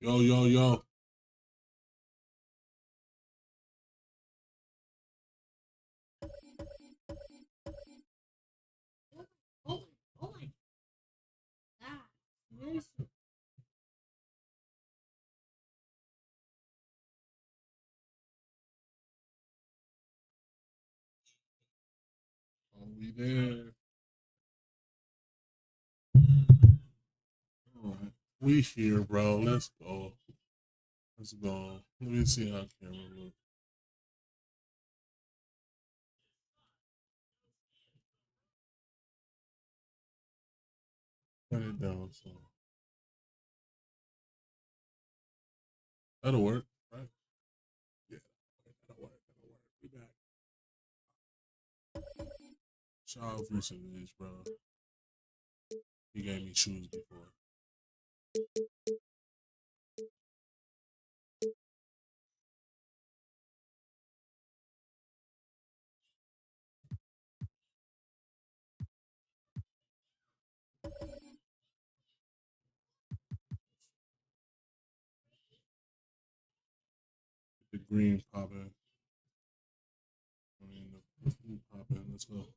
Yo, yo, yo. Oh my God. Oh, we there. All right. We here, bro. Let's go. Let's go. Let me see how camera look. Turn it down so that'll work, right? Yeah, that'll work. That'll work. We back. Shout out Grizzlies, bro. He gave me shoes before. The green popping. I mean, the blue popping. Let's go.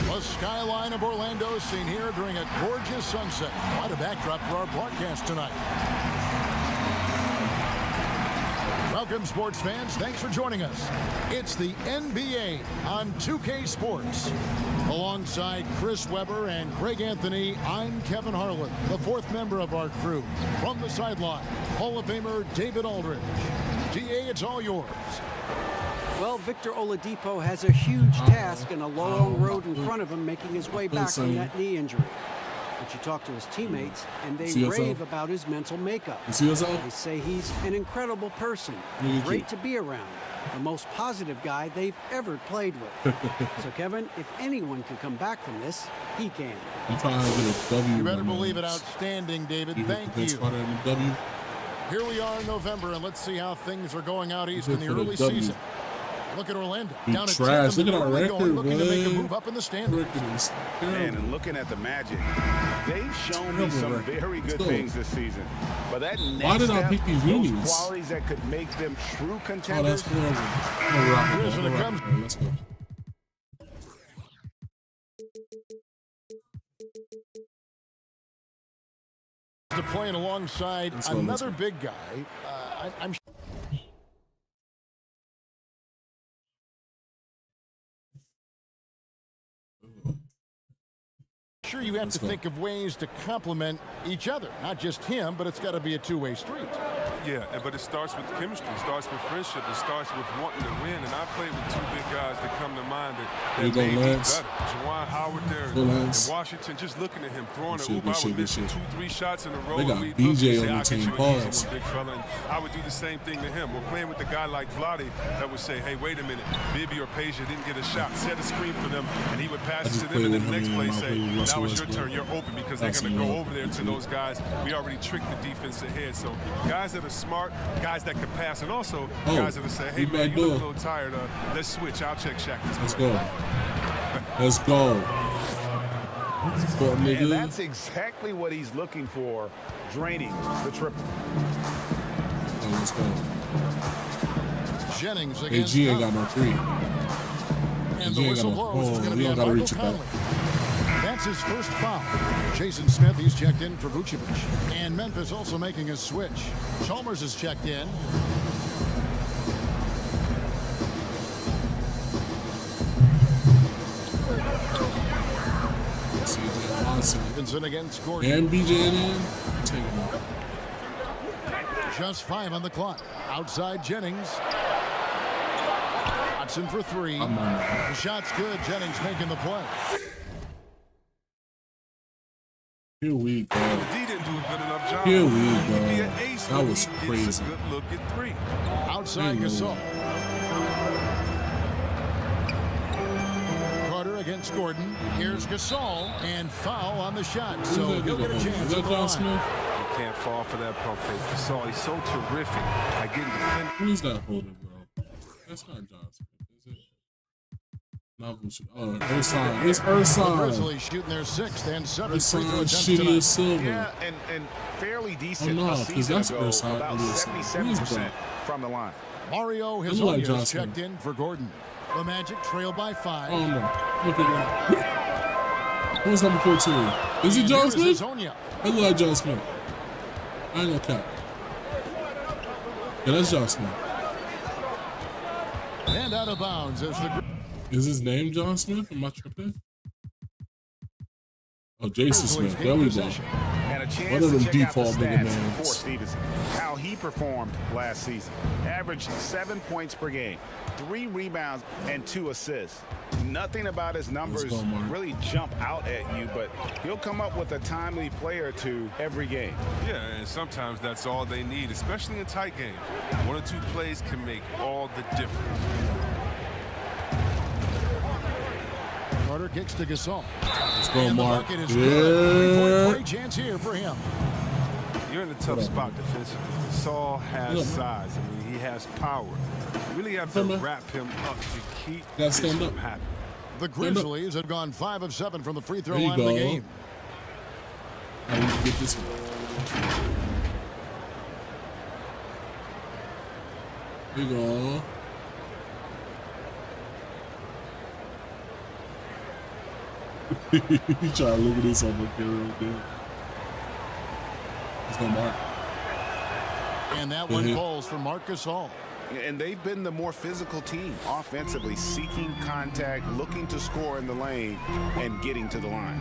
The skyline of Orlando seen here during a gorgeous sunset. Quite a backdrop for our broadcast tonight. Welcome, sports fans. Thanks for joining us. It's the NBA on 2K Sports. Alongside Chris Webber and Greg Anthony, I'm Kevin Harlan, the fourth member of our crew. From the sideline, Hall of Famer David Aldridge. DA, it's all yours. Well, Victor Oladipo has a huge task and a long road in front of him making his way back from that knee injury. But you talk to his teammates, and they rave about his mental makeup. They say he's an incredible person, great to be around, the most positive guy they've ever played with. So, Kevin, if anyone can come back from this, he can. I'm trying to get a W. You better believe it. Outstanding, David. Thank you. Here we are in November, and let's see how things are going out east in the early season. Look at Orlando. Down at trash. Look at our record, looking to make a move up in the standings. Man, and looking at the Magic, they've shown me some very good things this season. But that next step, those qualities that could make them true contenders. Here's when it comes. Let's go. To playing alongside another big guy. I'm sure you have to think of ways to complement each other, not just him, but it's got to be a two-way street. Yeah, but it starts with chemistry. It starts with friendship. It starts with wanting to win. And I played with two big guys that come to mind that made me better. Juwan Howard there in Washington, just looking at him, throwing a hoop. I would miss 2-3 shots in a row. They got BJ on the team. Big fella. And I would do the same thing to him. We're playing with a guy like Vlade that would say, hey, wait a minute. Bibby or Peja didn't get a shot. Set a screen for them, and he would pass it to them. And then the next play say, now it's your turn. You're open, because they're going to go over there to those guys. We already tricked the defense ahead. So guys that are smart, guys that can pass, and also guys that will say, hey, man, you look a little tired. Let's switch. I'll check Shaq. Let's go. Let's go. And that's exactly what he's looking for, draining the triple. Let's go. Jennings against AG ain't got no three. And the whistle blows. It's going to be on Michael Conley. That's his first foul. Jason Smith, he's checked in for Vucevic. And Memphis also making a switch. Chalmers is checked in. Stevenson against Gordon. And BJ in. Take him out. Just 5 on the clock. Outside Jennings. Watson for 3. The shot's good. Jennings making the play. Here we go. He didn't do a good enough job. Here we go. That was crazy. A good look at 3. Outside Gasol. Carter against Gordon. Here's Gasol, and foul on the shot. So he'll get a chance at the line. You can't fall for that pump fake. Gasol, he's so terrific. I get defend. Who's that holding, bro? That's not John Smith, is it? Oh, Ersan. It's Ersan. Grizzlies shooting their 6th and 7th free throw Ersan attempts shitty tonight. as silver. Yeah, and fairly decent Oh, no, a 'cause season that's ago, Ersan. about Who is 77% from the line. Mario Look like Hezonja John is checked Smith. in for Gordon. The Magic trail by 5. Oh no. Look at that. Who's number 14? Is it John Smith? Hezonja. I look like John Smith. I ain't gonna cap. Yeah, that's John Smith. And out of bounds as the Is his name John Smith? Am I tripping? Oh, Jason Grizzlies Smith. gain There we go. And possession. a One chance of to them check out the default nigga stats names. for Stevenson. How he performed last season. Averaged 7 points per game, 3 rebounds, and 2 assists. Nothing about his numbers go, Mark. really jump out at you, but he'll come up with a timely play or two every game. Yeah, and sometimes that's all they need, especially in tight games. 1 or 2 plays can make all the difference. Carter kicks to Gasol. Let's go, And the Mark. bucket is good. 3-point Yeah. play chance here for him. You're in a tough spot defensively. Saul has size. I mean, he has power. You really have to Come on. wrap him up to keep Gotta this stand from up. happening. The Grizzlies have gone 5 of 7 from the free throw There you line of the go. game. I need to get this one. There you go. You try to look at this on the camera, dude. Let's go, Mark. And that one Mhm. falls for Marc Gasol. And they've been the more physical team, offensively, seeking contact, looking to score in the lane, and getting to the line.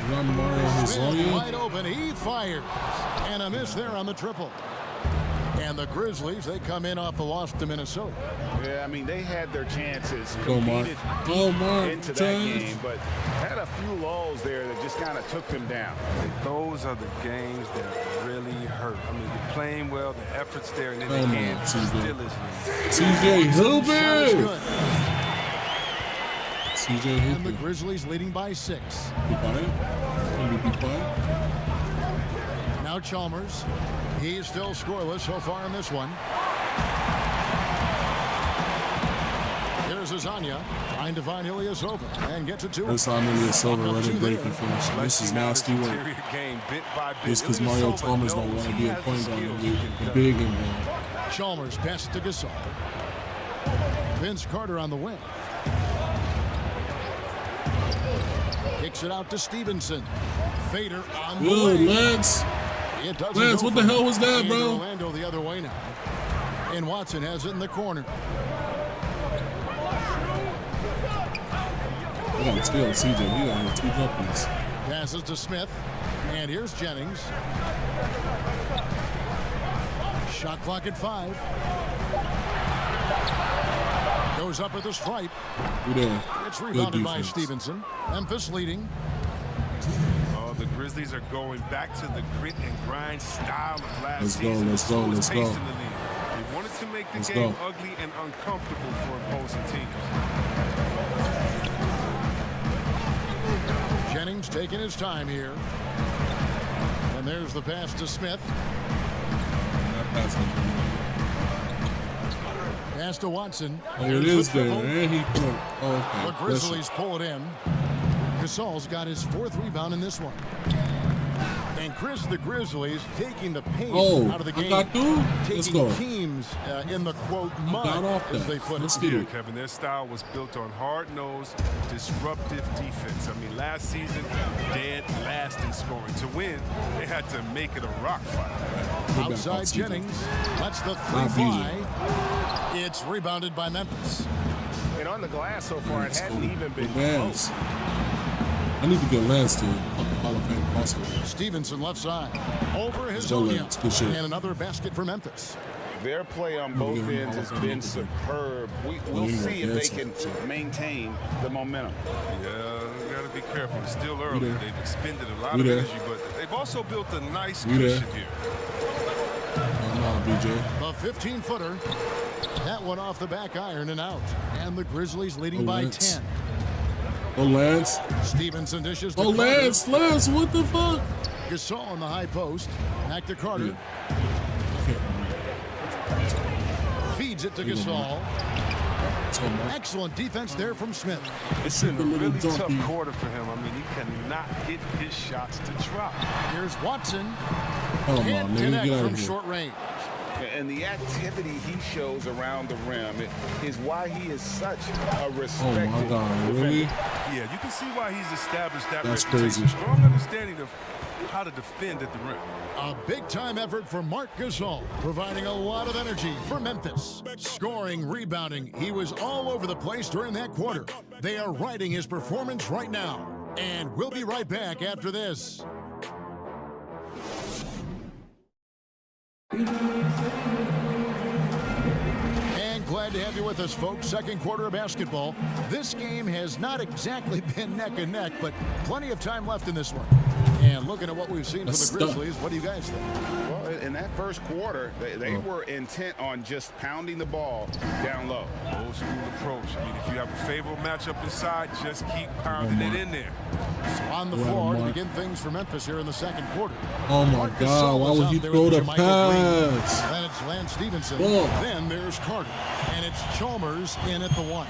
Run Mario Smith wide Hezonja. open. He fires. And a miss there on the triple. And the Grizzlies, they come in off the loss to Minnesota. Yeah, I mean, they had their chances, Go, Mark. competed Go, Mark. into that James. game, but had a few lulls there that just kind of took them down. Those are the games that really hurt. I mean, you're playing well, the effort's there, and then the Come on, end CJ. still isn't. CJ Shot is Hilbert. good. CJ And the Hilbert. Grizzlies leading by 6. Be quiet. Can you be quiet? Now Chalmers. He's still scoreless so far in this one. Here's Hezonja trying to find Ilyasova and gets it to him. That's how many silver Up running two break there. and finish. This is Now nasty this work. interior game, bit by bit. Just because Mario Ilyasova Chalmers don't knows want to he be a has point the guard skills and to get be done. big and ball. Chalmers pass to Gasol. Vince Carter on the wing. Kicks it out to Stevenson. Fader on the Good, way. Lance. It doesn't Lance, go what the for hell was that, and bro? Orlando the other way now. And Watson has it in the corner. I got to steal CJ. He got 2 jumpies. Passes to Smith. And here's Jennings. Shot clock at 5. Goes up at the stripe. We there. It's Good rebounded by defense. Stevenson. Memphis leading. Oh, the Grizzlies are going back to the grit and grind style of last Let's go, season. let's The go, slowest let's pace go. in the league. They wanted to make the Let's game go. ugly and uncomfortable for opposing teams. Jennings taking his time here. And there's the pass to Smith. Pass to Watson. Oh, it Here's is the there. triple. And he put it. Oh, okay. The Grizzlies pull it in. Gasol's got his 4th rebound in this one. And Chris, the Grizzlies taking the pace Oh, out of the I game. got through? Let's Taking go. teams in the quote mud, got off as that. they put Let's it. get Yeah, it. Kevin, their style was built on hard-nosed, disruptive defense. I mean, last season, dead last in scoring. To win, they had to make it a rock fight. We're back Outside on CJ. Jennings. That's the 3 Not fly. It's rebounded by Memphis. And on the glass so far, it Let's hadn't go. even been Lance. close. I need to get Lance to Hall of Fame possible. Stevenson left side. Over his go, own. Lance. Good shit. And another basket for Memphis. Their play on We'll both give him ends all has of been them. superb. We'll Yeah, see if they that's can it. maintain the momentum. Yeah, you got to be careful. It's still early. there. They've expended a lot We of there. energy, but they've also built a nice We there. cushion here. Oh, no, BJ. The 15-footer. That one off the back iron and out. And the Grizzlies leading Oh, by Lance. 10. Oh, Lance. Stevenson dishes to Oh, Carter. Lance, what the fuck? Gasol on the high post. Back to Carter. Okay. Feeds it to There you go, Gasol. Excellent defense there from Smith. It's been a really tough quarter for him. I mean, he cannot get his shots to drop. Here's Watson. Can't connect from short range. And the activity he shows around the rim is why he is such a respected Oh my God, really? Yeah, you can see why he's established that That's reputation. crazy. Strong understanding of how to defend at the rim. A big-time effort for Marc Gasol, providing a lot of energy for Memphis. Scoring, rebounding, he was all over the place during that quarter. They are riding his performance right now. And we'll be right back after this. And glad to have you with us, folks. Second quarter of basketball. This game has not exactly been neck and neck, but plenty of time left in this one. And looking at what we've seen from the Grizzlies, what do you guys think? Well, in that first quarter, they were intent on just pounding the ball down low. Old school approach. I mean, if you have a favorable matchup inside, just keep pounding it in there. So on the floor to begin things for Memphis here in the second quarter. Oh my God, why would he throw the pass? Then it's Lance Stevenson. Whoa. Then there's Carter. And it's Chalmers in at the one.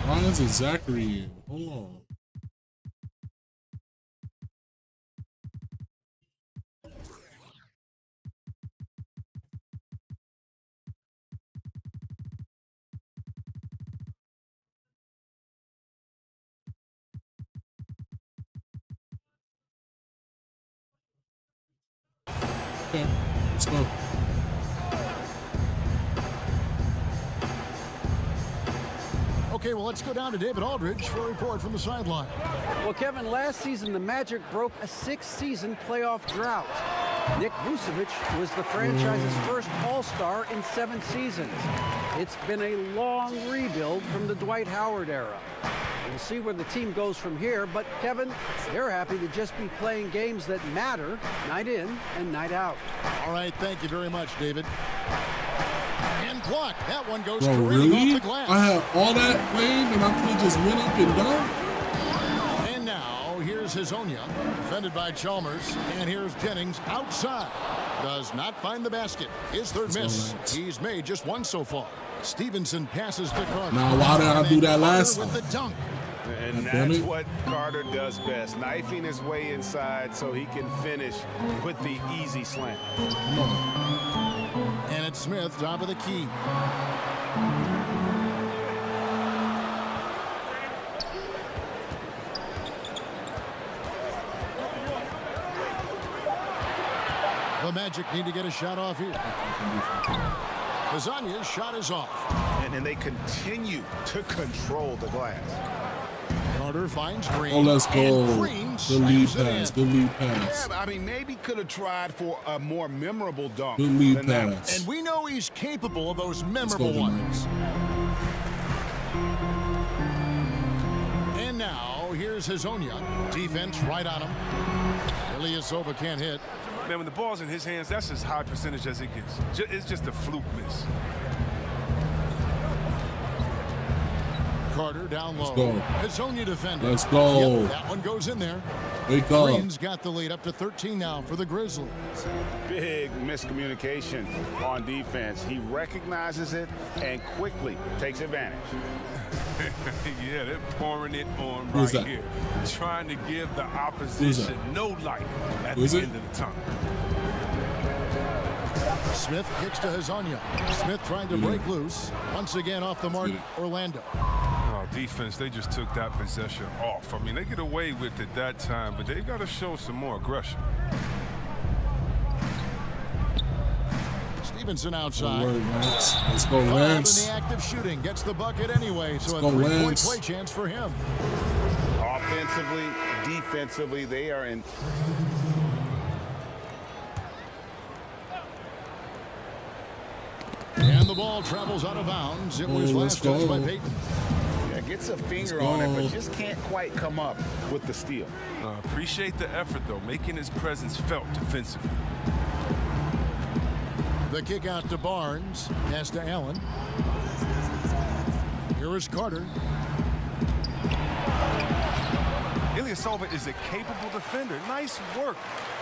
Why is it Zachary in? Hold on. Okay, let's go. Okay, well, let's go down to David Aldridge for a report from the sideline. Well, Kevin, last season the Magic broke a 6-season playoff drought. Nick Vucevic was the franchise's first All-Star in 7 seasons. It's been a long rebuild from the Dwight Howard era. We'll see where the team goes from here, but Kevin, they're happy to just be playing games that matter night in and night out. All right, thank you very much, David. And block. That one goes Bro, careening really? off the glass. I have all that played and I could just went up and done? And now, here's Hazonia, defended by Chalmers. And here's Jennings outside. Does not find the basket. His third miss. He's made just one so far. Stevenson passes to Carter. Now, why did I do that last with the dunk. And that's what Carter does best, knifing his way inside so he can finish with the easy slam. Come on. And it's Smith, top of the key. The Magic need to get a shot off here. Lasagna's shot is off. And they continue to control the glass. Carter finds Green. Oh, let's go. The lead pass. The lead pass. Yeah, I mean, maybe could have tried for a more memorable dunk. The lead than that. pass. And we know he's capable of those memorable ones. And now, here's Hazonia. Defense right on him. Ilyasova can't hit. Man, when the ball's in his hands, that's as high percentage as it gets. It's just a fluke miss. Carter down low. Let's go. Hazonia defender. Let's go. Yep, that one goes in there. Wake up. Green's got the lead up to 13 now for the Grizzlies. Big miscommunication on defense. He recognizes it and quickly takes advantage. Yeah, they're pouring it on right here. Trying to give the opposition no light at the end of the tunnel. Smith kicks to Hazonia. Smith trying to break loose. Once again off the mark, Orlando. Oh, defense, they just took that possession off. I mean, they get away with it that time, but they got to show some more aggression. Stevenson outside. Let's go, Lance. In the act of shooting, gets the bucket anyway, so a three-point play chance for him. Offensively, defensively, they are in. And the ball travels out of bounds. It was last touched by Payton. Yeah, gets a finger on it, but just can't quite come up with the steal. Appreciate the effort, though, making his presence felt defensively. The kick out to Barnes. Pass to Allen. Here is Carter. Ilyasova is a capable defender. Nice work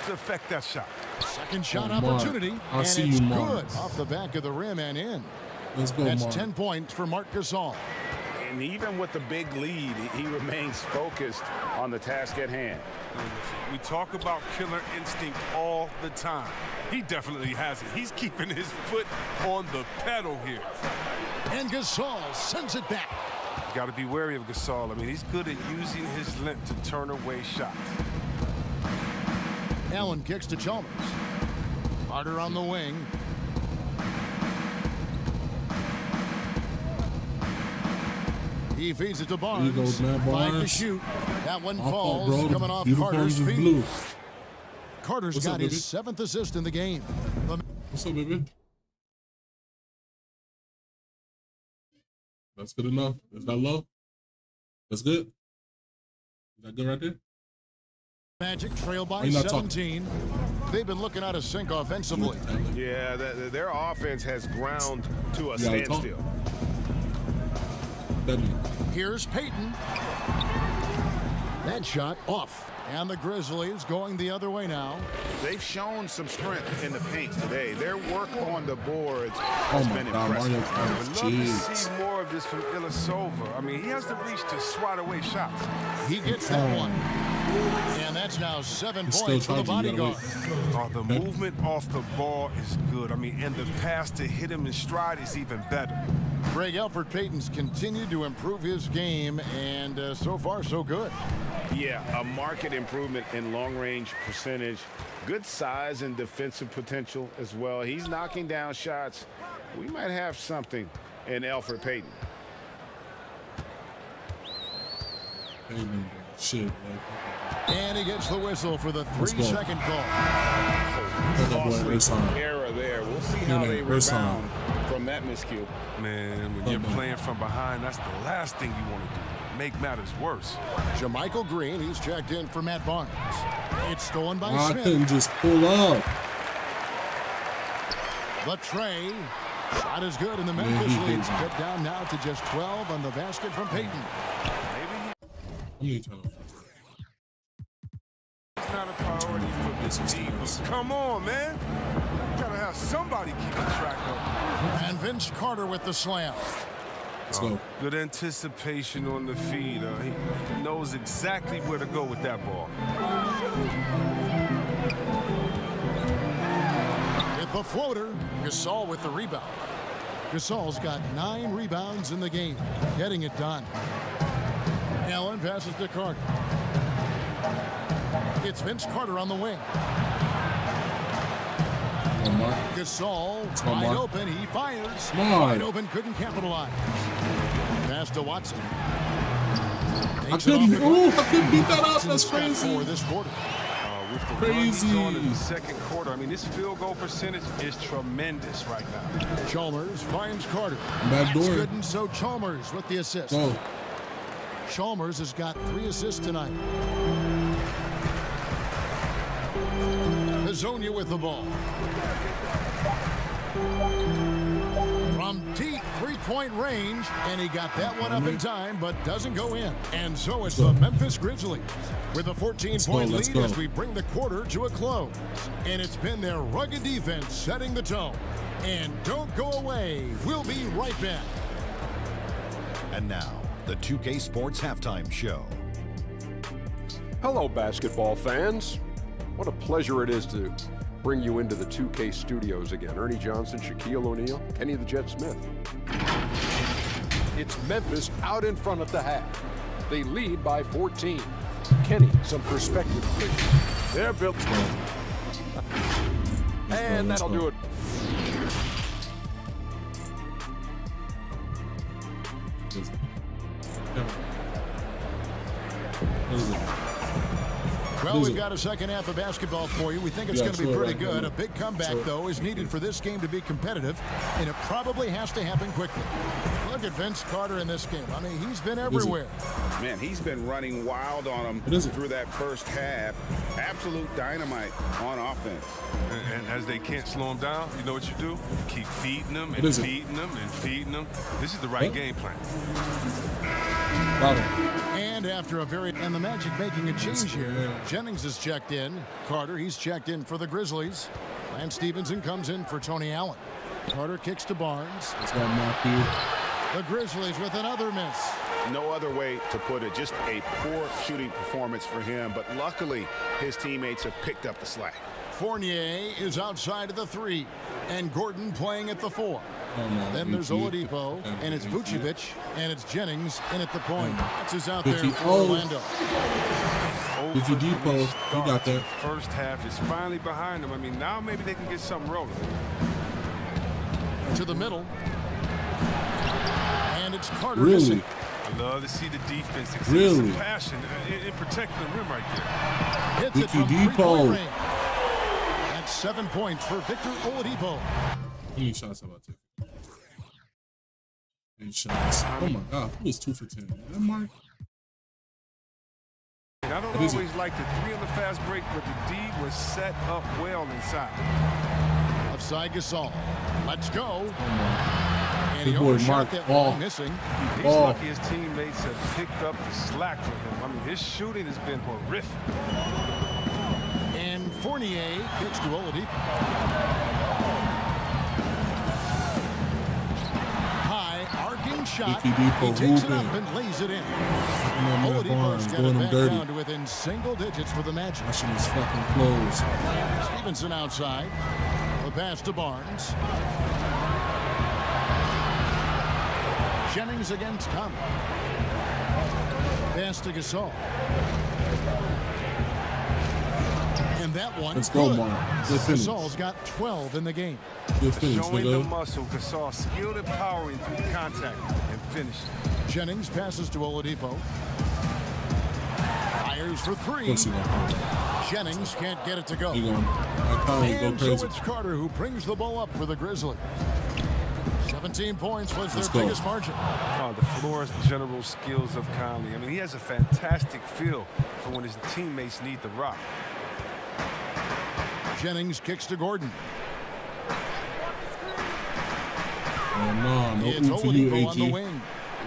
to affect that shot. Second shot opportunity, and it's good off the back of the rim and in. Let's go, That's Mark. 10 points for Marc Gasol. And even with the big lead, he remains focused on the task at hand. We talk about killer instinct all the time. He definitely has it. He's keeping his foot on the pedal here. And Gasol sends it back. You got to be wary of Gasol. I mean, he's good at using his length to turn away shots. Allen kicks to Chalmers. Carter on the wing. He feeds it to Barnes. There you go, man, 5 to Barnes. shoot. That one Off falls, ball, bro. coming off Uniforms Carter's is feet. blue. Carter's What's got up, his baby? 7th assist in the game. What's up, baby? That's good enough. Is that low? That's good? Is that good right there? Magic trail by You're not 17. They've been looking out of sync offensively. Yeah, their offense has ground to a You gotta talk. standstill. Here's Payton. That shot off. And the Grizzlies going the other way now. They've shown some strength in the paint today. Their work on the boards has been impressive. I would love to see more of this from Ilyasova. I mean, he has the reach to swat away shots. He gets that one. And that's now 7 points for the bodyguard. The movement off the ball is good. I mean, and the pass to hit him in stride is even better. Greg Elfrid Payton's continued to improve his game, and so far, so good. Yeah, a marked improvement in long-range percentage. Good size and defensive potential as well. He's knocking down shots. We might have something in Elfrid Payton. Shit, man. And he gets the whistle for the 3-second call. Costly error there. We'll see how they rebound from that miscue. Man, when you're playing from behind, that's the last thing you want to do. Make matters worse. JaMychal Green, he's checked in for Matt Barnes. It's stolen by I Smith. couldn't just pull up. The tray. Shot is good, and the Memphis leads cut down now to just 12 on the basket from Payton. It's not a priority for this team. Come on, man. You gotta have somebody keeping track of it. And Vince Carter with the slam. Let's go. Good anticipation on the feed. He knows exactly where to go with that ball. With the floater, Gasol with the rebound. Gasol's got 9 rebounds in the game, getting it done. Allen passes to Carter. It's Vince Carter on the wing. Gasol wide open. He fires. Wide open. Couldn't capitalize. Pass to Watson. I couldn't beat that up. That's crazy. For this quarter. With the crazy on in the second quarter, I mean, this field goal percentage is tremendous right now. Chalmers finds Carter. Back door. Good, and so Chalmers with the assist. Go. Chalmers has got 3 assists tonight. Hazonia with the ball. From deep 3-point range, and he got that one up in time, but doesn't go in. And so it's the Memphis Grizzlies with a 14-point lead as we bring the quarter to a close. And it's been their rugged defense setting the tone. And don't go away. We'll be right back. And now, the 2K Sports Halftime Show. Hello, basketball fans. What a pleasure it is to bring you into the 2K studios again. Ernie Johnson, Shaquille O'Neal, Kenny the Jet Smith. It's Memphis out in front at the half. They lead by 14. Kenny, some perspective, please. They're built. And that'll do it. Well, we've got a second half of basketball for you. We think it's going to be pretty good. A big comeback, though, is needed for this game to be competitive, and it probably has to happen quickly. Look at Vince Carter in this game. I mean, he's been everywhere. Man, he's been running wild on him through that first half. Absolute dynamite on offense. And as they can't slow him down, you know what you do? You keep feeding them and feeding them and feeding them. This is the right game plan. And after and the Magic making a change here. Jennings is checked in. Carter, he's checked in for the Grizzlies. Lance Stevenson comes in for Tony Allen. Carter kicks to Barnes. The Grizzlies with another miss. No other way to put it. Just a poor shooting performance for him. But luckily, his teammates have picked up the slack. Fournier is outside of the 3. And Gordon playing at the 4. Then there's Oladipo, and it's Vucevic, and it's Jennings in at the point. That's who's out there for Orlando. Oladipo, you got that. First half is finally behind them. I mean, now maybe they can get something rolling. To the middle. And it's Carter. Really? I love to see the defense exhibit some passion in protecting the rim right there. Hits it from three-point range. That's 7 points for Victor Oladipo. How many shots have I taken? 8 shots. Oh my God, who was 2 for 10? That Mark? I don't always like the 3 on the fast break, but the D was set up well inside. Offside Gasol. Let's go. And Good he boy, overshot Mark. that one, missing. He's lucky his teammates have picked up the slack for him. I mean, his shooting has been horrific. And Fournier kicks to Oladipo. Shot. He takes it up and lays it in. Oladipo's got it back down to within single digits for the Magic. That shit is fucking close. Stevenson outside. The pass to Barnes. Jennings against Conley. Pass to Gasol. And that one. Let's go, Mark. Gasol's got 12 in the game. Showing the muscle. Gasol skilled and powering through the contact and finish. Jennings passes to Oladipo. Fires for 3. Jennings can't get it to go. And so it's Carter who brings the ball up for the Grizzlies. 17 points was their biggest margin. Oh, the floor's general skills of Conley. I mean, he has a fantastic feel for when his teammates need the rock. Jennings kicks to Gordon. No it's Oladipo on the wing.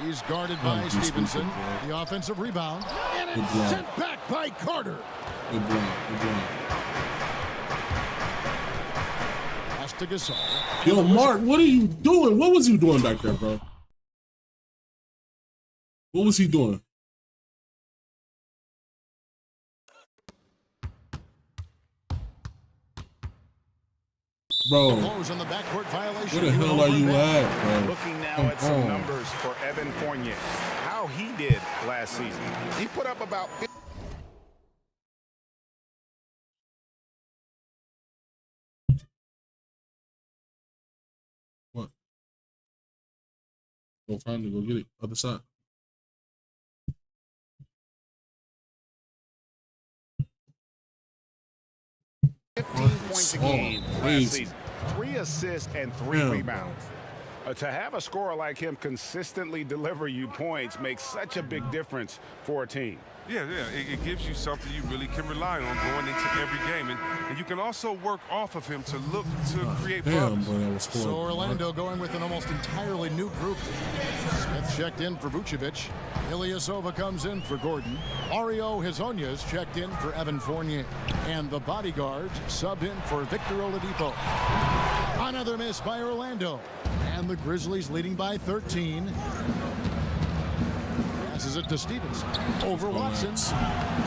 He's guarded by Stevenson. The offensive rebound. And it's sent back by Carter. Good block. Pass to Gasol. Yo, Mark, what are you doing? What was you doing back there, bro? What was he doing? Bro, on the backcourt violation. where the hell are you at, bro? Looking now at some numbers for Evan Fournier. How he did last season. He put up about 50. What? Go find it. Go get it. Other side. Points a game last season. 3 assists and 3 rebounds. To have a scorer like him consistently deliver you points makes such a big difference for a team. Yeah, it gives you something you really can rely on going into every game. And you can also work off of him to look to create problems. So Orlando going with an almost entirely new group. Smith checked in for Vucevic. Ilyasova comes in for Gordon. Mario Hezonja's checked in for Evan Fournier. And the bodyguards subbed in for Victor Oladipo. Another miss by Orlando. And the Grizzlies leading by 13. Passes it to Stevenson. Over Watson.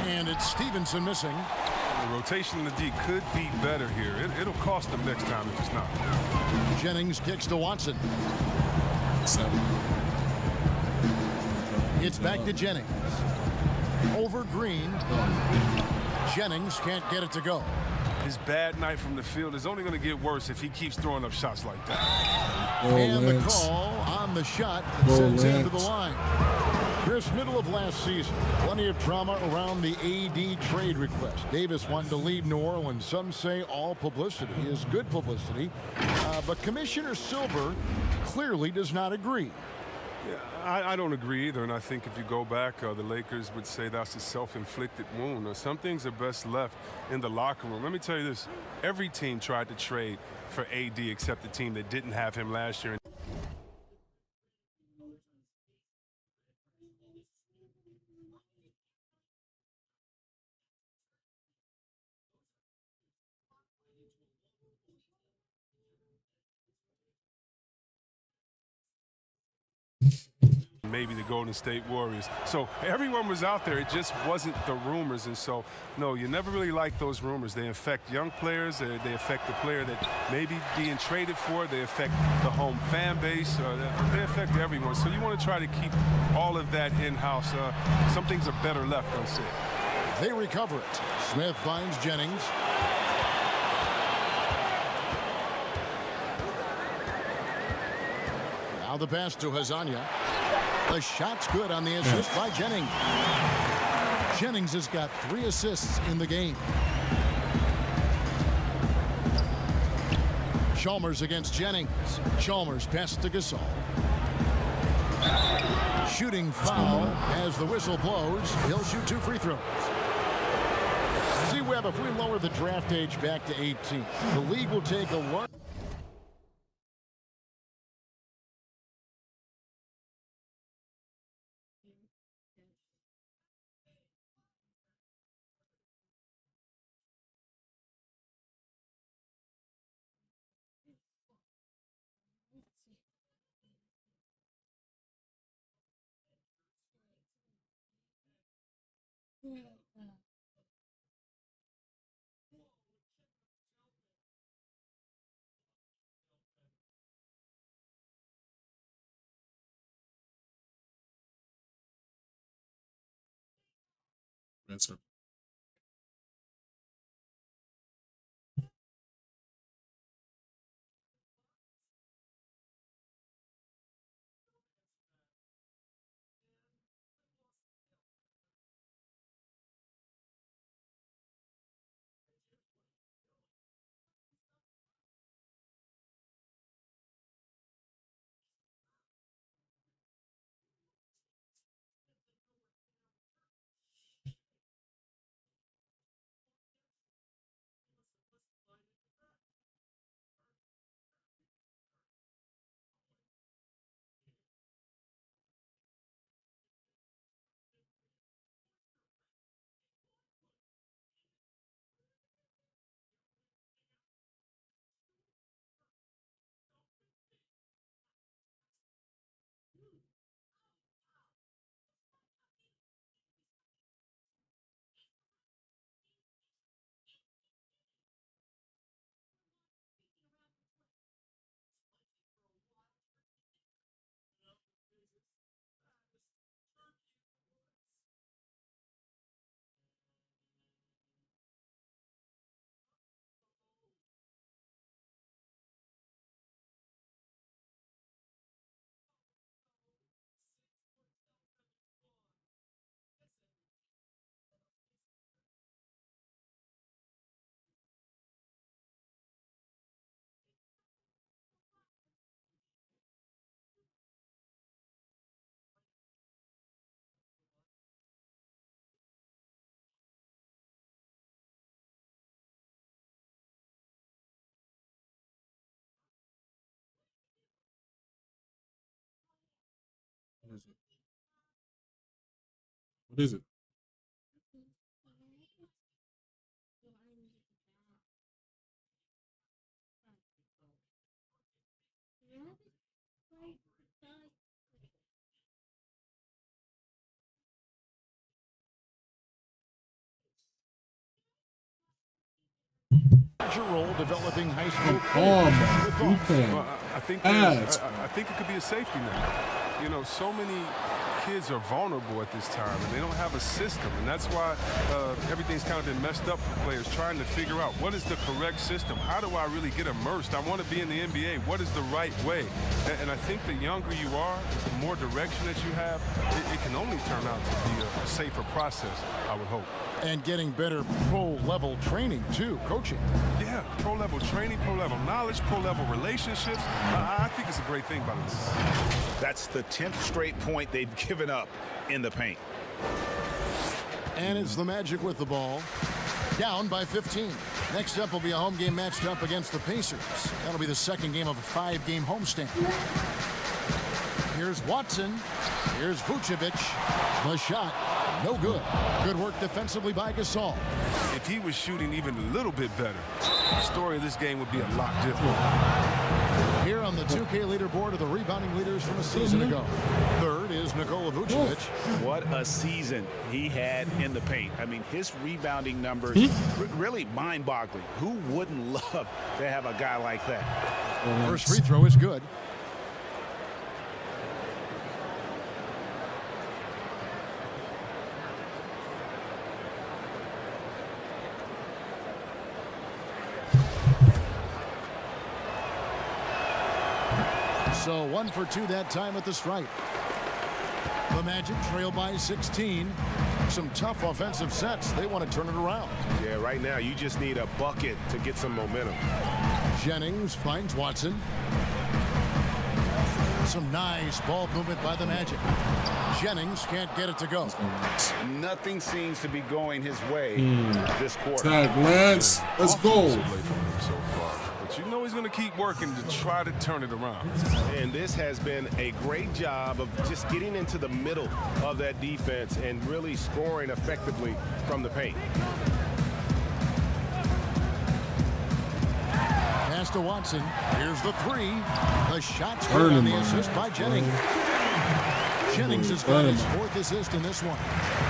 And it's Stevenson missing. The rotation in the D could be better here. It'll cost them next time if it's not. Jennings kicks to Watson. It's back to Jennings. Over Green. Jennings can't get it to go. His bad night from the field is only going to get worse if he keeps throwing up shots like that. And the call on the shot sends him to the line. Chris, middle of last season, plenty of drama around the AD trade request. Davis wanted to leave New Orleans. Some say all publicity is good publicity, but Commissioner Silver clearly does not agree. Yeah, I don't agree either, and I think if you go back, the Lakers would say that's a self-inflicted wound. Some things are best left in the locker room. Let me tell you this. Every team tried to trade for AD except the team that didn't have him last year. Maybe the Golden State Warriors. So everyone was out there. It just wasn't the rumors. And so, no, you never really like those rumors. They affect young players. They affect the player that may be being traded for. They affect the home fan base. They affect everyone. So you want to try to keep all of that in-house. Some things are better left unsaid. They recover it. Smith finds Jennings. Now the pass to Hazanya. The shot's good on the assist by Jennings. Jennings has got 3 assists in the game. Chalmers against Jennings. Chalmers pass to Gasol. Shooting foul as the whistle blows. He'll shoot 2 free throws. See, Webb, if we lower the draft age back to 18, the league will take a large... Answer. What is it? What is it? role developing high school Well, I think it could be a safety net. You know, so many kids are vulnerable at this time, and they don't have a system, and that's why everything's kind of been messed up for players trying to figure out what is the correct system. How do I really get immersed? I want to be in the NBA. What is the right way? And I think the younger you are, the more direction that you have, it can only turn out to be a safer process, I would hope. And getting better pro-level training, too, coaching. Yeah, pro-level training, pro-level knowledge, pro-level relationships. I think it's a great thing, by the way. That's the 10th straight point they've given up in the paint. And it's the Magic with the ball. Down by 15. Next up will be a home game matched up against the Pacers. That'll be the second game of a 5-game homestand. Here's Watson. Here's Vucevic. The shot, no good. Good work defensively by Gasol. If he was shooting even a little bit better, the story of this game would be a lot different. Here on the 2K leaderboard are the rebounding leaders from a season ago. Third is Nikola Vucevic. What a season he had in the paint. I mean, his rebounding numbers really mind-boggling. Who wouldn't love to have a guy like that? First free throw is good. So 1 for 2 that time at the stripe. The Magic trail by 16. Some tough offensive sets. They want to turn it around. Yeah, right now you just need a bucket to get some momentum. Jennings finds Watson. Some nice ball movement by the Magic. Jennings can't get it to go. Nothing seems to be going his way this quarter. Tag Lance. Let's go. So far. But you know he's going to keep working to try to turn it around. And this has been a great job of just getting into the middle of that defense and really scoring effectively from the paint. Pass to Watson. Here's the three. The shot's good on the assist by Jennings. Jennings has got his 4th assist in this one.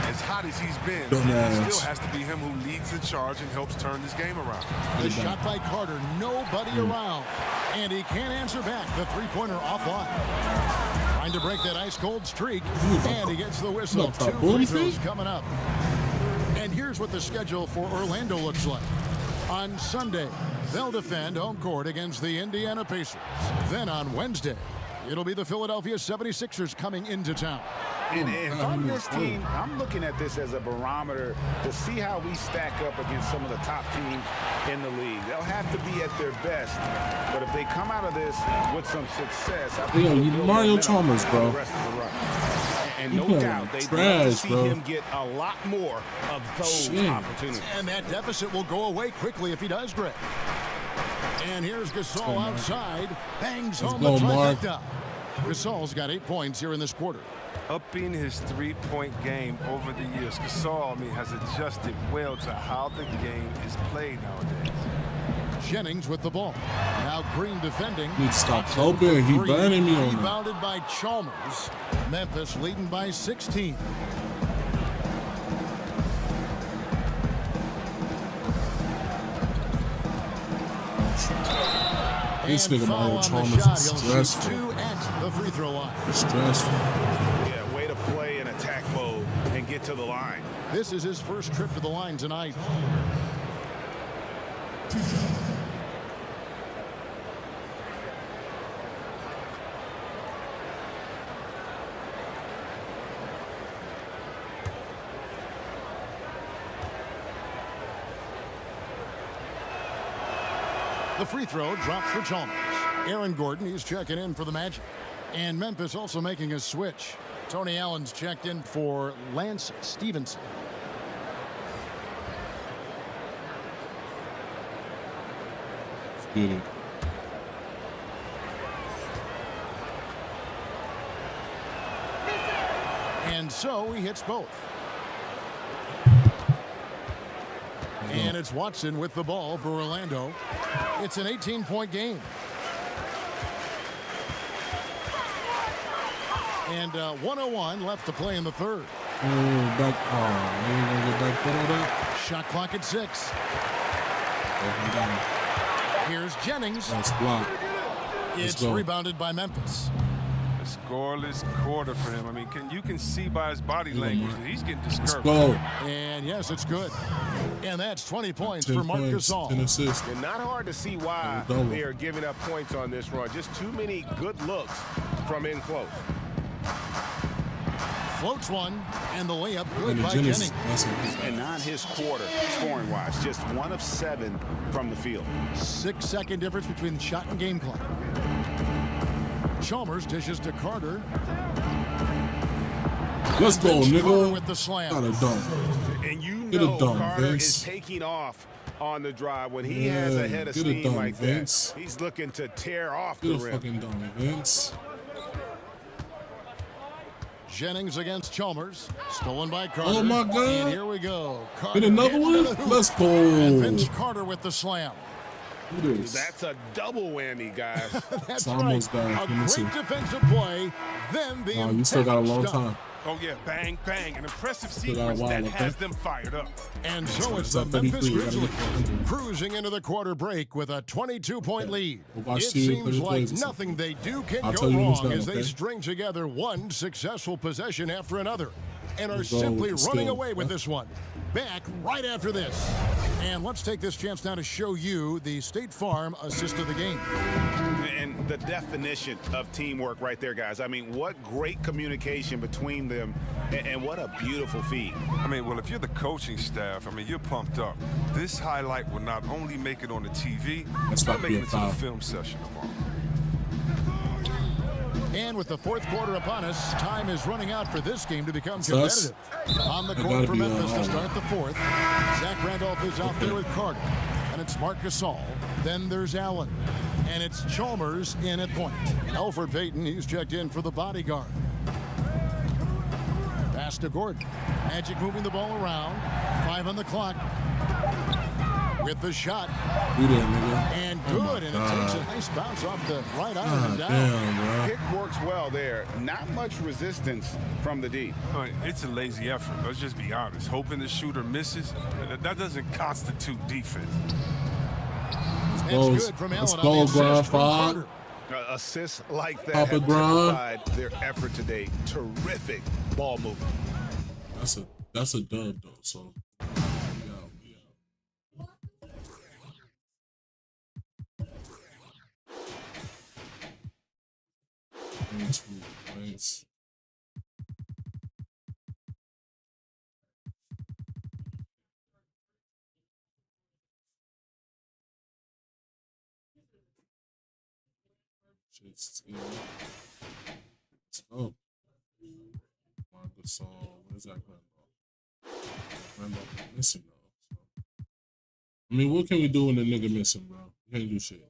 As hot as he's been, it still has to be him who leads the charge and helps turn this game around. The shot by Carter, nobody around. And he can't answer back. The three-pointer offline. Trying to break that ice-cold streak. And he gets the whistle. 2 free throws coming up. And here's what the schedule for Orlando looks like. On Sunday, they'll defend home court against the Indiana Pacers. Then on Wednesday, it'll be the Philadelphia 76ers coming into town. And if I'm this team, I'm looking at this as a barometer to see how we stack up against some of the top teams in the league. They'll have to be at their best, but if they come out of this with some success, I think Mario Chalmers, bro. The rest of the run. And no doubt they'd love to see him get a lot more of those opportunities. And that deficit will go away quickly if he does, Greg. And here's Gasol outside, bangs home the trifecta. Gasol's got 8 points here in this quarter. Upping his three-point game over the years, Gasol, has adjusted well to how the game is played nowadays. Jennings with the ball. Now Green defending. Need to stop helping. He burning me on that. Rebounded by Chalmers. Memphis leading by 16. This nigga Mario Chalmers is stressful. 2 at the free throw line. Stressful. Yeah, way to play in attack mode and get to the line. This is his first trip to the line tonight. The free throw drops for Chalmers. Aaron Gordon, he's checking in for the Magic. And Memphis also making a switch. Tony Allen's checked in for Lance Stevenson. Yeah. And so he hits both. And it's Watson with the ball for Orlando. It's an 18-point game. And 1:01 left to play in the third. Shot clock at 6. Here's Jennings. Nice block. It's rebounded by Memphis. A scoreless quarter for him. You can see by his body language that he's getting discouraged. Go. And yes, it's good. And that's 20 points for Marc Gasol. 10 assists. And not hard to see why they are giving up points on this run. Just too many good looks from in close. Floats one, and the layup good by Jennings. And not his quarter, scoring-wise. Just 1 of 7 from the field. 6-second difference between shot and game clock. Chalmers dishes to Carter. Let's go, Carter nigga. with the slam. Got a dunk. And you Get a know dunk, Carter Vince. is taking off on the drive. When he has a head of steam dunk, like Vince. that, he's looking to tear off Get the a rim. fucking dunk, Vince. Jennings against Chalmers. Stolen by Carter. Oh, my God. And here we go. Carter Get another into one? the hoop. Let's go. And Vince Carter with the slam. Who this? That's a double whammy, guys. That's It's almost right. done. A Let me great see. defensive play. Then the Oh, you still got a long impending time. Oh, yeah, bang, bang. An impressive got a sequence while, that okay? has them fired up. And so it's It's the up Memphis 33, gotta Grizzlies get 100. cruising into the quarter break with a 22-point lead. We'll watch It TV, seems play the like plays or nothing something. they do can I'll go tell you when it's wrong done, as they okay? string together one successful possession after another and are Let's go simply with the running skill, away with huh? this one. Back right after this. And let's take this chance now to show you the State Farm assist of the game. And the definition of teamwork right there, guys. I mean, what great communication between them, and what a beautiful feed. I mean, well, if you're the coaching staff, I mean, you're pumped up. This highlight will not only make it on the TV, That's but about to make be it a into the foul. film session tomorrow. And with the fourth quarter upon us, time is running out for this game to become It's us. competitive. On the It court gotta for be Memphis to on. start the fourth. Zach Randolph is out there with Carter. And it's Marc Gasol. Then there's Allen. And it's Chalmers in at point. Elfrid Payton, he's checked in for the bodyguard. Pass to Gordon. Magic moving the ball around. 5 on the clock. With the shot. You there, nigga. And Oh my good. And it God. takes a nice bounce off the right iron God and down. damn, bro. Pick works well there. Not much resistance from the D. I mean, it's a lazy effort. Let's just be honest. Hoping the shooter misses, that doesn't constitute defense. That's Goes. good from Let's Allen go, on the assist Grind from Five. Carter. Assists like that Papa have Grind. typified their effort today. Terrific ball movement. That's a dub though. So yeah. 22 points. Shit's good. Let's go. Marc Gasol. Where's that Randolph? Randolph is missing though. So. I mean, what can we do when the nigga missing, bro? We can't do shit.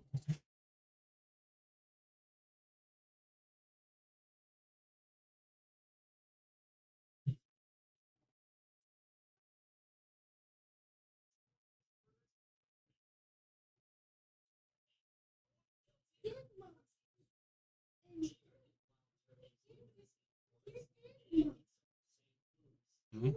Mhm.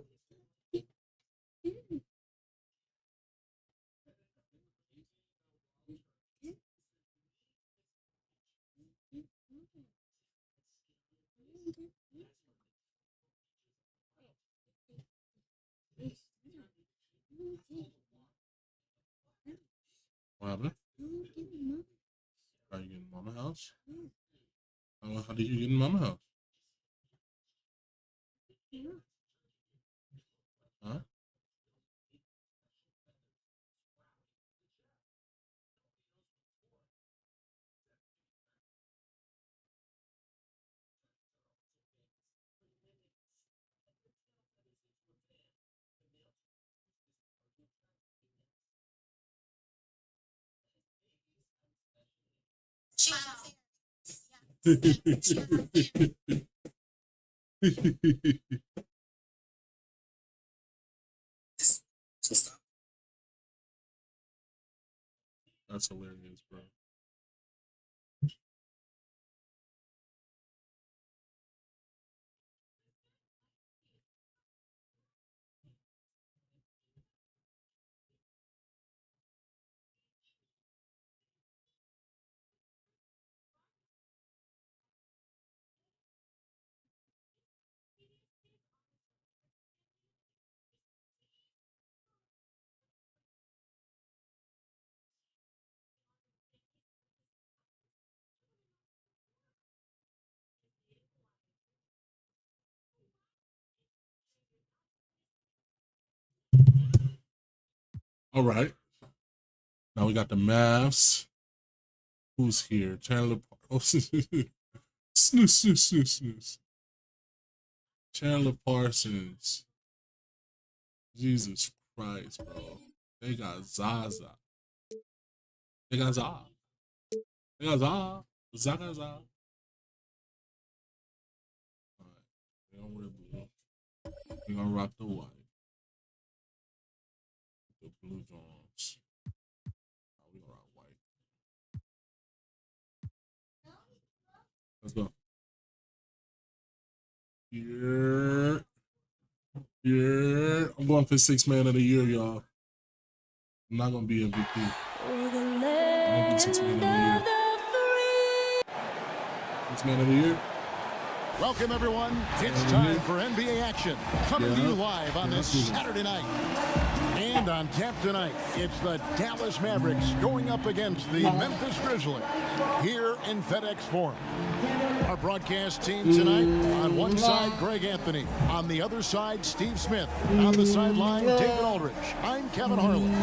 What happened? Are you getting mama house? How did you get in mama house? Huh? That's hilarious, bro. All right. Now we got the Mavs. Who's here? Chandler. Snooze. Chandler Parsons. Jesus Christ, bro. They got Zaza. They got Za. They got Za. Zaza. All right. We don't wear blue. We're gonna rock the white. The blue Jones. We gonna rock white. Let's go. Yeah. I'm going for 6th man of the year, y'all. I'm not gonna be MVP. I'm gonna be 6th man of the year. 6th man of the year. Welcome, everyone. It's time for NBA action. Coming to you live on this Saturday night. And on tap tonight, it's the Dallas Mavericks going up against the Memphis Grizzlies here in FedEx Forum. Our broadcast team tonight, on one side, Greg Anthony. On the other side, Steve Smith. On the sideline, David Aldridge. I'm Kevin Harlan.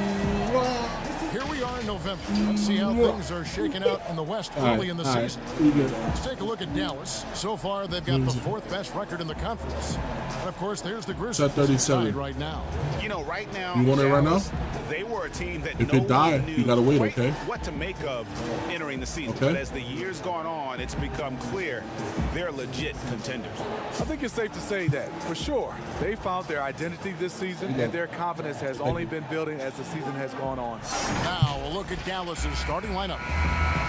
Here we are in November. Let's see how things are shaking out in the West early in the season. Let's take a look at Dallas. So far, they've got the 4th best record in the conference. And, of course, there's the Grizzlies 37 right now. You know, right now, You want it right now? they were a team that If no it died, one knew you gotta wait, quite okay? what to make of entering the season. Okay. But as the years gone on, it's become clear they're legit contenders. I think it's safe to say that, for sure, they found their identity this season, and their confidence has only been building as the season has gone on. Now, a look at Dallas's starting lineup.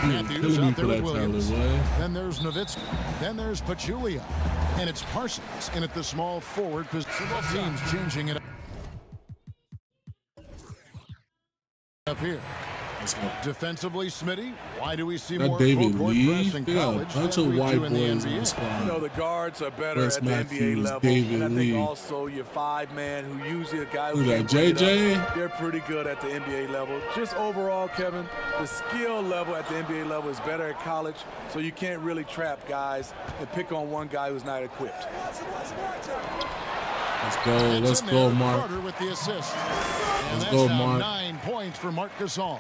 Matthews killing me out there for with that, Williams. Tyler, boy. Then there's Nowitzki. Then there's Pachulia. And it's Parsons in at the small forward position. Both teams changing it up here. Let's go. Defensively, Smitty, why do we see That more David full court Lee, press in they got a college bunch than of we white do in the boys in NBA? this squad. You know, the guards are better Wes at the NBA Matthews, level, David and I think Lee. also your 5-man who usually a guy who Who's can that, bring it JJ? up, they're pretty good at the NBA level. Just overall, Kevin, the skill level at the NBA level is better at college, so you can't really trap guys and pick on one guy who's not equipped. Let's go. Let's go, Mark. Carter with the assist. And Let's that's go, now Mark. 9 points for Marc Gasol.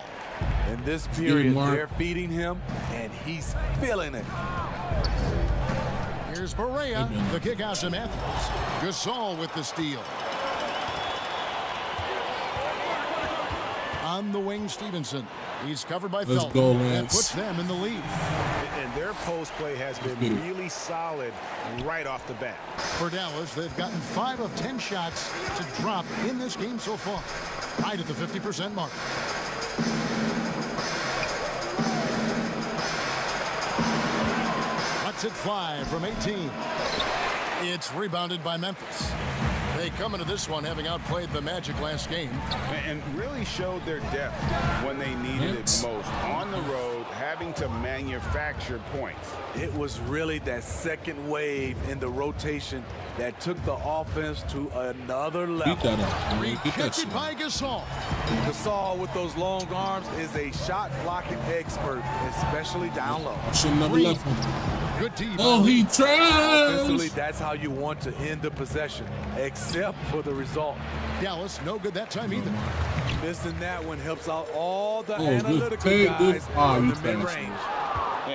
In this period, Mark. they're feeding him, and he's feeling it. Here's Barea, the kick out to Matthews. Gasol with the steal. On the wing, Stevenson. He's covered by Let's Felton. go, That Lance. puts them in the lead. And their post play has been really solid right off the bat. For Dallas, they've gotten 5 of 10 shots to drop in this game so far. Right at the 50% mark. Lets it fly from 18. It's rebounded by Memphis. They come into this one having outplayed the Magic last game. And really showed their depth when they needed it most. On the road, having to manufacture points. It was really that second wave in the rotation that took the offense to another Beat level. that up. Man. Get that Rejected shit. by Gasol. Gasol with those long arms is a shot blocking expert, especially down low. I should never left him. Good D. Oh, he Offensively, trash. that's how you want to end the possession, except for the result. Dallas, no good that time either. Missing that one helps out all the good analytical take, guys good- ah, in you the trash. mid-range.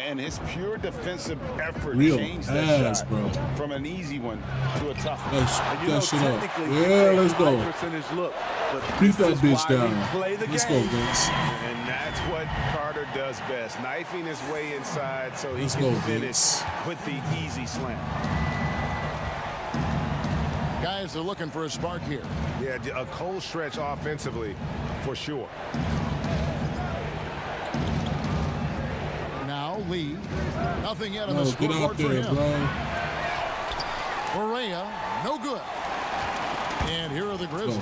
And his pure defensive effort Real changed that ass, shot bro. from an easy one to a tough one. Let's And get you know, that shit up. technically, Yeah, it's a let's high go. percentage look, but Beat this that is bitch why we down. play the Let's go, game. Vince. And that's what Carter does best, knifing his way inside so he Let's can go, finish Vince. with the easy slam. Guys are looking for a spark here. Yeah, a cold stretch offensively for sure. Now Lee. Nothing yet on No, the get scoreboard out for there, him. bro. Barea, no good. And here are the Grizzlies.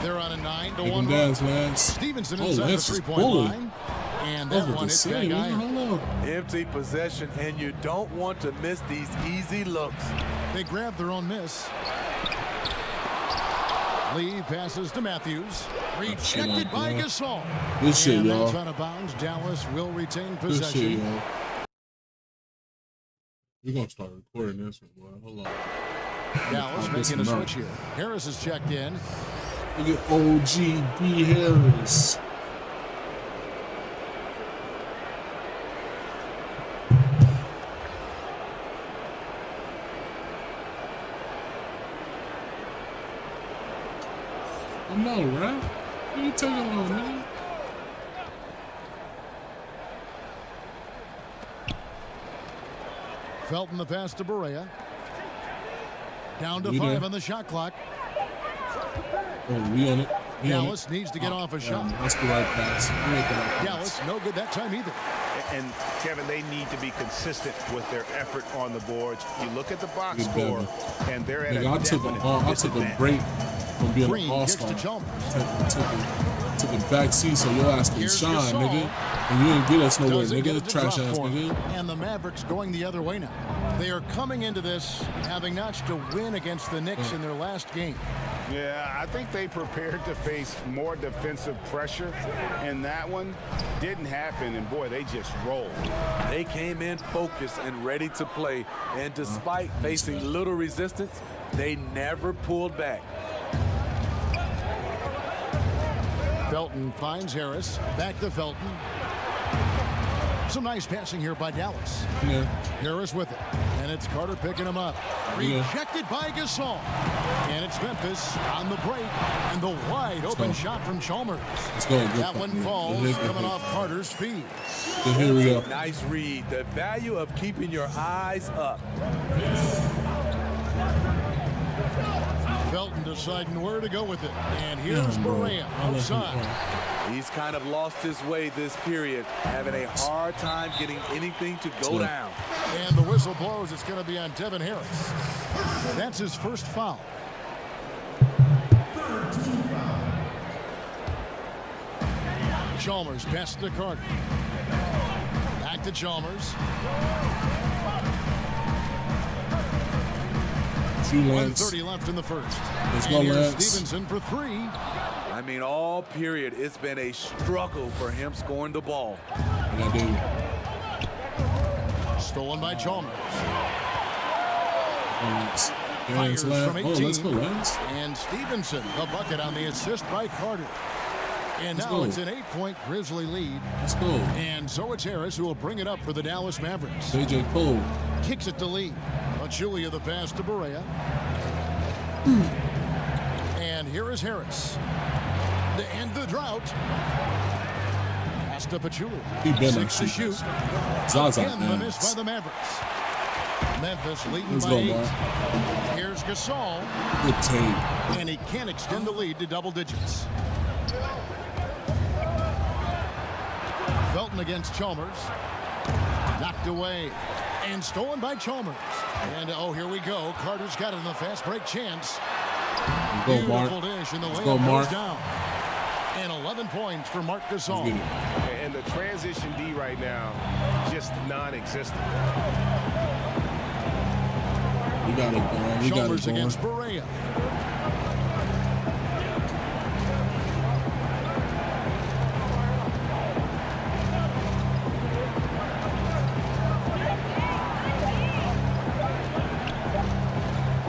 They're on a 9-1 Make him run. dance, Lance. Stevenson Oh, inside the Lance is 3-point pulling. line. And Over that the one hits that same. guy. Hello. Empty possession, and you don't want to miss these easy looks. They grab their own miss. Lee passes to Matthews. Rejected up, by bro. Gasol. Good shit, And that's y'all. out of bounds. Dallas will retain Good shit, possession. y'all. We're going to start recording this one, boy. Hold on. Dallas I'll listen making a up. switch here. Harris is checked in. Look at OGB Harris. Come on, right? What you taking on, nigga? Felton the pass to Berea. Down to We 5 there. on the shot clock. Oh, we on it. We on Dallas needs to get off a shot. That's the right pass. We make the right pass. Dallas, no good that time either. And Kevin, they need to be consistent with their effort on the boards. You look at the box Good score, Devin. and they're at Nigga, a I took definite a break from being Green an kicks all-star. to Chalmers. Took a back seat so your ass can Here's shine, Gasol. nigga. And you ain't get us nowhere, Doesn't get nigga. it to Trash drop ass, for him. nigga. And the Mavericks going the other way now. They are coming into this having notched a win against the Knicks in their last game. Yeah, I think they prepared to face more defensive pressure, and that one didn't happen, and boy, they just rolled. They came in focused and ready to play, and despite facing little resistance, they never pulled back. Felton finds Harris. Back to Felton. Some nice passing here by Dallas. Yeah. Harris with it. And it's Carter picking him up. Yeah. Rejected by Gasol. And it's Memphis on the break. And the wide open shot from Chalmers. Let's go. That one falls coming off Carter's feet. So here we go. Nice read. The value of keeping your eyes up. Felton deciding where to go with it. And here's Berea outside. He's kind of lost his way this period, having a hard time getting anything to go down. And the whistle blows. It's going to be on Devin Harris. That's his first foul. Chalmers pass to Carter. Back to Chalmers. 1:30 left in the first. Let's and go, here's Lance. Stevenson for 3. I mean, all period, it's been a struggle for him scoring the ball. Yeah, dude. Stolen by Chalmers. Lance. Fires from 18. Oh, let's go, Lance. And Stevenson, the bucket on the assist by Carter. And Let's now go. it's an 8-point Grizzly lead. Let's go. And so it's Harris who will bring it up for the Dallas Mavericks. J.J. Cole. Kicks it to Lee. Pachulia the pass to Berea. And here is Harris. To end the drought. Pass to Pachulia. He been 6 to shoot. Zaza. Again, the miss by the Mavericks. Memphis leading Let's by go, 8. Mark. Here's Gasol. Good tape. And he can extend the lead to double digits. Felton against Chalmers. Knocked away. And stolen by Chalmers. And oh, here we go. Carter's got it in the fast break chance. Let's go, Mark. Beautiful dish, and the Let's layup go, Mark. goes down. And 11 points for Marc Gasol. Let's get it. And the transition D right now, just non-existent. We got it going. We got it Chalmers going. against Berea.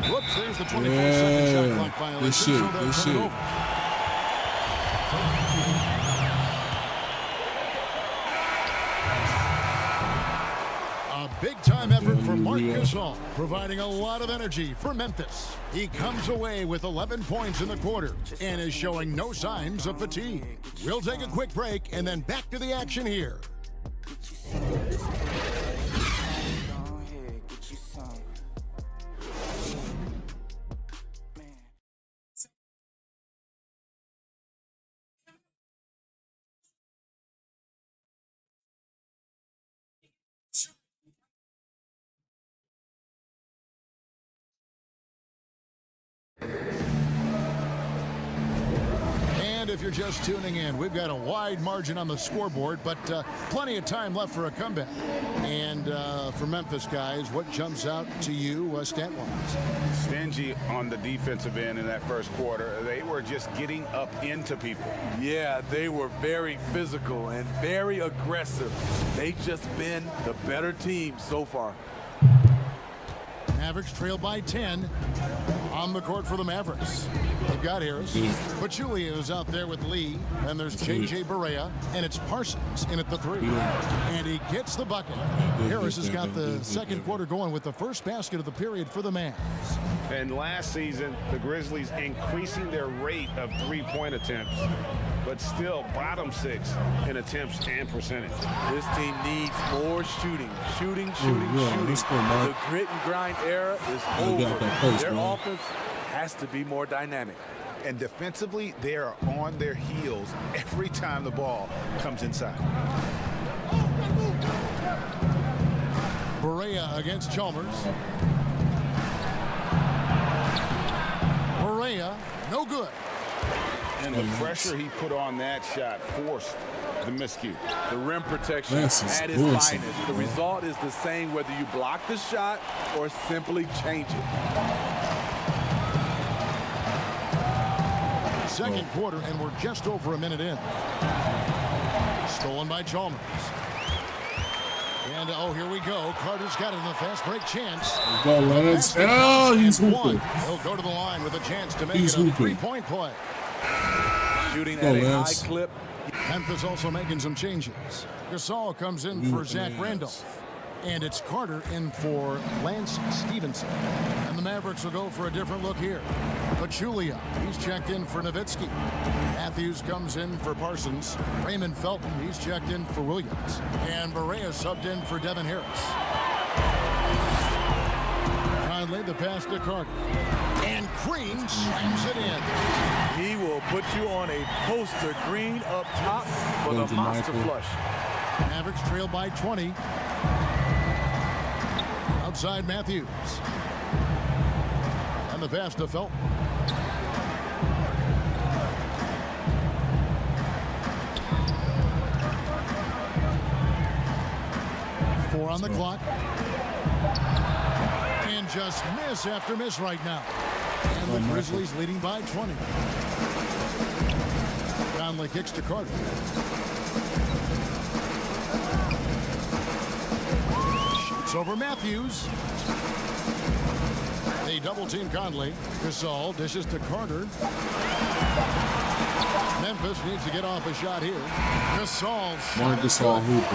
Whoops, there's the 24-second shot clock violation. Good So shit. they'll Good turn it shit. over. A big-time effort from Marc Gasol, providing a lot of energy for Memphis. He comes away with 11 points in the quarter and is showing no signs of fatigue. We'll take a quick break and then back to the action here. And if you're just tuning in, we've got a wide margin on the scoreboard, but plenty of time left for a comeback. And for Memphis guys, what jumps out to you stat-wise? Stingy on the defensive end in that first quarter. They were just getting up into people. Yeah, they were very physical and very aggressive. They've just been the better team so far. Mavericks trail by 10. On the court for the Mavericks, they've got Harris. Pachulia is out there with Lee. And there's J.J. Barea. And it's Parsons in at the 3. And he gets the bucket. Harris has got the second quarter going with the first basket of the period for the Mavs. And last season, the Grizzlies increasing their rate of three-point attempts, but still bottom 6 in attempts and percentage. This team needs more shooting. Shooting. The grit and grind era is over. Their offense has to be more dynamic. And defensively, they are on their heels every time the ball comes inside. Barea against Chalmers. Barea, no good. And the pressure he put on that shot forced the miscue. The rim protection at its finest. The result is the same whether you block the shot or simply change it. Second quarter, and we're just over a minute in. Stolen by Chalmers. And, oh, here we go. Carter's got it in the fast break chance. Go, Lance. Oh, he's hooping. He'll go to the line with a chance to make it a three-point play. Shooting at a high clip. Memphis also making some changes. Gasol comes in for Zach Randolph. And it's Carter in for Lance Stevenson. And the Mavericks will go for a different look here. Pachulia, he's checked in for Nowitzki. Matthews comes in for Parsons. Raymond Felton, he's checked in for Williams. And Barea subbed in for Devin Harris. Conley, the pass to Carter. And Green slams it in. He will put you on a poster. Green up top for the monster flush. Mavericks trail by 20. Outside Matthews. And the pass to Felton. Four on the clock. And just miss after miss right now. And the Grizzlies leading by 20. Conley kicks to Carter. Shoots over Matthews. They double team Conley. Gasol dishes to Carter. Memphis needs to get off a shot here. Gasol.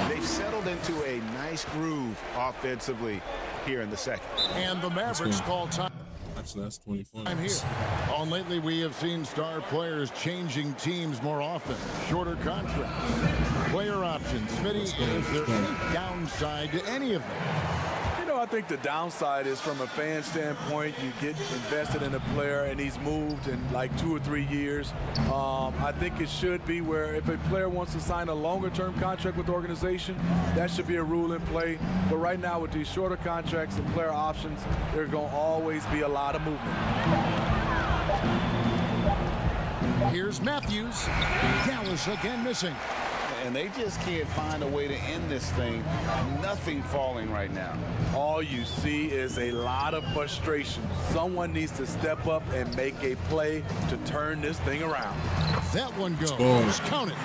They've settled into a nice groove offensively here in the second. And the Mavericks call time. Actually, that's 20 points. I'm here. On lately, we have seen star players changing teams more often. Shorter contracts, player options. Smitty, is there any downside to any of them? You know, I think the downside is from a fan standpoint, you get invested in a player and he's moved in like 2 or 3 years. I think it should be where if a player wants to sign a longer-term contract with the organization, that should be a rule in play. But right now with these shorter contracts and player options, there's going to always be a lot of movement. Here's Matthews. Dallas again missing. And they just can't find a way to end this thing. Nothing falling right now. All you see is a lot of frustration. Someone needs to step up and make a play to turn this thing around. That one goes. Count it.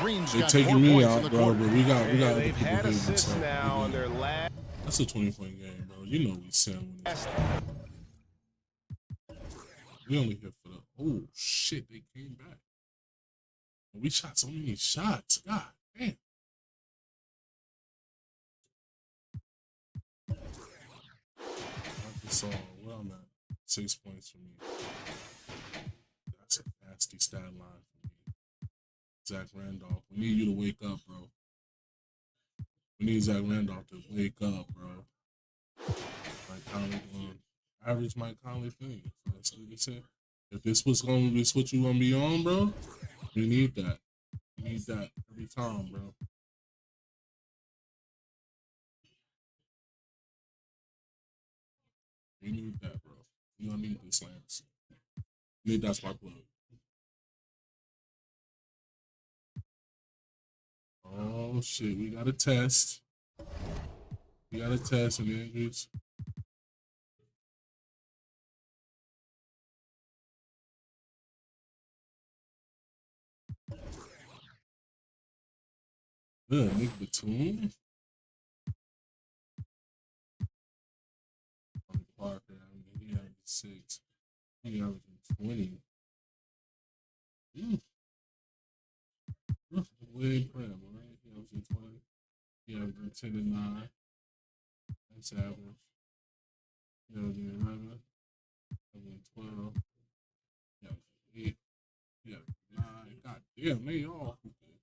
Green's They're got taking 4 me points out, in the bro, quarter. but we got other They've people had doing assists this, now in their last. That's a 20-point game, bro. You know we send when we only hit for the. Oh shit, they came back. We shot so many shots. God damn. Arkansas, where I'm at, 6 points for me. That's a nasty stat line for me. Zach Randolph, we need you to wake up, bro. We need Zach Randolph to wake up, bro. Mike Conley doing average Mike Conley thing. That's what he said. If this was going to be what you going to be on, bro, we need that. We need that every time, bro. We need that, bro. You don't need this, Lance. We need that spark plug. Oh, shit. We got a test. We got a test in the injuries. Good, Nick Batum. Parker, I mean, he had 6. He averaging 20. Way prem, right? He averaging 20. He averaging 10 and 9. That's average. He averaging 11. Averaging 12. He averaging 8. He averaging 9. God damn, they all hooping.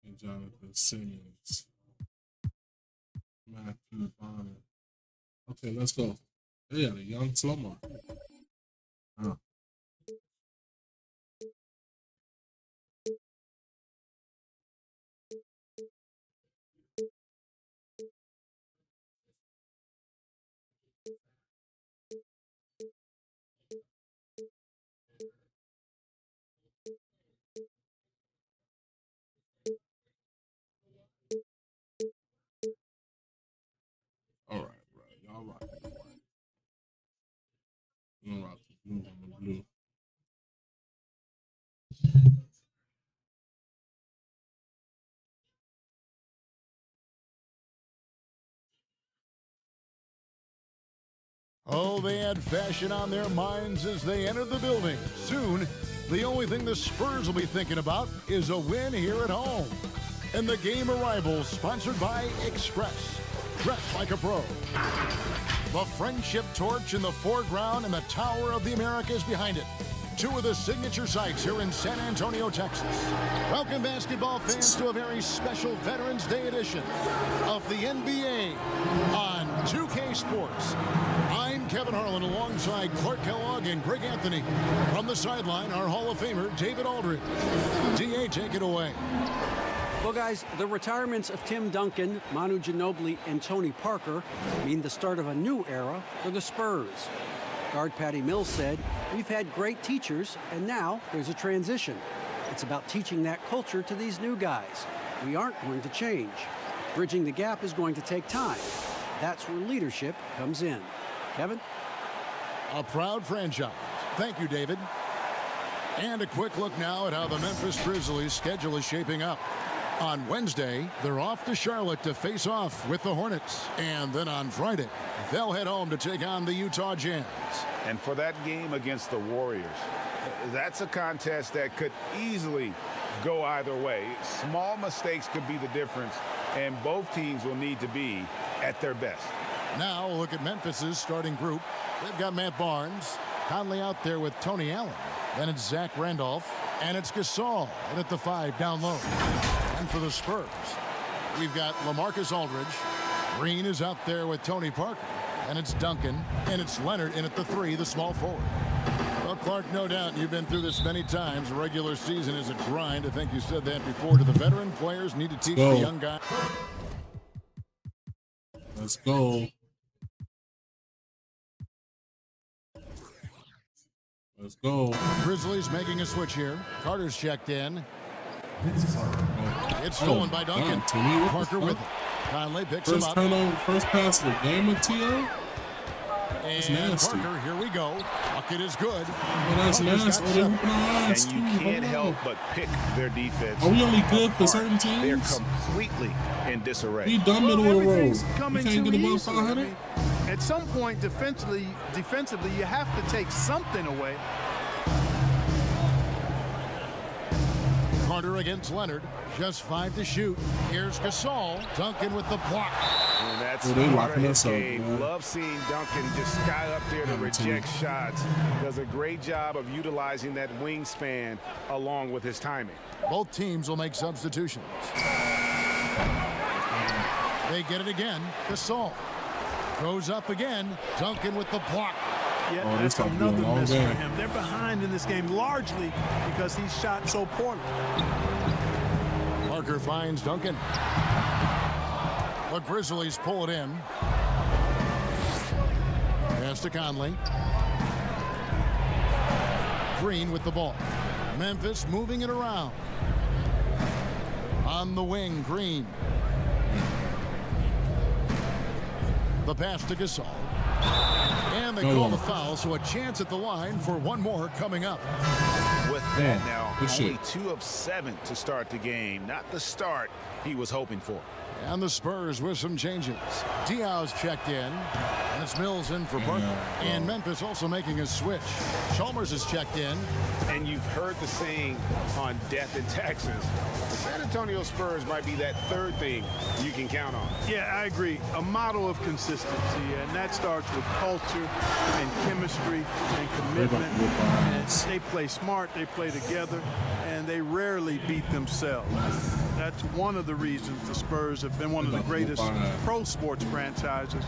And Jonathan Simmons. Matthew Bonner. Okay, let's go. They got a young slow-mo. All right. Y'all rock the white. We're gonna rock the blue on the blue. Oh, they had fashion on their minds as they entered the building. Soon, the only thing the Spurs will be thinking about is a win here at home. And the game arrivals sponsored by Express. Dress like a pro. The friendship torch in the foreground and the Tower of the Americas behind it. Two of the signature sites here in San Antonio, Texas. Welcome, basketball fans, to a very special Veterans Day edition of the NBA on 2K Sports. I'm Kevin Harlan alongside Clark Kellogg and Greg Anthony. From the sideline, our Hall of Famer, David Aldridge. DA, take it away. Well, guys, the retirements of Tim Duncan, Manu Ginobili, and Tony Parker mean the start of a new era for the Spurs. Guard Patty Mills said, "We've had great teachers, and now there's a transition. It's about teaching that culture to these new guys. We aren't going to change. Bridging the gap is going to take time. That's where leadership comes in." Kevin? A proud franchise. Thank you, David. And a quick look now at how the Memphis Grizzlies' schedule is shaping up. On Wednesday, they're off to Charlotte to face off with the Hornets. And then on Friday, they'll head home to take on the Utah Jazz. And for that game against the Warriors, that's a contest that could easily go either way. Small mistakes could be the difference, and both teams will need to be at their best. Now we'll look at Memphis's starting group. They've got Matt Barnes, Conley out there with Tony Allen. Then it's Zach Randolph, and it's Gasol in at the 5 down low. And for the Spurs, we've got LaMarcus Aldridge. Green is out there with Tony Parker. And it's Duncan, and it's Leonard in at the 3, the small forward. Well, Clark, no doubt you've been through this many times. The regular season is a grind. I think you said that before. Do the veteran players need to teach the young guys? Let's go. Let's go. Grizzlies making a switch here. Carter's checked in. It's stolen by Duncan. Parker with it. Conley picks him up. First pass of the game with T.O. And Parker, here we go. Bucket is good. Oh, that's nasty. And you can't help but pick their defense. Are we only good for certain teams? They're completely in disarray. He done middle of the road. You can't get above 500? At some point, defensively, you have to take something away. Carter against Leonard. Just 5 to shoot. Here's Gasol. Duncan with the block. And that's part of his game. Love seeing Duncan just sky up there to reject shots. Does a great job of utilizing that wingspan along with his timing. Both teams will make substitutions. They get it again. Gasol goes up again. Duncan with the block. Yeah, that's another miss for him. They're behind in this game largely because he shot so poorly. Parker finds Duncan. The Grizzlies pull it in. Pass to Conley. Green with the ball. Memphis moving it around. On the wing, Green. The pass to Gasol. And they call the foul, so a chance at the line for one more coming up. With that now, only 2 of 7 to start the game. Not the start he was hoping for. And the Spurs with some changes. Diaw's checked in. And it's Mills in for Parker. And Memphis also making a switch. Chalmers is checked in. And you've heard the saying on Death in Texas. The San Antonio Spurs might be that third thing you can count on. Yeah, I agree. A model of consistency, and that starts with culture and chemistry and commitment. And they play smart, they play together, and they rarely beat themselves. That's one of the reasons the Spurs have been one of the greatest pro sports franchises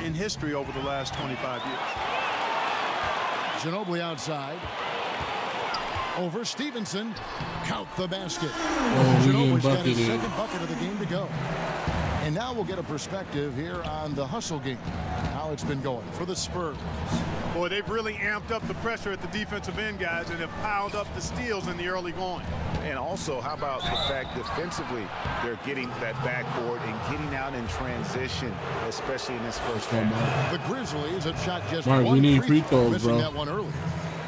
in history over the last 25 years. Ginobili outside. Over Stevenson. Count the basket. Oh, Ginobili's got his second bucket of the game to go. And now we'll get a perspective here on the hustle game. How it's been going for the Spurs. Boy, they've really amped up the pressure at the defensive end, guys, and have piled up the steals in the early going. And also, how about the fact defensively, they're getting that backboard and getting out in transition, especially in this first half. The Grizzlies have shot just Mark, one we need free free throws, missing bro. that one earlier.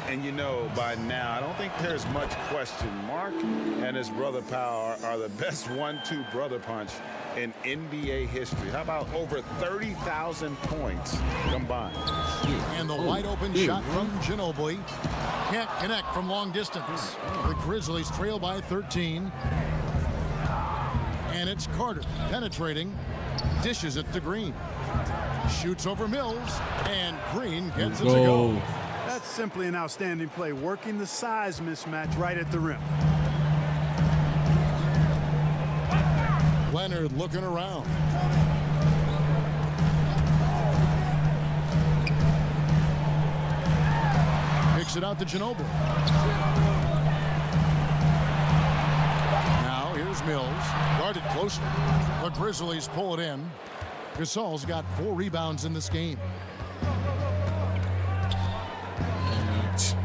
And you know, by now, I don't think there's much question. Mark and his brother Powell are the best 1-2 brother punch in NBA history. How about over 30,000 points combined? And the wide open shot from Ginobili. Can't connect from long distance. The Grizzlies trail by 13. And it's Carter penetrating. Dishes it to Green. Shoots over Mills. And Green gets it to go. That's simply an outstanding play, working the size mismatch right at the rim. Leonard looking around. Picks it out to Ginobili. Now here's Mills. Guarded closely. The Grizzlies pull it in. Gasol's got 4 rebounds in this game.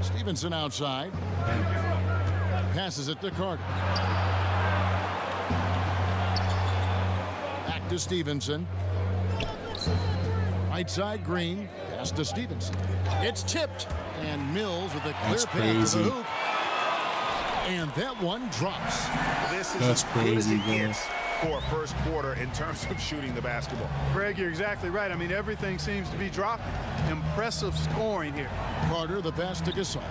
Stevenson outside. Passes it to Carter. Back to Stevenson. Right side Green. Pass to Stevenson. It's tipped. And Mills with a clear pass to the hoop. And that one drops. This is That's crazy, man. For first quarter in terms of shooting the basketball. Greg, you're exactly right. I mean, everything seems to be dropping. Impressive scoring here. Carter, the pass to Gasol.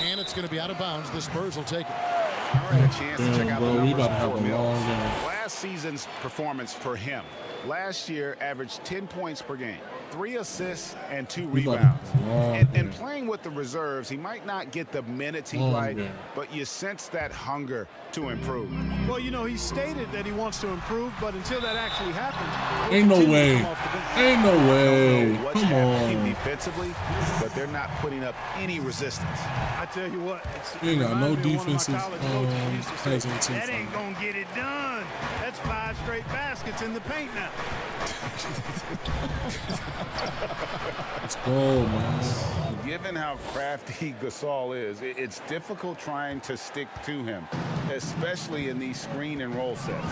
And it's going to be out of bounds. The Spurs will take it. All right, a chance to check out the numbers for Mills. game. Last season's performance for him. Last year averaged 10 points per game, 3 assists and 2 rebounds. And playing with the reserves, he might not get the minutes he'd like, but you sense that hunger to improve. Well, you know, he stated that he wants to improve, but until that actually happens, Ain't no way. Ain't no way. What's Come happening on. defensively, but they're not putting up any resistance. I tell you what, He ain't got no defensive hesitancy. That ain't gonna get it done. That's 5 straight baskets in the paint now. Let's go, man. Given how crafty Gasol is, it's difficult trying to stick to him, especially in these screen and roll sets.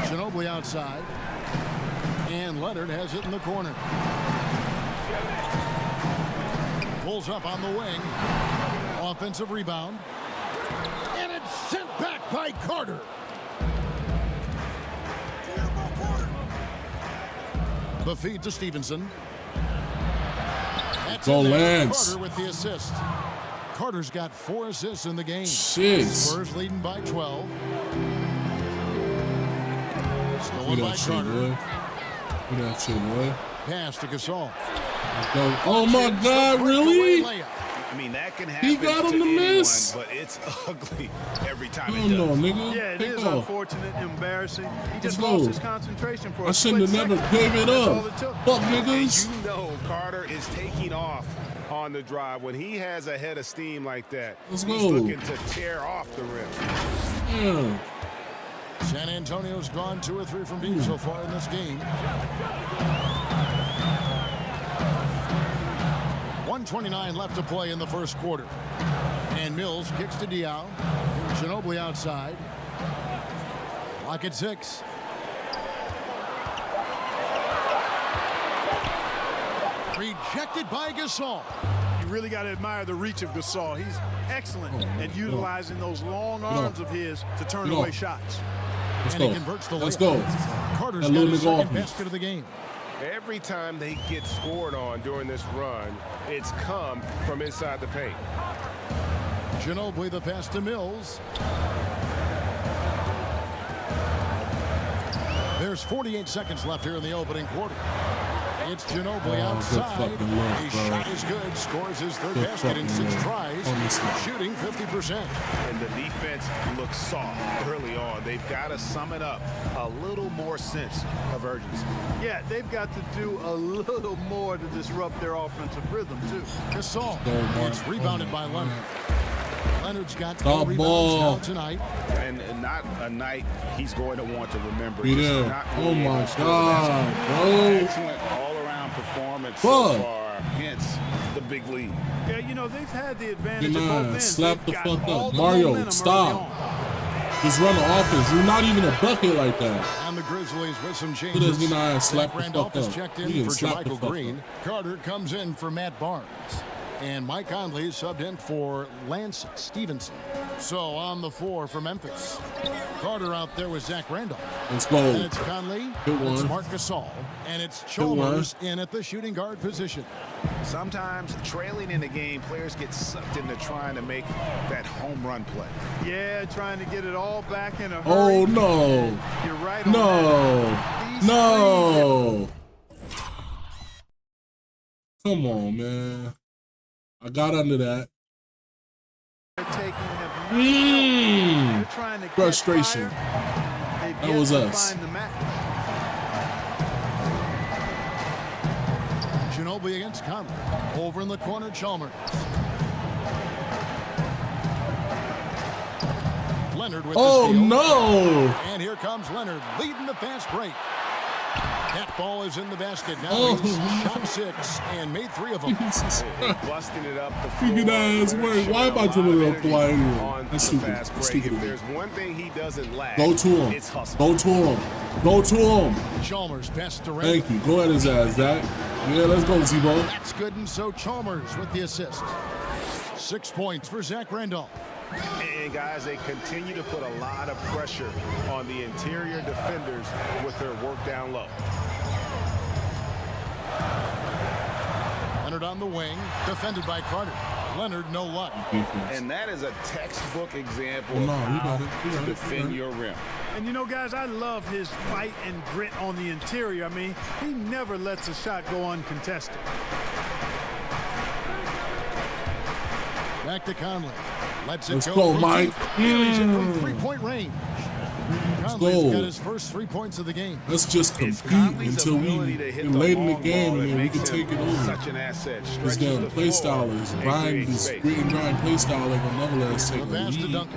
Ginobili outside. And Leonard has it in the corner. Pulls up on the wing. Offensive rebound. And it's sent back by Carter. The feed to Stevenson. That's Go in there. Lance. Carter with the assist. Carter's got 4 assists in the game. Shit. Spurs leading by 12. Stolen Do by that shit, Carter. boy. Do that shit, boy. Pass to Gasol. Go. Oh my God, really? I mean, that can happen He got him to to anyone, miss. but it's ugly every time Hell it does. no, nigga. Yeah, it Take is off. unfortunate, embarrassing. He just go. lost his concentration for I a shouldn't have split never second. gave it That's up. all it took. Fuck niggas. And you know Carter is taking off on the drive. When he has a head of steam like that, Let's he's go. looking to tear off the rim. Yeah. San Antonio's gone 2 or 3 from deep so far in this game. 1:29 left to play in the first quarter. And Mills kicks to Diaw. Ginobili outside. Lock at 6. Rejected by Gasol. really got to admire the reach of Gasol. He's excellent at utilizing those long arms of his to turn away shots. And he converts the Let's go. Carter's got his second basket of the game. Every time they get scored on during this run, it's come from inside the paint. Ginobili the pass to Mills. There's 48 seconds left here in the opening quarter. It's Ginobili outside. His shot is good. Scores his third basket in 6 tries. Shooting 50%. And the defense looks soft early on. They've got to sum it up. A little more sense of urgency. Yeah, they've got to do a little more to disrupt their offensive rhythm, too. Gasol. It's rebounded by Leonard. Leonard's got 4 rebounds now tonight. And not a night he's going to want to remember. Oh, my God, bro. Excellent all-around performance so far. Hence the big lead. Yeah, you know, they've had the advantage of both ends. Slap the fuck up. Mario, stop. Just run the offense. You're not even a bucket like that. And the Grizzlies with some changes. Slap Randolph the is fuck checked up. in for Michael Green. Carter comes in for Matt Barnes. And Mike Conley is subbed in for Lance Stevenson. So on the floor for Memphis. Carter out there with Zach Randolph. Let's go. And it's Conley. It's Marc Gasol. And it's Chalmers in at the shooting guard position. Sometimes trailing in the game, players get sucked into trying to make that home run play. Yeah, trying to get it all back in a hurry. Oh, no. You're right. No. Come on, man. I got under that. Frustration. That was us. Ginobili against Conley. Over in the corner, Chalmers. Leonard with the steal. No! And here comes Leonard leading the fast break. That ball is in the basket. Now he's shot 6 and made 3 of them. Busting it up the floor. Why am I doing it up fly anyway? That's stupid. If there's one thing he doesn't lack, go to him. It's hustle. Go to him. Go to him. Chalmers best to Thank you. Go at his ass, Zach. Yeah, let's go, Z-Bo. That's good, and so Chalmers with the assist. 6 points for Zach Randolph. And guys, they continue to put a lot of pressure on the interior defenders with their work down low. Leonard on the wing, defended by Carter. Leonard, no luck. And that is a textbook example of how to defend your rim. And you know, guys, I love his fight and grit on the interior. I mean, he never lets a shot go uncontested. Back to Conley. Let's go, Mike. He's in from 3-point range. Conley's got his first 3 points of the game. Let's just compete until we late in the game, and then we can take it over. Such an asset. This damn play style is grind, this grit and grind play style like will never let us take the lead.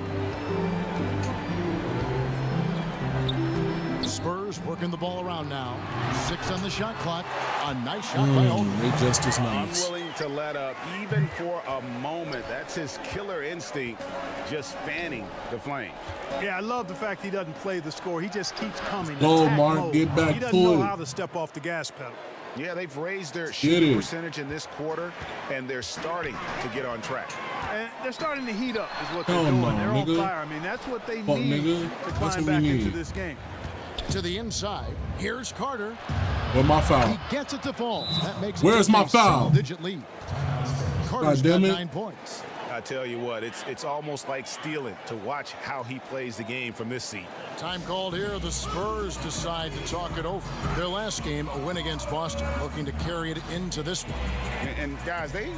Spurs working the ball around now. 6 on the shot clock. A nice shot by Holmgren. They just as nice. Unwilling to let up even for a moment. That's his killer instinct, just fanning the flame. Yeah, I love the fact he doesn't play the score. He just keeps coming. Go, Mark. Get back to it. He doesn't know how to step off the gas pedal. Yeah, they've raised their shooting percentage in this quarter, and they're starting to get on track. And they're starting to heat up is what they're doing. They're on fire. I mean, that's what they need to climb back into this game. To the inside. Here's Carter. Where's my foul? He gets it to fall. That makes it Where's my foul? Digit lead. Carter's got 9 points. I tell you what, it's almost like stealing to watch how he plays the game from this seat. Time called here. The Spurs decide to talk it over. Their last game, a win against Boston, looking to carry it into this one. And guys, they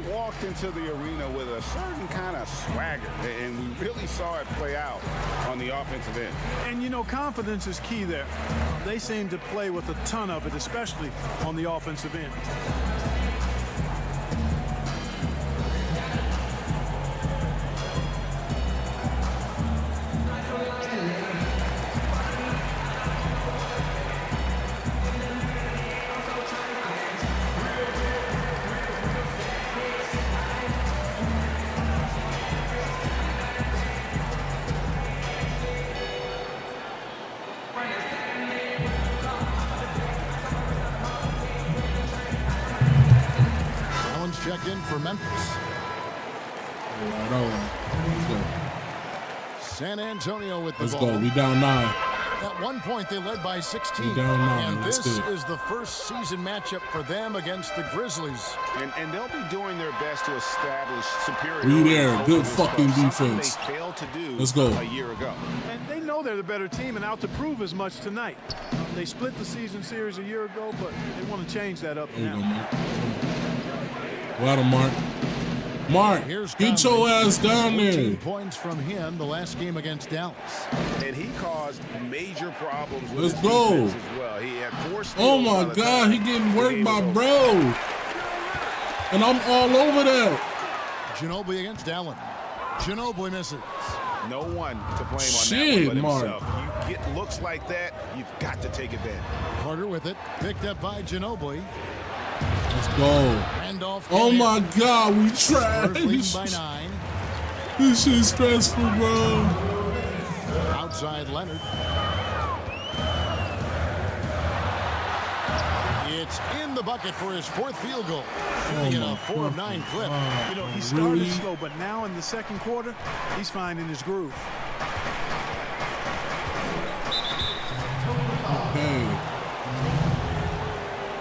walked into the arena with a certain kind of swagger, and we really saw it play out on the offensive end. And you know, confidence is key there. They seem to play with a ton of it, especially on the offensive end. for Memphis. San Antonio with the ball. Let's go. We down 9. At one point, they led by 16. We down 9. And Let's this do it. is the first season matchup for them against the Grizzlies. And they'll be doing their best to establish superiority. We there. Good over fucking this club, something defense. They failed to do Let's go. a year ago. And they know they're the better team and out to prove as much tonight. They split the season series a year ago, but they want to change that up There you now. go, Mark. Well, Mark. Mark, Here's get your ass down 14 there. points from him the last game against Dallas. And he caused major problems with Let's his go. defense as well. He had 4 steals. Oh my by the God, time he getting the worked game by was over. bro. And I'm all over that. Ginobili against Allen. Ginobili misses. No one to blame on Shit, that one but Mark. himself. You get looks like that, you've got to take advantage. Carter with it. Picked up by Ginobili. Let's go. Randolph. Oh my God, we Spurs leading by trash. 9. This shit's stressful, bro. Outside Leonard. It's in the bucket for his 4th field goal. Shooting my a 4 of 9 clip. You know, he started Really? slow, but now in the second quarter, he's finding his groove. Okay.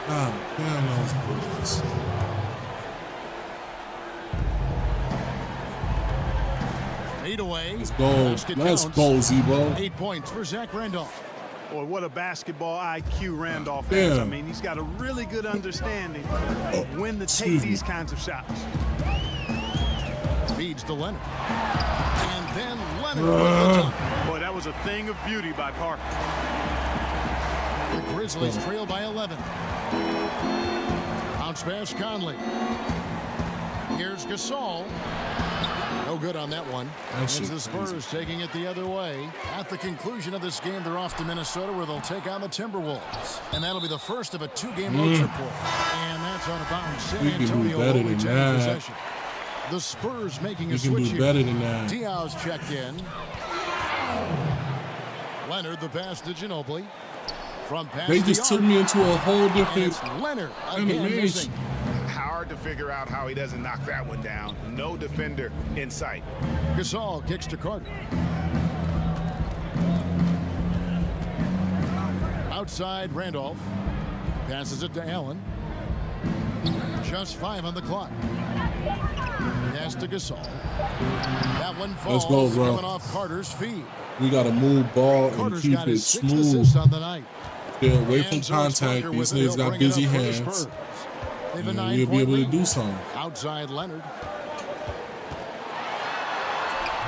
God damn those bullets. Fade away. Let's go. Basket Let's counts. go, Zebo. 8 points for Zach Randolph. Boy, what a basketball IQ Randolph Damn. has. I mean, he's got a really good understanding of when to take Excuse me. these kinds of shots. Feeds to Leonard. And then Leonard with the dunk. Boy, that was a thing of beauty by Parker. The Grizzlies trail by 11. Bounce pass Conley. Here's Gasol. No good on that one. That's It's the just Spurs crazy. taking it the other way. At the conclusion of this game, they're off to Minnesota where they'll take on the Timberwolves. And that'll be the first of a 2-game road trip for them. And that's out of bounds. San We can do Antonio better only than taking that. possession. The Spurs making a We can switch do here. better than that. Diaz checked in. Leonard the pass to Ginobili. From past They the just took arc. me into a whole And different it's Leonard again animation. missing. Hard to figure out how he doesn't knock that one down. No defender in sight. Gasol kicks to Carter. Outside Randolph. Passes it to Allen. Just 5 on the clock. Pass to Gasol. That one falls. Let's go, bro. Coming off Carter's feet. We gotta move ball and Carter's keep got it his 6th smooth. assist on the night. Stay away from And Jones contact. Parker These with it. niggas He'll got bring it busy up for the hands. Spurs. They have a And 9-point we'll be able to lead. do something. Outside Leonard.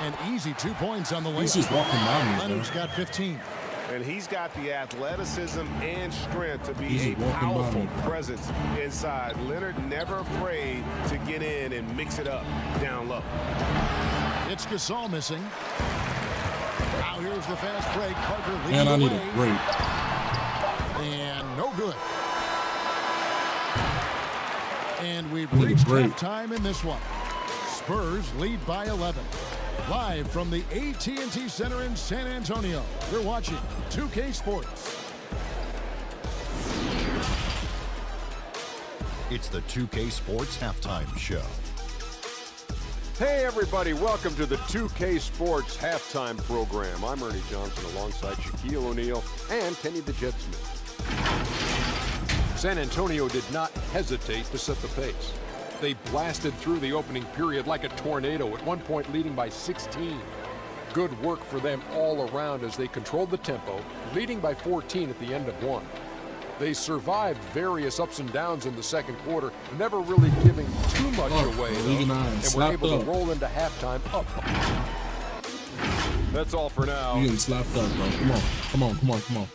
An easy 2 points on the He's layup. just walking by me, bro. Leonard's got 15. And he's got the athleticism and strength to be He's a just walking by powerful me. presence inside. Leonard never afraid to get in and mix it up down low. It's Gasol missing. Now here's the fast break. Parker leads Man, I need away. a break. And no good. And we've Need a reached break. halftime in this one. Spurs lead by 11. Live from the AT&T Center in San Antonio, you're watching 2K Sports. It's the 2K Sports Halftime Show. Hey everybody, welcome to the 2K Sports Halftime Program. I'm Ernie Johnson alongside Shaquille O'Neal and Kenny the Jet Smith. San Antonio did not hesitate to set the pace. They blasted through the opening period like a tornado, at one point leading by 16. Good work for them all around as they controlled the tempo, leading by 14 at the end of one. They survived various ups and downs in the second quarter, never really giving too much away, though, and were able to roll into halftime up. That's all for now. You getting slapped up, bro. Come on. Come on, come on, come on.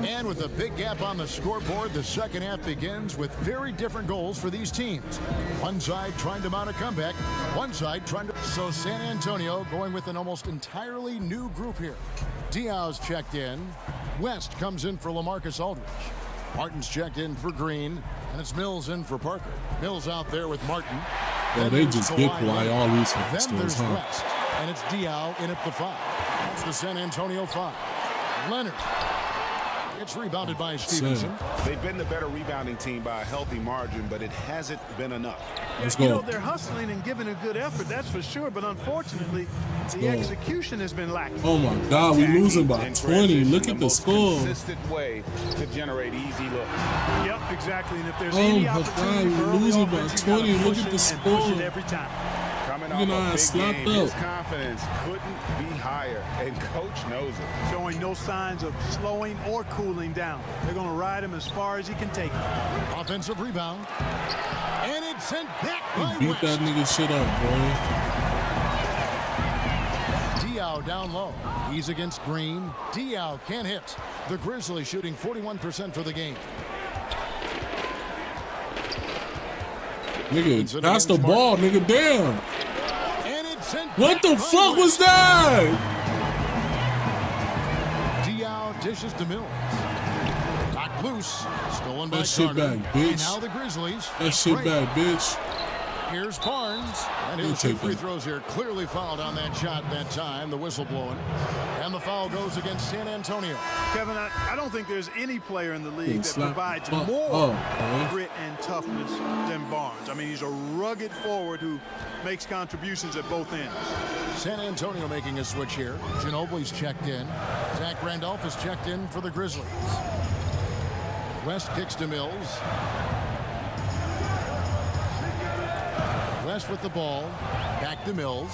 And with a big gap on the scoreboard, the second half begins with very different goals for these teams. One side trying to mount a comeback, one side trying to... So San Antonio going with an almost entirely new group here. Diaz checked in. West comes in for LaMarcus Aldridge. Martin's checked in for Green, and it's Mills in for Parker. Mills out there with Martin. Yeah, they just get Kawhi all these Then stores, there's huh? West, and it's Diaz in at the 5. That's the San Antonio 5. Leonard. It's rebounded by Stevenson. They've been the better rebounding team by a healthy margin, but it hasn't been enough. Let's You go. know, they're hustling and giving a good effort, that's for sure, but unfortunately, the execution has been lacking. Oh my God, we're losing by 20. Look at the score. Consistent way to generate easy looks. Yep, exactly. And if there's Oh any my opportunity God, for we're early losing by offense, you gotta 20. Look push at it the and score. push it every time. Coming You off know, I a big slapped game, his up. confidence couldn't be higher, and coach knows it. Showing no signs of slowing or cooling down. They're going to ride him as far as he can take him. Offensive rebound. And it's sent back by Beat West. that nigga shit up, boy. Diaw down low. He's against Green. Diaw can't hit. The Grizzlies shooting 41% for the game. Nigga, that's the ball, nigga. Damn. And it's sent What the back by fuck was West. that? Diaw dishes to Mills. Knocked loose. Stolen by That shit Carter. back, bitch. And now the Grizzlies. That shit break. back, bitch. Here's Barnes. And he'll You shoot take free that. throws here. Clearly fouled on that shot that time. The whistle blowing. And the foul goes against San Antonio. Kevin, I don't think there's any player in the league that Slap provides fuck more up, boy. grit and toughness than Barnes. I mean, he's a rugged forward who makes contributions at both ends. San Antonio making a switch here. Ginobili's checked in. Zach Randolph is checked in for the Grizzlies. West kicks to Mills. West with the ball. Back to Mills.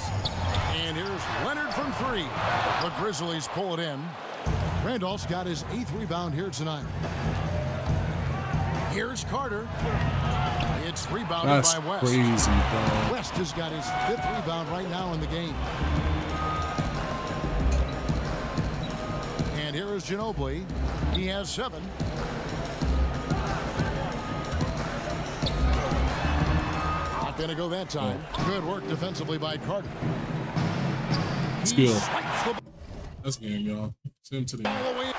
And here's Leonard from three. The Grizzlies pull it in. Randolph's got his 8th rebound here tonight. Here's Carter. It's rebounded That's by West. crazy, bro. West has got his 5th rebound right now in the game. And here is Ginobili. He has 7. Not going to go that time. Good work defensively by Carter. Skill. He swipes the That's game, y'all. Send him to the ball game. away.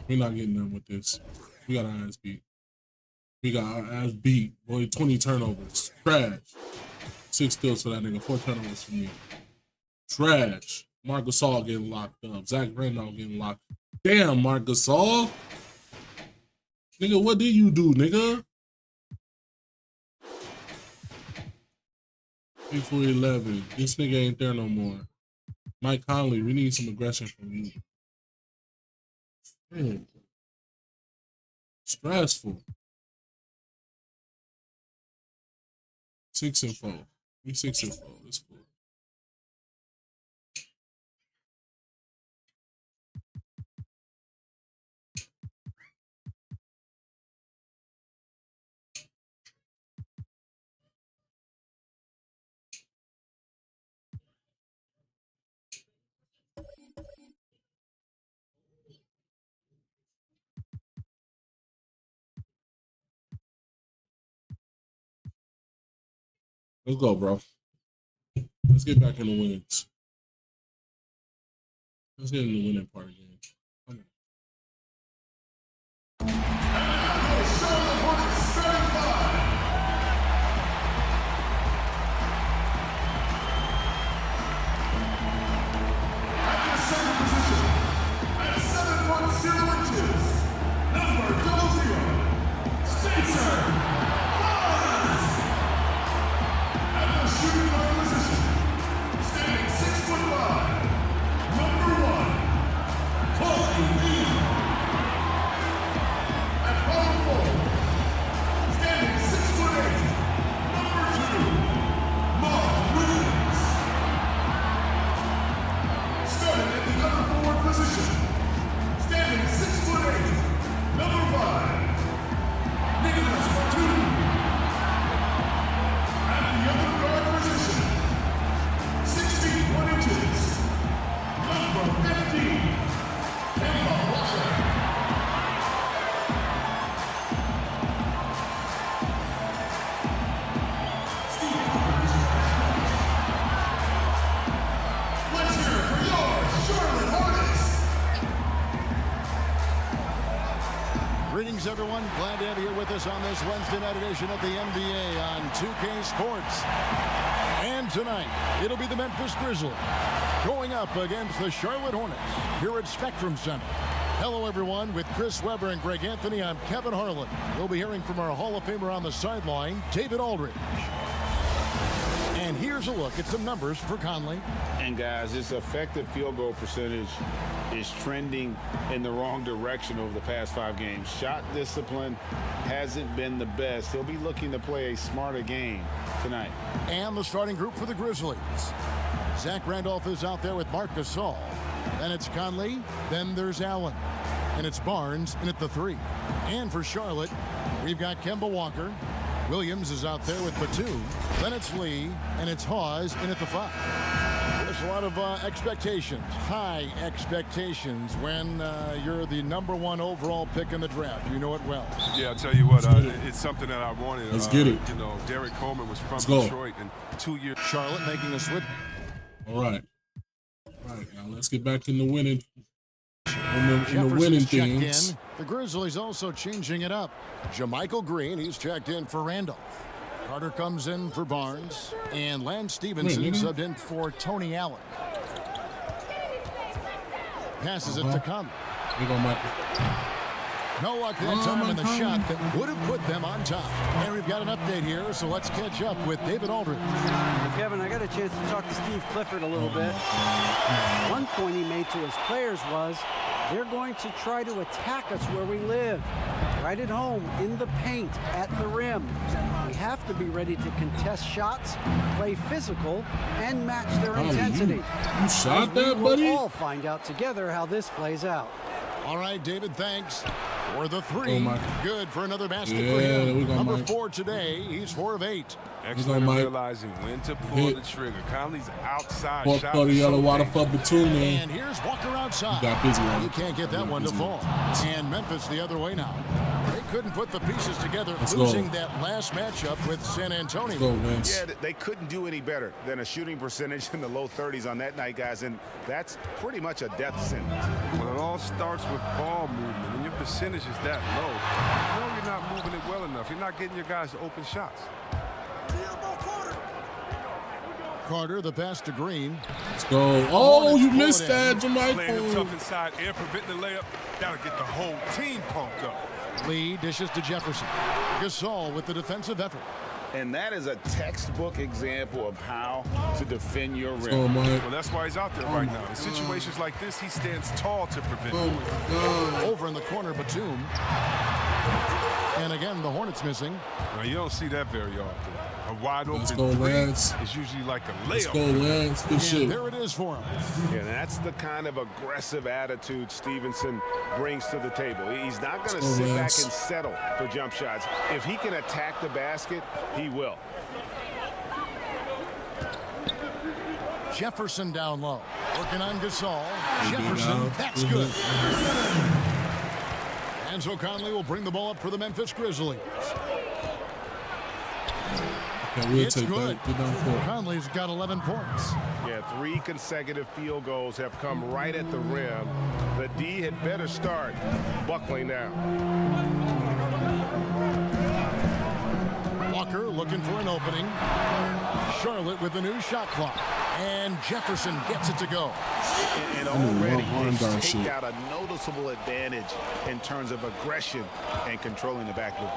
We're not getting done with this. We got our ass beat. We got our ass beat. Boy, 20 turnovers. Trash. 6 steals for that nigga. 4 turnovers for me. Trash. Marc Gasol getting locked up. Zach Randolph getting locked. Damn, Marc Gasol. Nigga, what did you do, nigga? 8 for 11. This nigga ain't there no more. Mike Conley, we need some aggression from you. Man. Stressful. 6 and 4. We 6 and 4. That's cool. Let's go, bro. Let's get back in the wins. Let's get in the winning part again. Come on. Greetings, everyone. Glad to have you here with us on this Wednesday night edition of the NBA on 2K Sports. And tonight, it'll be the Memphis Grizzlies going up against the Charlotte Hornets here at Spectrum Center. Hello, everyone. With Chris Webber and Greg Anthony, I'm Kevin Harlan. We'll be hearing from our Hall of Famer on the sideline, David Aldridge. And here's a look at some numbers for Conley. And guys, his effective field goal percentage is trending in the wrong direction over the past 5 games. Shot discipline hasn't been the best. He'll be looking to play a smarter game tonight. And the starting group for the Grizzlies. Zach Randolph is out there with Marc Gasol. Then it's Conley. Then there's Allen. And it's Barnes in at the 3. And for Charlotte, we've got Kemba Walker. Williams is out there with Batum. Then it's Lee, and it's Hawes in at the 5. There's a lot of expectations, high expectations when you're the #1 overall pick in the draft. You know it well. Yeah, I'll tell you what, it's something that I wanted. Let's get it. You know, Derek Coleman was from Detroit, and 2 years. Charlotte making a switch. All right. All right, now let's get back in the winning. In the winning things. The Grizzlies also changing it up. JaMychal Green, he's checked in for Randolph. Carter comes in for Barnes. And Lance Stevenson subbed in for Tony Allen. Passes it to Conley. No luck that time in the shot that would have put them on top. And we've got an update here, so let's catch up with David Aldridge. Kevin, I got a chance to talk to Steve Clifford a little bit. One point he made to his players was, they're going to try to attack us where we live, right at home, in the paint, at the rim. We have to be ready to contest shots, play physical, and match their intensity. You shot that, buddy? We'll all find out together how this plays out. All right, David, thanks. For the 3, good for another basket for Yeah, him. Number 4 today, he's 4 of 8. Excellent at realizing when to pull the trigger. Conley's outside shot. For the yellow water for Batum, man. And here's Walker outside. Got busy on You can't get that one to fall. And Memphis the other way now. They couldn't put the pieces together, losing that last matchup with San Antonio. Yeah, they couldn't do any better than a shooting percentage in the low 30s on that night, guys, and that's pretty much a death sentence. Well, it all starts with ball movement. When your percentage is that low, you know you're not moving it well enough. You're not getting your guys to open shots. Carter, the pass to Green. Let's go. Oh, you missed that, Playing the JaMychal. tough inside air, preventing the layup. That'll get the whole team pumped up. Lee dishes to Jefferson. Gasol with the defensive effort. And that is a textbook example of how to defend your rim. Oh, my. Well, that's why he's out there right now. In situations like this, he stands tall to prevent Oh, it. my God. Over in the corner, Batum. And again, the Hornets missing. Now, you don't see that very often. A wide open Let's go, three Lance. is usually like a layup. Let's go, Lance. Good shit. There it is for him. Yeah, that's the kind of aggressive attitude Stevenson brings to the table. He's not going to sit back and settle for jump shots. If he can attack the basket, he will. Jefferson down low. Working on Gasol. Jefferson, that's good. And so Conley will bring the ball up for the Memphis Grizzlies. Okay, we'll It's take good. that. Good down court. Conley's got 11 points. Yeah, 3 consecutive field goals have come right at the rim. The D had better start buckling down. Walker looking for an opening. Charlotte with the new shot clock. And Jefferson gets it to go. And already they take out a noticeable advantage in terms of aggression and controlling the backboard.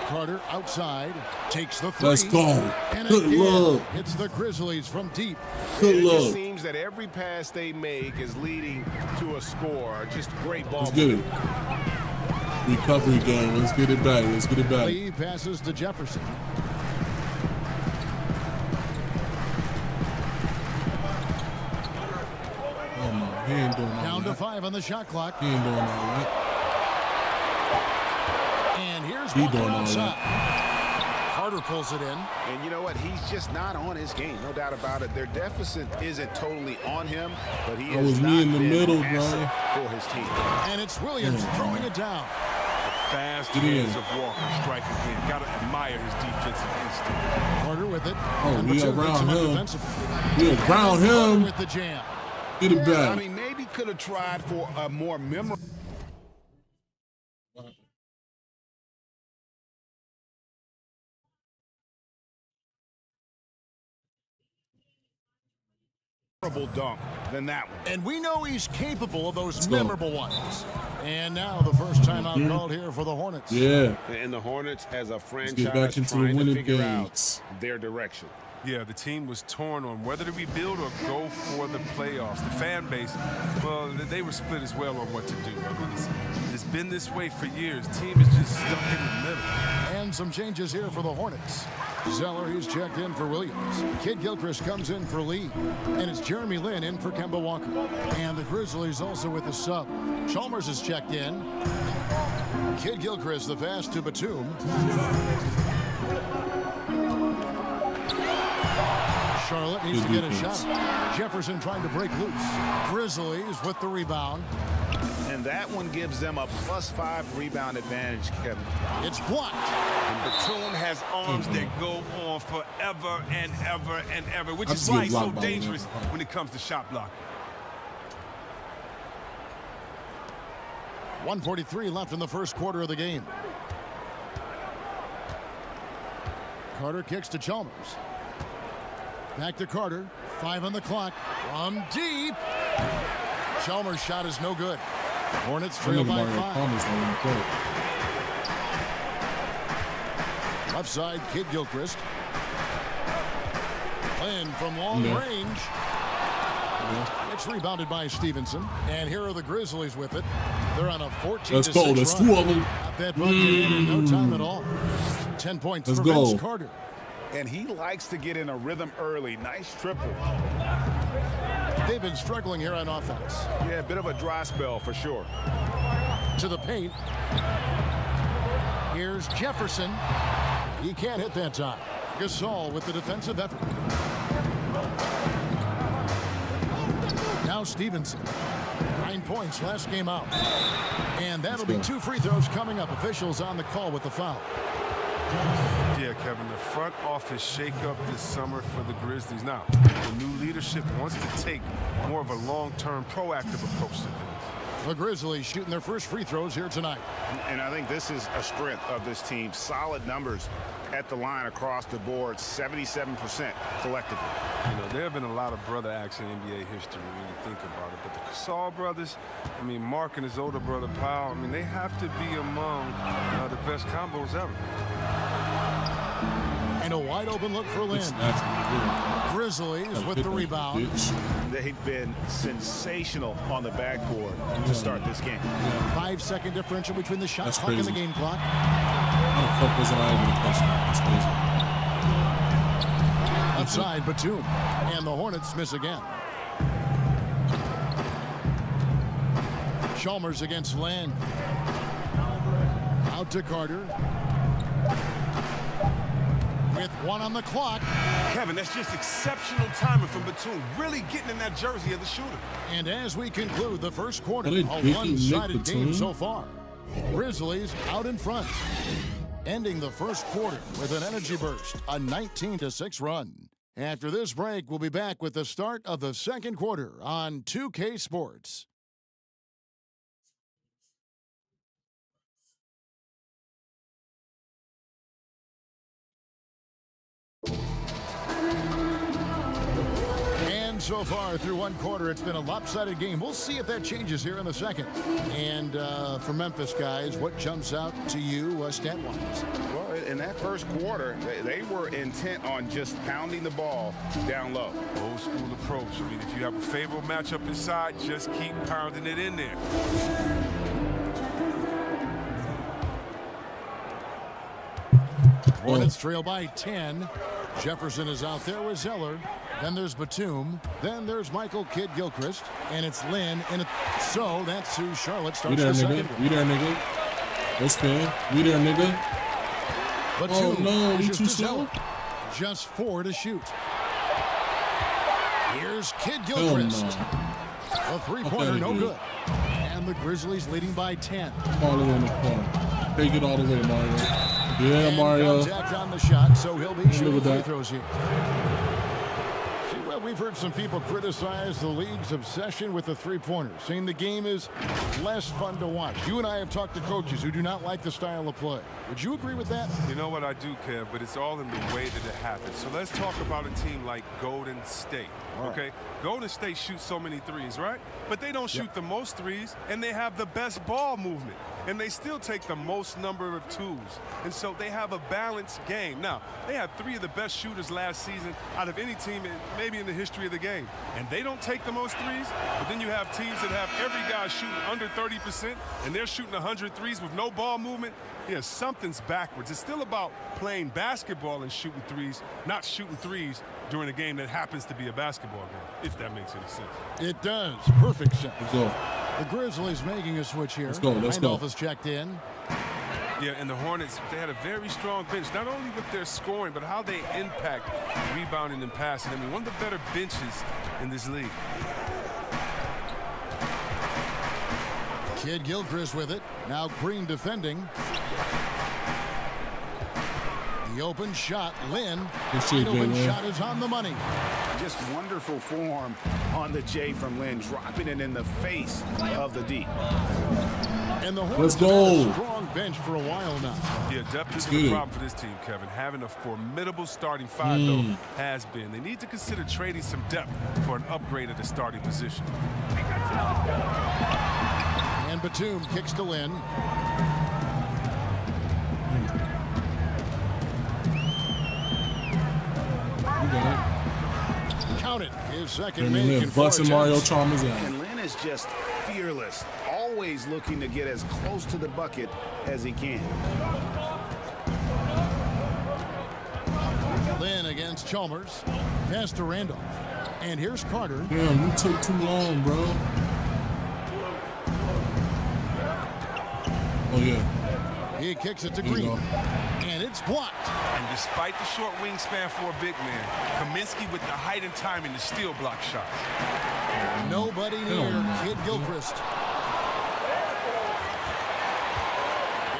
Carter outside, takes the 3. Let's go. And Good luck. It's the Grizzlies from deep. Good It luck. just seems that every pass they make is leading to a score. Just great ball. Let's get it. Recovery game. Let's get it back. Let's get it back. Lee passes to Jefferson. Oh, no. He ain't doing all Down to that. 5 on the shot clock. He ain't doing all that. And here's He Walker doing all outside. that. Carter pulls it in. And you know what? He's just not on his game. No doubt about it. Their deficit isn't totally on him, but he That has was not me in the been middle, an asset bro. for his team. And it's Williams throwing it down. Fast Get in. hands of Walker strike again. Got to admire his defensive instinct. Carter with it. Oh, And we Batum around makes him him. defensively. We around him. With the jam. Get it I back. mean, maybe could have tried for a more memorable. Dunk than that one. And we know he's capable of those memorable ones. And now the first time out called here for the Hornets. Yeah. And the Hornets as a franchise get back into trying the to winning figure games. out their direction. Yeah, the team was torn on whether to rebuild or go for the playoffs. The fan base, well, they were split as well on what to do. I mean, it's been this way for years. The team is just stuck in the middle. And some changes here for the Hornets. Zeller, he's checked in for Williams. Kid Gilchrist comes in for Lee. And it's Jeremy Lin in for Kemba Walker. And the Grizzlies also with the sub. Chalmers is checked in. Kid Gilchrist, the pass to Batum. Charlotte needs to get a shot. Jefferson trying to break loose. Grizzlies with the rebound. And that one gives them a +5 rebound advantage, Kevin. It's blocked. And Batum has arms that go on forever and ever and ever, which is why he's so dangerous when it comes to shot blocking. 1:43 left in the first quarter of the game. Carter kicks to Chalmers. Back to Carter. 5 on the clock. From deep. Chalmers' shot is no good. Hornets trail by 5. Left side, Kid Gilchrist. Lynn from long range. It's rebounded by Stevenson. And here are the Grizzlies with it. They're on a 14-6 Let's go. There's run. 2 of them. Got that bucket in no time at all. 10 points for Vince Carter. And he likes to get in a rhythm early. Nice triple. They've been struggling here on offense. Yeah, a bit of a dry spell for sure. To the paint. Here's Jefferson. He can't hit that time. Gasol with the defensive effort. Now Stevenson. 9 points last game out. And that'll be 2 free throws coming up. Officials on the call with the foul. Yeah, Kevin, the front office shakeup this summer for the Grizzlies. Now, the new leadership wants to take more of a long-term, proactive approach to things. The Grizzlies shooting their first free throws here tonight. And I think this is a strength of this team. Solid numbers at the line across the board, 77% collectively. You know, there have been a lot of brother acts in NBA history when you think about it. But the Gasol brothers, I mean, Mark and his older brother, Powell, I mean, they have to be among the best combos ever. And a wide open look for Lynn. Grizzlies with the rebound. They've been sensational on the backboard to start this game. 5-second differential between the shot clock and the game clock. How the fuck wasn't I able to catch that? That's crazy. Outside Batum. And the Hornets miss again. Chalmers against Land. Out to Carter. With 1 on the clock. Kevin, that's just exceptional timing from Batum. Really getting in that jersey of the shooter. And as we conclude the first quarter, a one-sided game so far. Grizzlies out in front. Ending the first quarter with an energy burst, a 19-6 run. After this break, we'll be back with the start of the second quarter on 2K Sports. And so far through one quarter, it's been a lopsided game. We'll see if that changes here in the second. And for Memphis guys, what jumps out to you stat-wise? Well, in that first quarter, they were intent on just pounding the ball down low. Old school approach. I mean, if you have a favorable matchup inside, just keep pounding it in there. Hornets trail by 10. Jefferson is out there with Zeller. Then there's Batum. Then there's Michael Kidd Gilchrist. And it's Lynn. And so that's who Charlotte starts the second. We there, nigga. Go spin. We there, nigga. Batum. Oh, no. You too slow? Just 4 to shoot. Here's Kidd Gilchrist. A three-pointer, no good. And the Grizzlies leading by 10. All the way in the corner. Take it all the way, Mario. Yeah, and Mario. Contact on the shot, so he'll be shooting free throws here. we've heard some people criticize the league's obsession with the three-pointer, saying the game is less fun to watch. You and I have talked to coaches who do not like the style of play. Would you agree with that? You know what I do, Kev, but it's all in the way that it happens. So let's talk about a team like Golden State, okay? Golden State shoots so many threes, right? But they don't shoot the most threes, and they have the best ball movement. And they still take the most number of twos. And so they have a balanced game. Now, they had 3 of the best shooters last season out of any team maybe in the history of the game. And they don't take the most threes, but then you have teams that have every guy shooting under 30%, and they're shooting 100 threes with no ball movement. Yeah, something's backwards. It's still about playing basketball and shooting threes, not shooting threes during a game that happens to be a basketball game, if that makes any sense. It does. Perfect sense. Let's go. The Grizzlies making a switch here. Let's go. Let's Randolph go. is checked in. Yeah, and the Hornets, they had a very strong bench, not only with their scoring, but how they impact rebounding and passing. I mean, one of the better benches in this league. Kid Gilchrist with it. Now Green defending. The open shot, Lynn. The open shot is on the money. Just wonderful form on the J from Lynn, dropping it in the face of the D. And the Hornets have had a strong bench for a while now. Yeah, depth isn't a problem for this team, Kevin. Having a formidable starting 5, though, has been. They need to consider trading some depth for an upgrade at the starting position. And Batum kicks to Lynn. Count it. His second make and 4 attempts. Mario Chalmers out. And Lynn is just fearless, always looking to get as close to the bucket as he can. Lynn against Chalmers. Pass to Randolph. And here's Carter. Damn, you took too long, bro. Oh, yeah. He kicks it to Green. And it's blocked. And despite the short wingspan for a big man, Kaminsky with the height and timing to steal block shots. Nobody near Kid Gilchrist.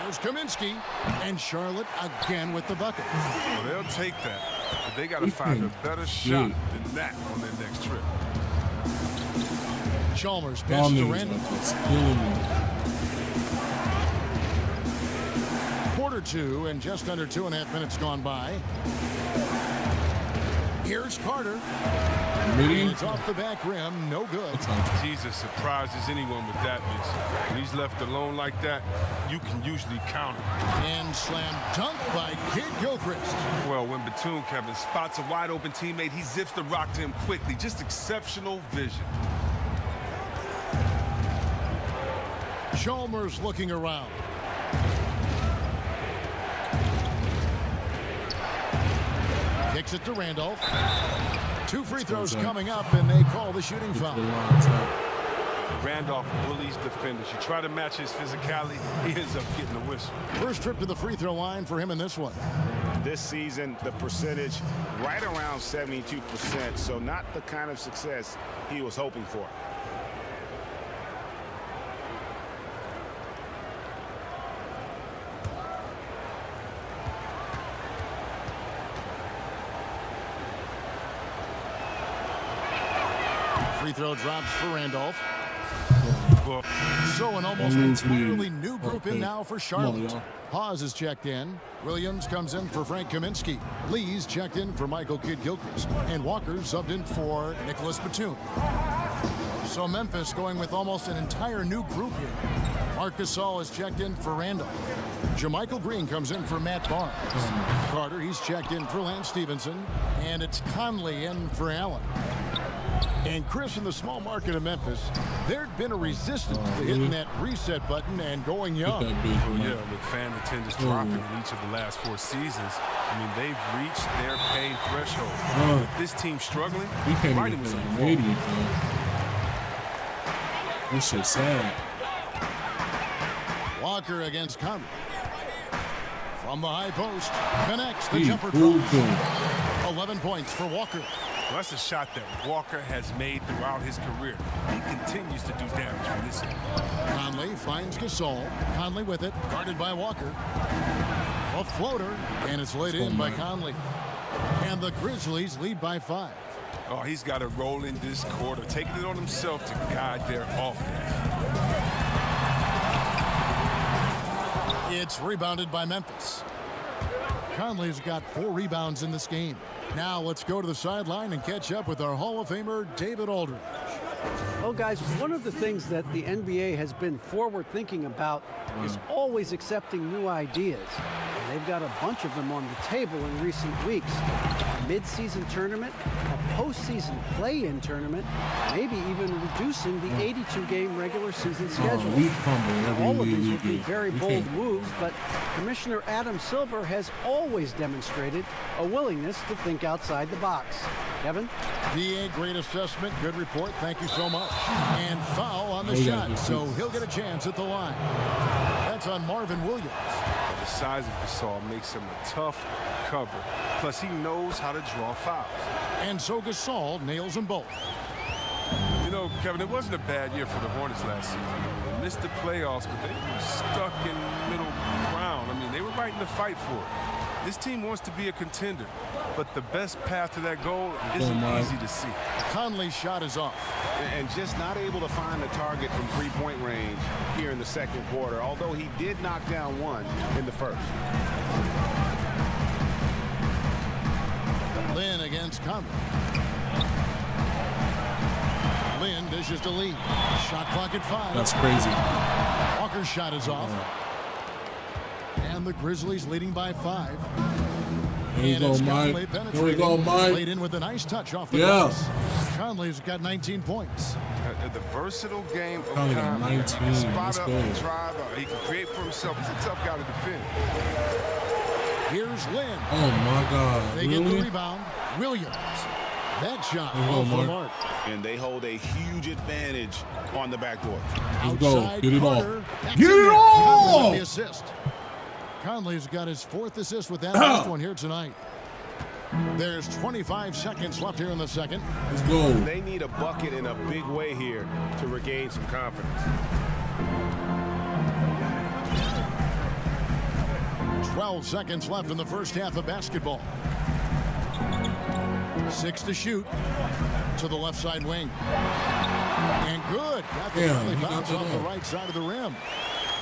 Here's Kaminsky. And Charlotte again with the bucket. Well, they'll take that. But they got to find a better shot than that on their next trip. Chalmers passes to Randolph. Quarter 2 and just under 2.5 minutes gone by. Here's Carter. It's off the back rim, no good. Jesus surprises anyone with that miss. When he's left alone like that, you can usually count him. And slam dunk by Kid Gilchrist. Well, when Batum, Kevin, spots a wide open teammate, he zips the rock to him quickly. Just exceptional vision. Chalmers looking around. Kicks it to Randolph. 2 free throws coming up, and they call the shooting foul. Randolph bullies defenders. You try to match his physicality, he ends up getting a whistle. First trip to the free throw line for him in this one. This season, the percentage right around 72%, so not the kind of success he was hoping for. Free throw drops for Randolph. So an almost entirely new group in now for Charlotte. Hawes is checked in. Williams comes in for Frank Kaminsky. Lee's checked in for Michael Kidd-Gilchrist. And Walker subbed in for Nicholas Batum. So Memphis going with almost an entire new group here. Marc Gasol is checked in for Randolph. Jermichael Green comes in for Matt Barnes. Carter, he's checked in for Lance Stevenson. And it's Conley in for Allen. And Chris, in the small market of Memphis, there'd been a resistance to hitting that reset button and going young. Yeah, with fan attendance dropping in each of the last 4 seasons, I mean, they've reached their pain threshold. With this team struggling, writing was on the wall. This shit's sad. Walker against Conley. From the high post, connects the jumper drop. 11 points for Walker. Well, that's a shot that Walker has made throughout his career. He continues to do damage from this end. Conley finds Gasol. Conley with it, guarded by Walker. A floater, and it's laid in by Conley. And the Grizzlies lead by 5. Oh, he's got it rolling this quarter, taking it on himself to guide their offense. It's rebounded by Memphis. Conley's got 4 rebounds in this game. Now let's go to the sideline and catch up with our Hall of Famer, David Aldridge. Well, guys, one of the things that the NBA has been forward-thinking about is always accepting new ideas. And they've got a bunch of them on the table in recent weeks. A mid-season tournament, a postseason play-in tournament, maybe even reducing the 82-game regular season schedule. All of these would be very bold moves, but Commissioner Adam Silver has always demonstrated a willingness to think outside the box. Kevin? DA, great assessment, good report, thank you so much. And foul on the shot, so he'll get a chance at the line. That's on Marvin Williams. The size of Gasol makes him a tough cover. Plus, he knows how to draw fouls. And so Gasol nails them both. You know, Kevin, it wasn't a bad year for the Hornets last season. They missed the playoffs, but they were stuck in middle ground. I mean, they were right in the fight for it. This team wants to be a contender, but the best path to that goal isn't easy to see. Conley's shot is off. And just not able to find a target from three-point range here in the second quarter, although he did knock down one in the first. Lynn against Conley. Lynn dishes to Lee. Shot clock at 5. That's crazy. Walker's shot is off. And the Grizzlies leading by 5. There you go, Mike. There we go, Mike. Played in with a nice touch off the glass. Conley's got 19 points. The versatile game of Conley got 19. Spot up and drive. He can create for himself. He's a tough guy to defend. Here's Lynn. Oh, my God. They get the rebound. Williams. That shot off the mark. And they hold a huge advantage on the backboard. Let's go. Get it all. Get it all! The assist. Conley's got his 4th assist with that last one here tonight. There's 25 seconds left here in the second. Let's go. They need a bucket in a big way here to regain some confidence. 12 seconds left in the first half of basketball. 6 to shoot to the left side wing. And good. Got the early bounce off the right side of the rim.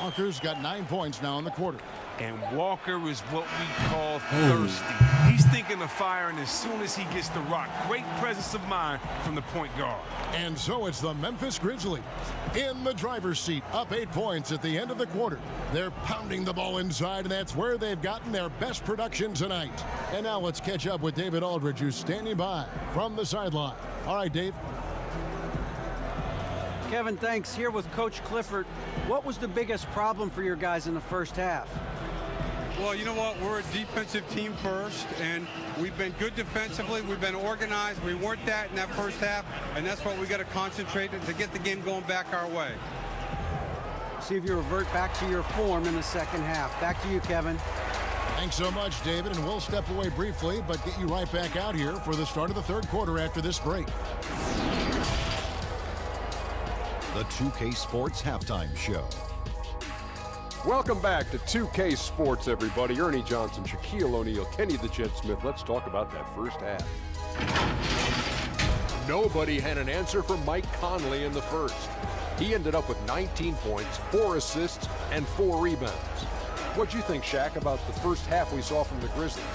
Walker's got 9 points now in the quarter. And Walker is what we call thirsty. He's thinking of firing as soon as he gets the rock. Great presence of mind from the point guard. And so it's the Memphis Grizzlies in the driver's seat, up 8 points at the end of the quarter. They're pounding the ball inside, and that's where they've gotten their best production tonight. And now let's catch up with David Aldridge, who's standing by from the sideline. All right, Dave. Kevin, thanks. Here with Coach Clifford. What was the biggest problem for your guys in the first half? Well, you know what? We're a defensive team first, and we've been good defensively. We've been organized. We weren't that in that first half, and that's what we got to concentrate on to get the game going back our way. See if you revert back to your form in the second half. Back to you, Kevin. Thanks so much, David, and we'll step away briefly, but get you right back out here for the start of the third quarter after this break. The 2K Sports Halftime Show. Welcome back to 2K Sports, everybody. Ernie Johnson, Shaquille O'Neal, Kenny the Jet Smith. Let's talk about that first half. Nobody had an answer for Mike Conley in the first. He ended up with 19 points, 4 assists, and 4 rebounds. What'd you think, Shaq, about the first half we saw from the Grizzlies?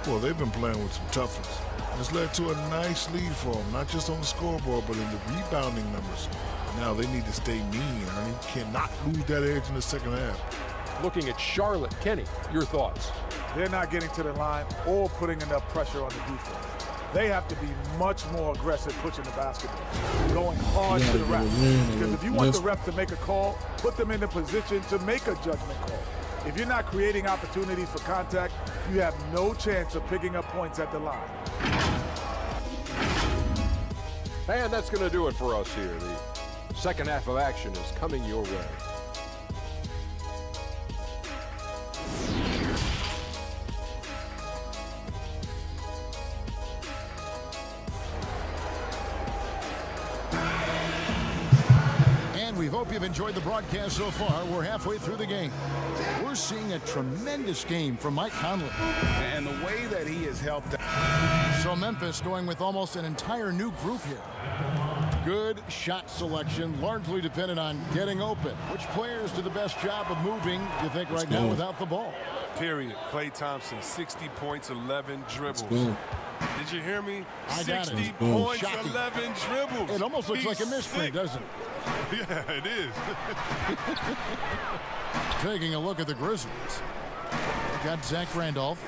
Well, they've been playing with some toughness. It's led to a nice lead for them, not just on the scoreboard, but in the rebounding numbers. Now they need to stay mean, Ernie. Cannot lose that edge in the second half. Looking at Charlotte, Kenny, your thoughts? They're not getting to the line or putting enough pressure on the defense. They have to be much more aggressive pushing the basketball, going hard to the ref. Because if you want the ref to make a call, put them in the position to make a judgment call. If you're not creating opportunities for contact, you have no chance of picking up points at the line. And that's going to do it for us here. The second half of action is coming your way. And we've opened hope you've enjoyed the broadcast so far. We're halfway through the game. We're seeing a tremendous game from Mike Conley. And the way that he has helped. So Memphis going with almost an entire new group here. Good shot selection, largely dependent on getting open. Which players do the best job of moving, you think, right now without the ball? Period. Klay Thompson, 60 points, 11 dribbles. Did you hear me? I got 60 points, Shocking. 11 dribbles. It almost looks like a misprint, doesn't it? Yeah, it is. Taking a look at the Grizzlies. They got Zach Randolph.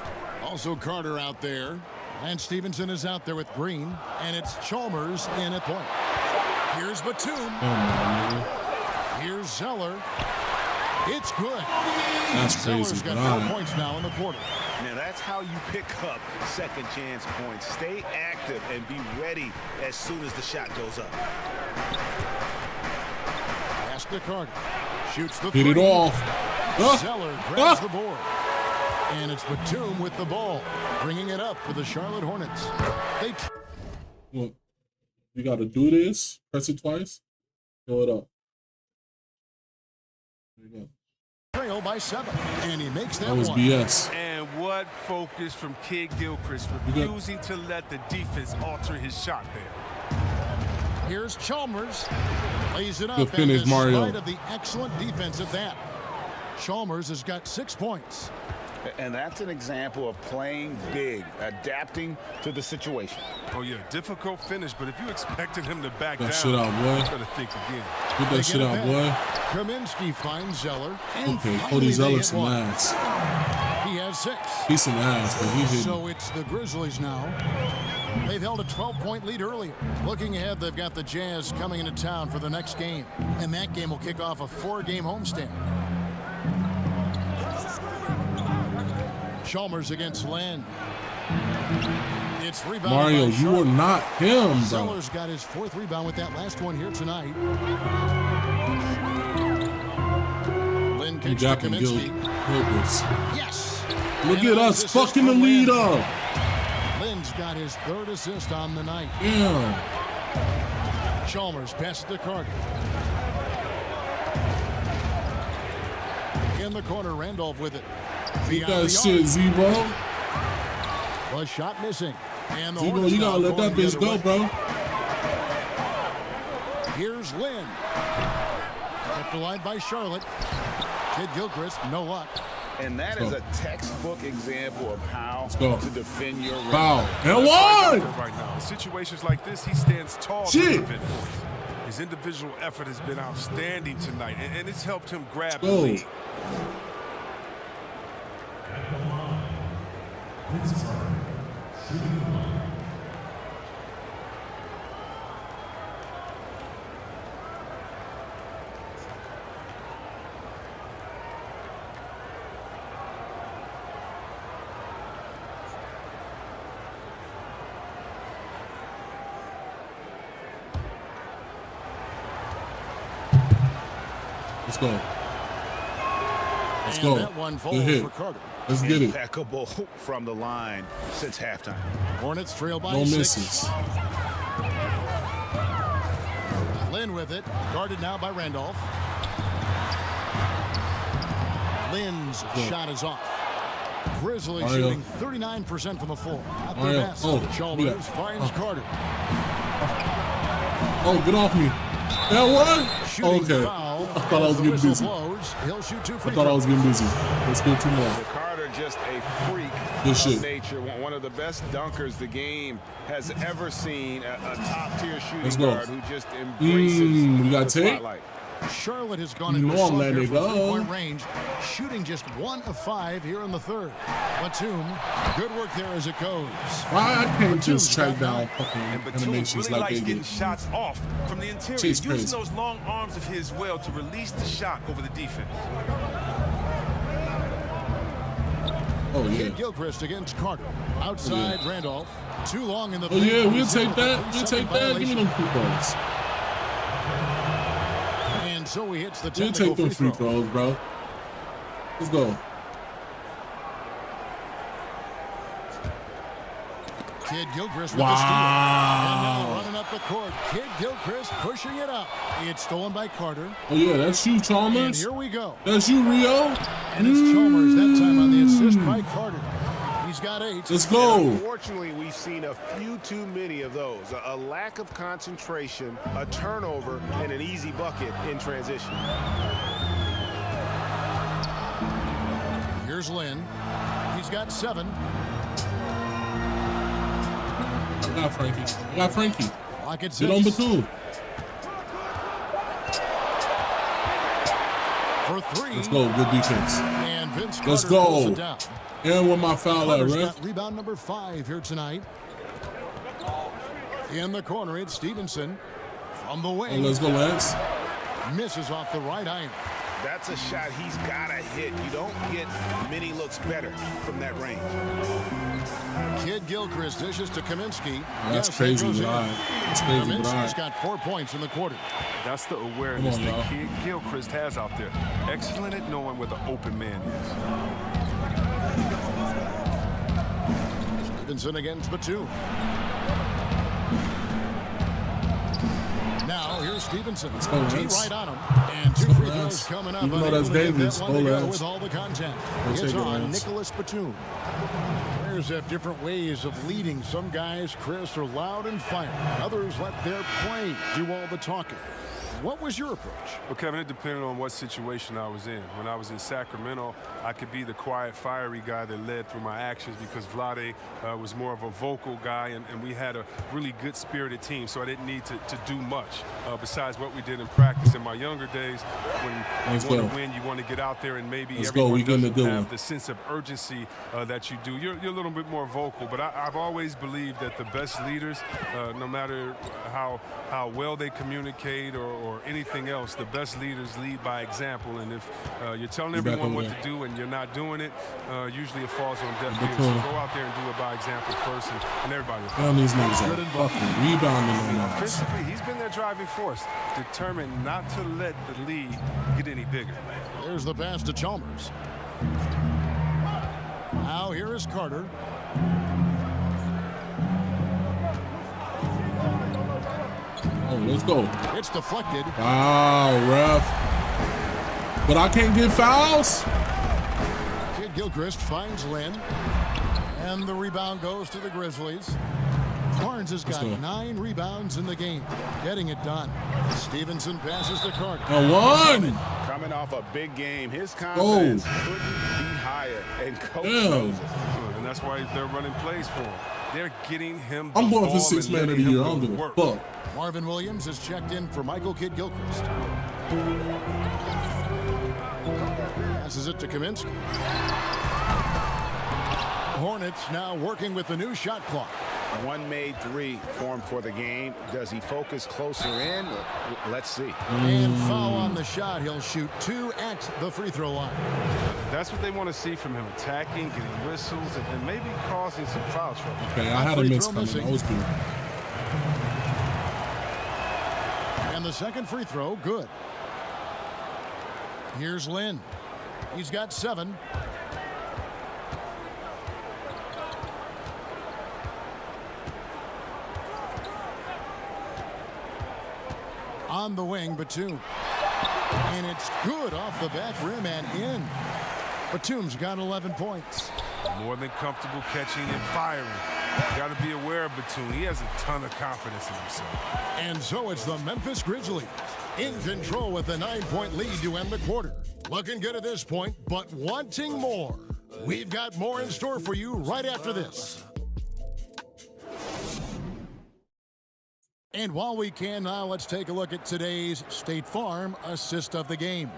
Also Carter out there. And Stevenson is out there with Green. And it's Chalmers in at point. Here's Batum. Here's Zeller. It's good. That's crazy. Zeller's got 4 points now in the quarter. Now that's how you pick up second chance points. Stay active and be ready as soon as the shot goes up. Pass to Carter. Shoots the Get it off. Zeller grabs the board. And it's Batum with the ball, bringing it up for the Charlotte Hornets. Look, you got to do this. Press it twice. Throw it up. There you go. Trail by 7, and he makes that was one. BS. And what focus from Kid Gilchrist, refusing to let the defense alter his shot there. Here's Chalmers. Lays it up. Good finish, and Mario. despite of the excellent defense at that, Chalmers has got 6 points. And that's an example of playing big, adapting to the situation. Oh, yeah, difficult finish, but if you expected him to back That down, shit out, boy. you better think again. Get that shit out, boy. Kaminsky finds Zeller. And Okay, finally Cody they Zeller's hit some one. ass. He has 6. He's some ass, but he hit. So it's the Grizzlies now. They've held a 12-point lead earlier. Looking ahead, they've got the Jazz coming into town for the next game. And that game will kick off a 4-game homestand. Chalmers against Len. It's rebounded Mario, by you are not him, bro. Zeller's got his 4th rebound with that last one here tonight. Len You kicks to got him, Kaminsky. Gilchrist. Yes. Look And at an us assist fucking the from lead Len. up. Len's got his 3rd assist on the night. Yeah. Chalmers passes to Carter. In the corner, Randolph with it. Beat that shit, Zebo. A shot missing. And the Zebo, Hornets you gotta now let that going bitch the go, other way. bro. Here's Lynn. Kept alive by Charlotte. Kid Gilchrist, no luck. And that is a textbook example of how to defend your rim. Foul. And one! Right now, in situations like this, he stands tall to prevent points. His individual effort has been outstanding tonight, and it's helped him grab the lead. Let's go. Let's And go. that one Good falls hit. for Carter. Let's get it. Impeccable from the line since halftime. Hornets trail by No 6. misses. Lynn with it. Guarded now by Randolph. Lynn's shot is off. Grizzlies Mario. shooting 39% from the floor. Not their Mario. best. Oh, Chalmers yeah. finds Carter. Oh, get off me. That one? Shooting Okay. foul. I thought I was As the getting whistle busy. blows, he'll shoot 2 free I thought I was throws. getting busy. Let's go 2 more. Carter, just a freak Good of shit. nature. One of the best dunkers the game has ever seen. A top-tier shooting Let's go. guard who just embraces We got the tape. spotlight. Charlotte has gone You into know a I'm slump letting here it from go. 3-point range, shooting just 1 of 5 here in the 3rd. Batum, good work there as it goes. Why I can't Batum's just track got down 9. fucking And Batum animations really like likes they getting do? shots off from the interior, Shit's using crazy. those long arms of his well to release the shot over the defense. Oh, yeah. Kid Gilchrist against Carter. Outside Randolph. Too long in the Oh, yeah, paint. we'll take that. We'll 3-second take that. Give me them free throws. And so he hits the We'll technical take them free free throw. throws, bro. Let's go. Kid Gilchrist with the steal. And now Wow. running up up the court. Kid Gilchrist pushing it up. It's stolen by Carter. Oh, yeah, that's you, Chalmers. And here we go. That's you, Rio. And it's Chalmers that time on the assist by Carter. He's got 8. Let's go. Unfortunately, we've seen a few too many of those. A lack of concentration, a turnover, and an easy bucket in transition. Here's Lynn. He's got 7. I got Frankie. Lock it 6. Get on Batum. For 3. Let's go. Good defense. And Vince Carter Let's pulls go. it down. And with my foul at Carter's ref. got rebound number 5 here tonight. In the corner, it's Stevenson from the wing. Oh, let's go, Lance. Misses off the right iron. That's a shot he's got to hit. You don't get many looks better from that range. Kid Gilchrist dishes to Kaminsky. That's crazy, That's crazy, Kaminsky's got 4 points in the quarter. That's the awareness that Kid Gilchrist has out there. Excellent at knowing where the open man is. Stevenson against Batum. Now here's Stevenson. Let's go, Lance. Right on him. And 2 free throws coming up. Even though that's Davis, with all the content. It's on Lance. Nicholas Batum. Players have different ways of leading. Some guys, Chris, are loud and fiery. Others let their play do all the talking. What was your approach? Well, Kevin, it depended on what situation I was in. When I was in Sacramento, I could be the quiet, fiery guy that led through my actions because Vlade was more of a vocal guy, and we had a really good spirited team, so I didn't need to do much besides what we did in practice. In my younger days, when you want to win, you want to get out there, and maybe everyone doesn't have the sense of urgency that you do. You're a little bit more vocal, but I've always believed that the best leaders, no matter how well they communicate or anything else, the best leaders lead by example. And if you're telling everyone what to do and you're not doing it, usually it falls on deaf ears. So go out there and do it by example first, and everybody will follow. These niggas are fucking rebounding on us. Offensively, he's been their driving force, determined not to let the lead get any bigger. There's the pass to Chalmers. Now here is Carter. Oh, let's go. It's deflected. Wow, ref. But I can't get fouls? Kid Gilchrist finds Lynn. And the rebound goes to the Grizzlies. Barnes has got 9 rebounds in the game. Getting it done. Stevenson passes to Carter. One. Coming off a big game, his confidence couldn't be higher. And coach knows it. And that's why they're running plays for him. They're getting him the I'm going for ball 6th and man of the letting year. I him don't give a work. fuck. Marvin Williams is checked in for Michael Kidd Gilchrist. Passes it to Kaminsky. Hornets now working with the new shot clock. 1 made 3 formed for the game. Does he focus closer in? Let's see. And foul on the shot. He'll shoot 2 at the free throw line. That's what they want to see from him, attacking, getting whistles, and maybe causing some foul trouble. Okay, I had a miss coming. That was good. And the second free throw, good. Here's Lynn. He's got 7. On the wing, Batum. And it's good off the back rim and in. Batum's got 11 points. More than comfortable catching and firing. Got to be aware of Batum. He has a ton of confidence in himself. And so it's the Memphis Grizzlies in control with a 9-point lead to end the quarter. Looking good at this point, but wanting more. We've got more in store for you right after this. And while we can now, let's take a look at today's State Farm assist of the game.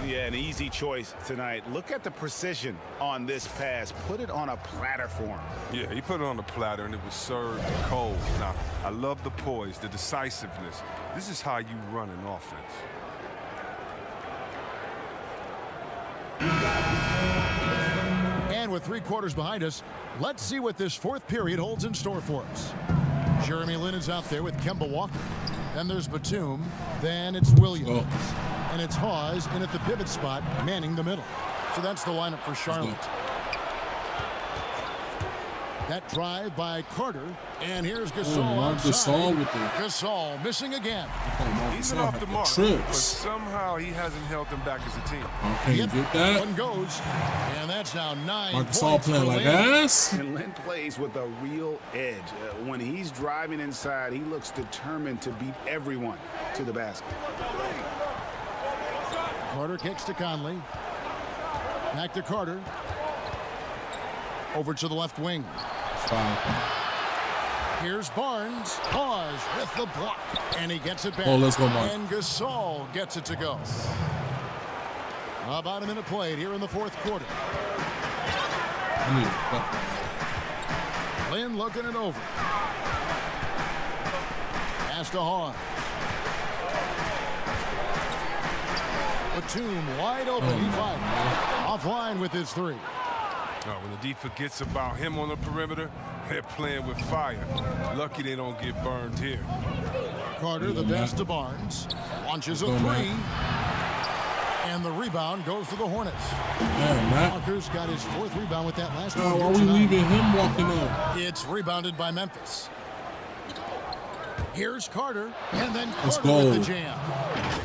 Yeah, an easy choice tonight. Look at the precision on this pass. Put it on a platter for him. Yeah, he put it on the platter, and it was served cold. Now, I love the poise, the decisiveness. This is how you run an offense. And with 3 quarters behind us, let's see what this 4th period holds in store for us. Jeremy Lin is out there with Kemba Walker. Then there's Batum. Then it's Williams. And it's Hawes in at the pivot spot, manning the middle. So that's the lineup for Charlotte. That drive by Carter, and here's Gasol. Gasol with the Gasol missing again. He's been off the mark, but somehow he hasn't held them back as a team. Okay, get that. One goes, and that's now 9 Gasol points playing for like Lynn. ass. And Lynn plays with a real edge. When he's driving inside, he looks determined to beat everyone to the basket. Carter kicks to Conley. Back to Carter. Over to the left wing. Here's Barnes. Pause with the block. And he gets it back. Oh, let's go, Mark. And Gasol gets it to go. About a minute played here in the fourth quarter. Lynn looking it over. Pass to Hawes. Batum wide open. He fights. Offline with his three. When the D forgets about him on the perimeter, they're playing with fire. Lucky they don't get burned here. Carter, the pass to Barnes. Launches a three. And the rebound goes to the Hornets. Walker's got his fourth rebound with that last one. Why are we leaving him walking up? It's rebounded by Memphis. Here's Carter, and then Let's Carter go. with the jam.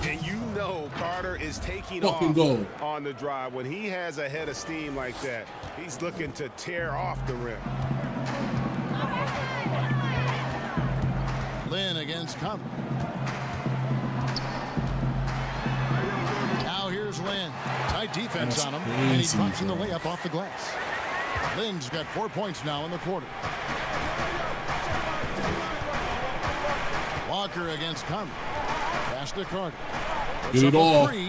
And you know Carter is taking Fucking off go. on the drive. When he has a head of steam like that, he's looking to tear off the rim. Lynn against Conley. Now here's Lynn. Tight defense on him, and he punts in the layup off the glass. Lynn's got 4 points now in the quarter. Walker against Conley. Pass to Carter. Get it off. With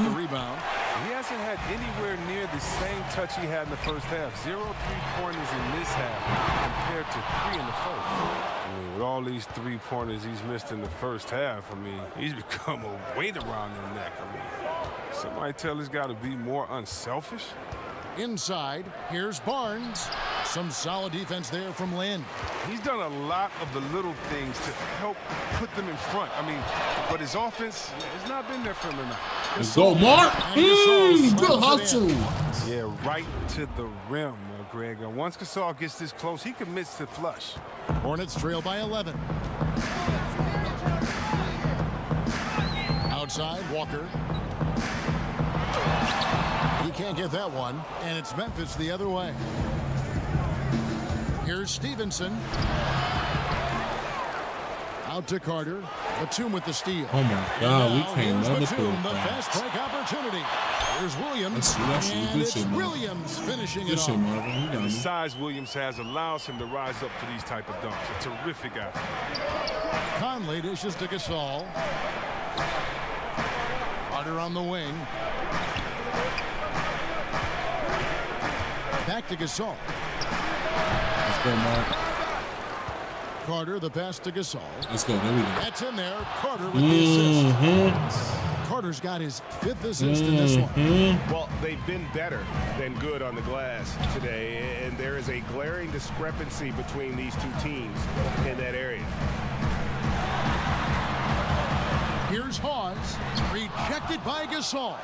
the rebound. He hasn't had anywhere near the same touch he had in the first half. 0 3-pointers in this half compared to 3 in the first. I mean, with all these 3-pointers he's missed in the first half, I mean, he's become a weight around their neck. I mean, somebody tell this guy to be more unselfish. Inside, here's Barnes. Some solid defense there from Lynn. He's done a lot of the little things to help put them in front. I mean, but his offense has not been there for him enough. Let's go, Mark. Good hustle. Yeah, right to the rim, Greg. And once Gasol gets this close, he commits to flush. Hornets trail by 11. Outside, Walker. He can't get that one, and it's Memphis the other way. Here's Stevenson. Out to Carter. Batum with the steal. Oh my God, we can't never Batum, do the that. fast break opportunity. Here's Williams. That's And it's Williams finishing it off. The size Williams has allows him to rise up for these type of dunks. A terrific athlete. Conley dishes to Gasol. Carter on the wing. Back to Gasol. Let's go, Mark. Carter, the pass to Gasol. Let's go. There we go. That's in there. Carter with the assist. Carter's got his 5th assist in this one. Well, they've been better than good on the glass today, and there is a glaring discrepancy between these two teams in that area. Here's Hawes. Rejected by Gasol.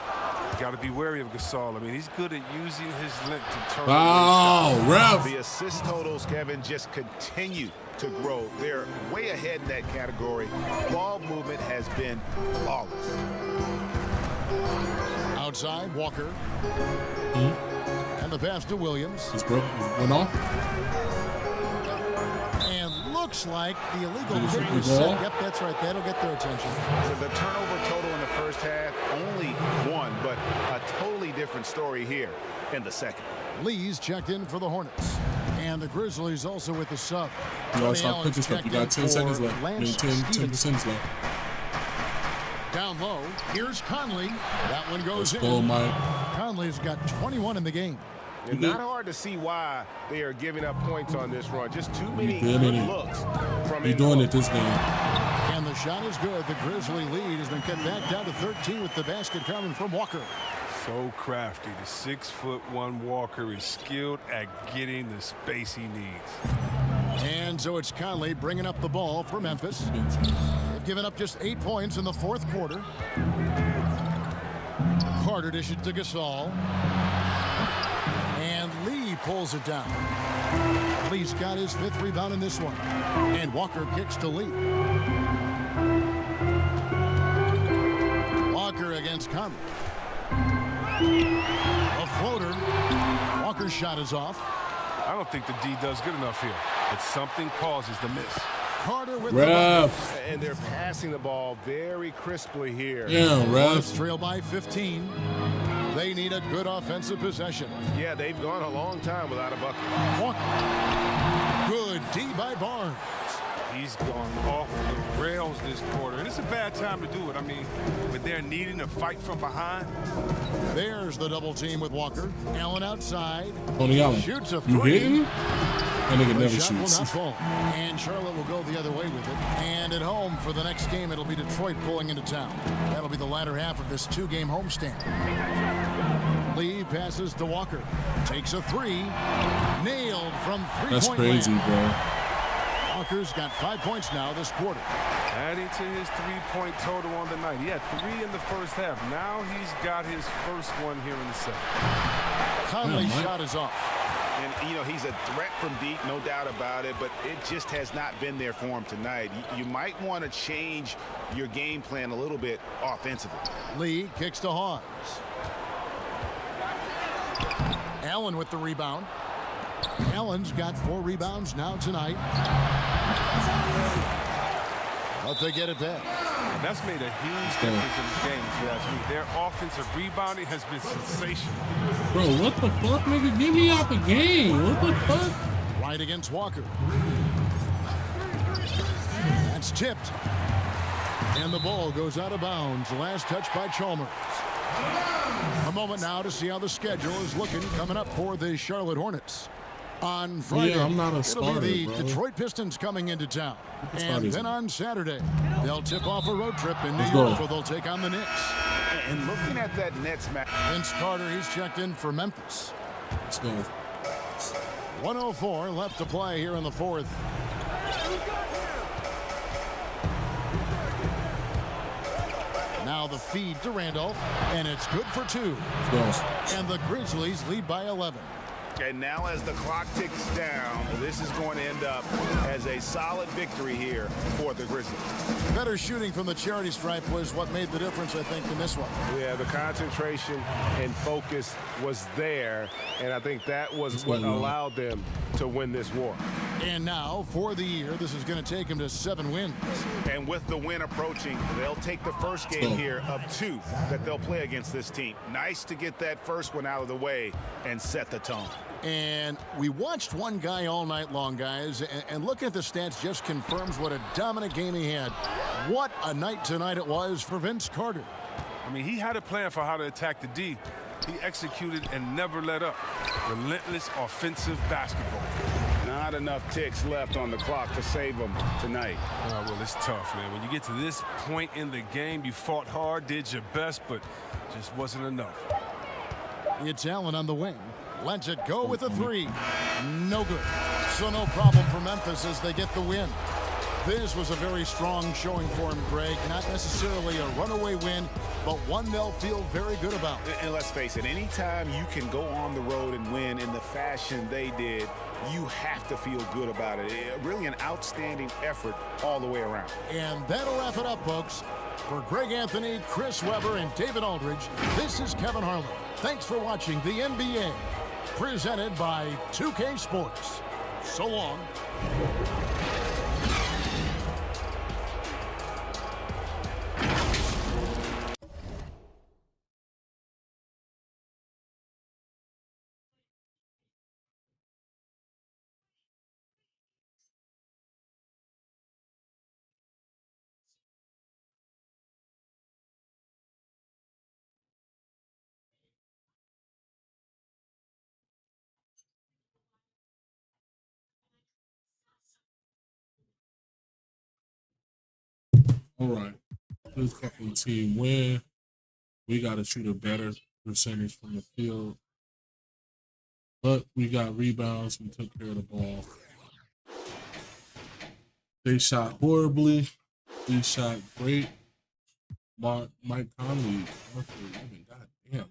Got to be wary of Gasol. I mean, he's good at using his length to turn. Wow, ref. The assist totals, Kevin, just continue to grow. They're way ahead in that category. Ball movement has been flawless. Outside, Walker. And the pass to Williams. He's broke. Went off. And looks like the illegal pick was set. Yep, that's right. That'll get their attention. The turnover total in the first half, only 1, but a totally different story here in the second. Lee's checked in for the Hornets. And the Grizzlies also with the sub. You gotta stop clicking stuff. You got 10 seconds left. I mean, 10 seconds left. Down low, here's Conley. That one goes in. Go, Mike. Conley's got 21 in the game. It's not hard to see why they are giving up points on this run. Just too many good looks from He's doing it this game. And the shot is good. The Grizzly lead has been cut back down to 13 with the basket coming from Walker. So crafty. The 6'1" Walker is skilled at getting the space he needs. And so it's Conley bringing up the ball for Memphis. They've given up just 8 points in the fourth quarter. Carter dishes to Gasol. And Lee pulls it down. Lee's got his 5th rebound in this one. And Walker kicks to Lee. Walker against Conley. A floater. Walker's shot is off. I don't think the D does good enough here, but something causes the miss. Carter with the bucket. And they're passing the ball very crisply here. Yeah, Hornets trail by 15. They need a good offensive possession. Yeah, they've gone a long time without a bucket. Walker. Good D by Barnes. He's gone off the rails this quarter, and it's a bad time to do it. I mean, but they're needing to fight from behind. There's the double team with Walker. Allen outside. Tony Allen. Shoots a You three. hitting? That nigga never shot shoots. will not fall. And Charlotte will go the other way with it. And at home for the next game, it'll be Detroit pulling into town. That'll be the latter half of this 2-game homestand. Lee passes to Walker. Takes a three. Nailed from three-point That's crazy, land. bro. Walker's got 5 points now this quarter. Adding to his three-point total on the night. He had 3 in the first half. Now he's got his first one here in the second. Conley's shot is off. And, you know, he's a threat from deep, no doubt about it, but it just has not been there for him tonight. You might want to change your game plan a little bit offensively. Lee kicks to Hawes. Allen with the rebound. Allen's got 4 rebounds now tonight. But they get it back. That's made a huge difference in the game last week. Their offensive rebounding has been sensational. Bro, what the fuck, nigga? Get me out the game. What the fuck? Right against Walker. That's tipped. And the ball goes out of bounds. Last touch by Chalmers. A moment now to see how the schedule is looking coming up for the Charlotte Hornets. On Friday, Yeah, I'm not a it'll starter, be the bro. Detroit Pistons coming into town. And starters, then on Saturday, they'll tip off a road trip in New Let's York go. where they'll take on the Knicks. And looking at that Nets match. Vince Carter, he's checked in for Memphis. Let's go. 1:04 left to play here in the fourth. Now the feed to Randolph, and it's good for 2. Let's go. And the Grizzlies lead by 11. And now as the clock ticks down, this is going to end up as a solid victory here for the Grizzlies. Better shooting from the charity stripe was what made the difference, I think, in this one. Yeah, the concentration and focus was there, and I think that was what allowed them to win this war. And now, for the year, this is going to take them to 7 wins. And with the win approaching, they'll take the first game here of 2 that they'll play against this team. Nice to get that first one out of the way and set the tone. And we watched one guy all night long, guys, and looking at the stats just confirms what a dominant game he had. What a night tonight it was for Vince Carter. I mean, he had a plan for how to attack the D. He executed and never let up. Relentless offensive basketball. Not enough ticks left on the clock to save them tonight. Well, it's tough, man. When you get to this point in the game, you fought hard, did your best, but just wasn't enough. It's Allen on the wing. Lets it go with a 3. No good. So no problem for Memphis as they get the win. This was a very strong showing for him, Greg. Not necessarily a runaway win, but one they'll feel very good about. And let's face it, anytime you can go on the road and win in the fashion they did, you have to feel good about it. Really an outstanding effort all the way around. And that'll wrap it up, folks. For Greg Anthony, Chris Webber, and David Aldridge, this is Kevin Harlan. Thanks for watching the NBA, presented by 2K Sports. So long. All right. Good fucking team win. We got to shoot a better percentage from the field. But we got rebounds. We took care of the ball. They shot horribly. We shot great. Mike Conley. God damn.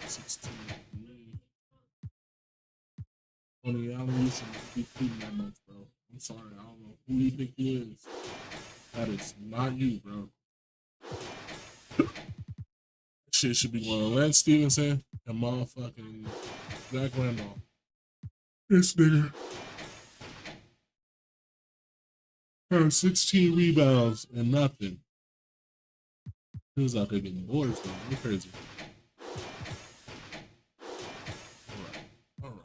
16 for me. 20 Allen, you shouldn't be tweeting that much, bro. I'm sorry, I don't know who you think you is. That is not you, bro. Shit should be going Lance Stevenson and motherfucking Zach Randolph. This nigga had 16 rebounds and nothing. He was out there getting boards, though. You're crazy. All right.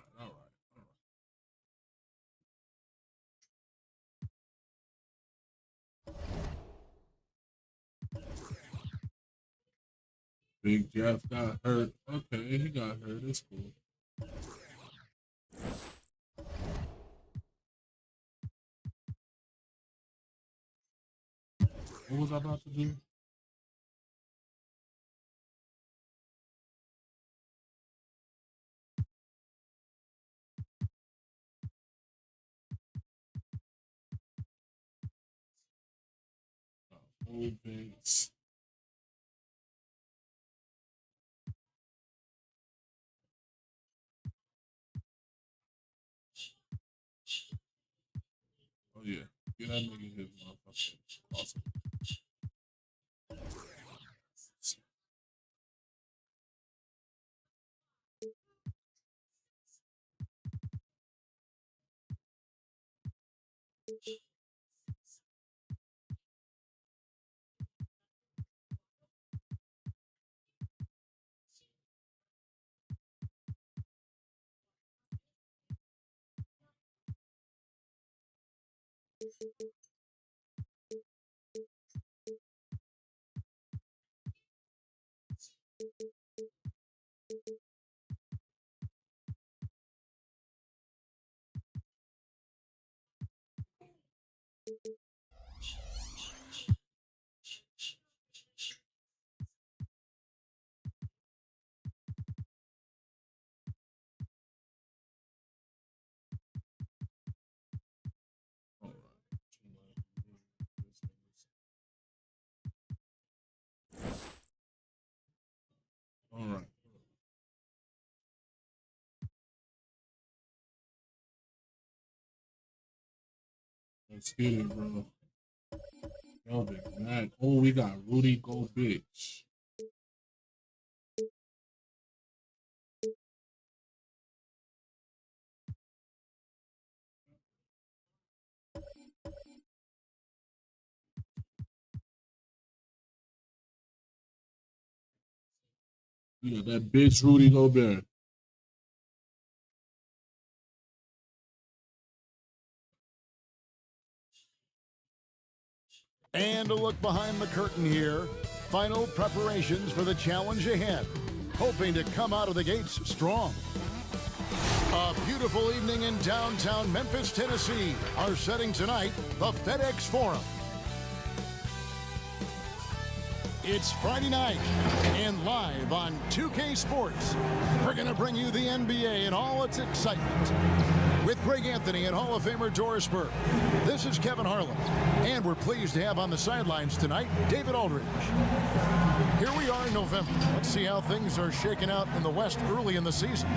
Big Jeff got hurt. Okay, he got hurt. It's cool. What was I about to do? Old Banks. Oh yeah, get that nigga his motherfucker. Awesome. All right. Let's get it, bro. Kelvin, man. Oh, we got Rudy Gobert. Yeah, that bitch Rudy Gobert. And a look behind the curtain here. Final preparations for the challenge ahead. Hoping to come out of the gates strong. A beautiful evening in downtown Memphis, Tennessee. Our setting tonight, the FedEx Forum. It's Friday night, and live on 2K Sports, we're going to bring you the NBA and all its excitement. With Greg Anthony and Hall of Famer Doris Burke, this is Kevin Harlan, and we're pleased to have on the sidelines tonight, David Aldridge. Here we are in November. Let's see how things are shaking out in the West early in the season.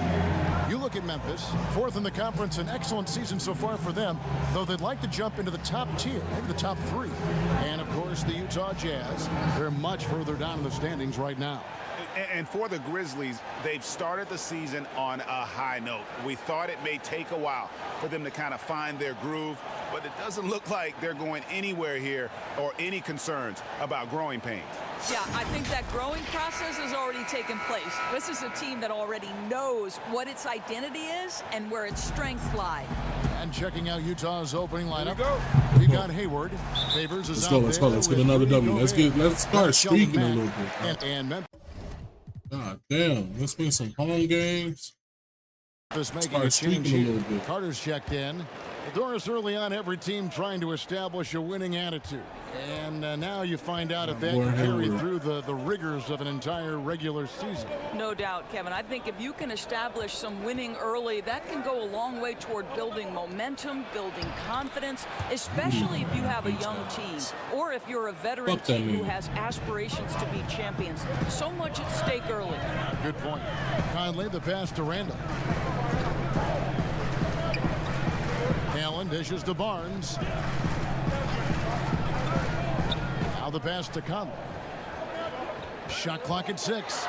You look at Memphis, fourth in the conference, an excellent season so far for them, though they'd like to jump into the top tier, maybe the top three. And, of course, the Utah Jazz. They're much further down in the standings right now. And for the Grizzlies, they've started the season on a high note. We thought it may take a while for them to kind of find their groove, but it doesn't look like they're going anywhere here or any concerns about growing pains. Yeah, I think that growing process has already taken place. This is a team that already knows what its identity is and where its strengths lie. And checking out Utah's opening lineup, we got Hayward. Favors is let's go. Let's get another W. Let's start streaking a little bit. And God damn, let's win some home games. Just making a change here. Carter's checked in. Doris, early on, every team trying to establish a winning attitude. And now you find out if that can carry through the rigors of an entire regular season. No doubt, Kevin. I think if you can establish some winning early, that can go a long way toward building momentum, building confidence, especially if you have a young team or if you're a veteran team who has aspirations to be champions. So much at stake early. Good point. Conley, the pass to Randall. Allen dishes to Barnes. Now the pass to Conley. Shot clock at 6.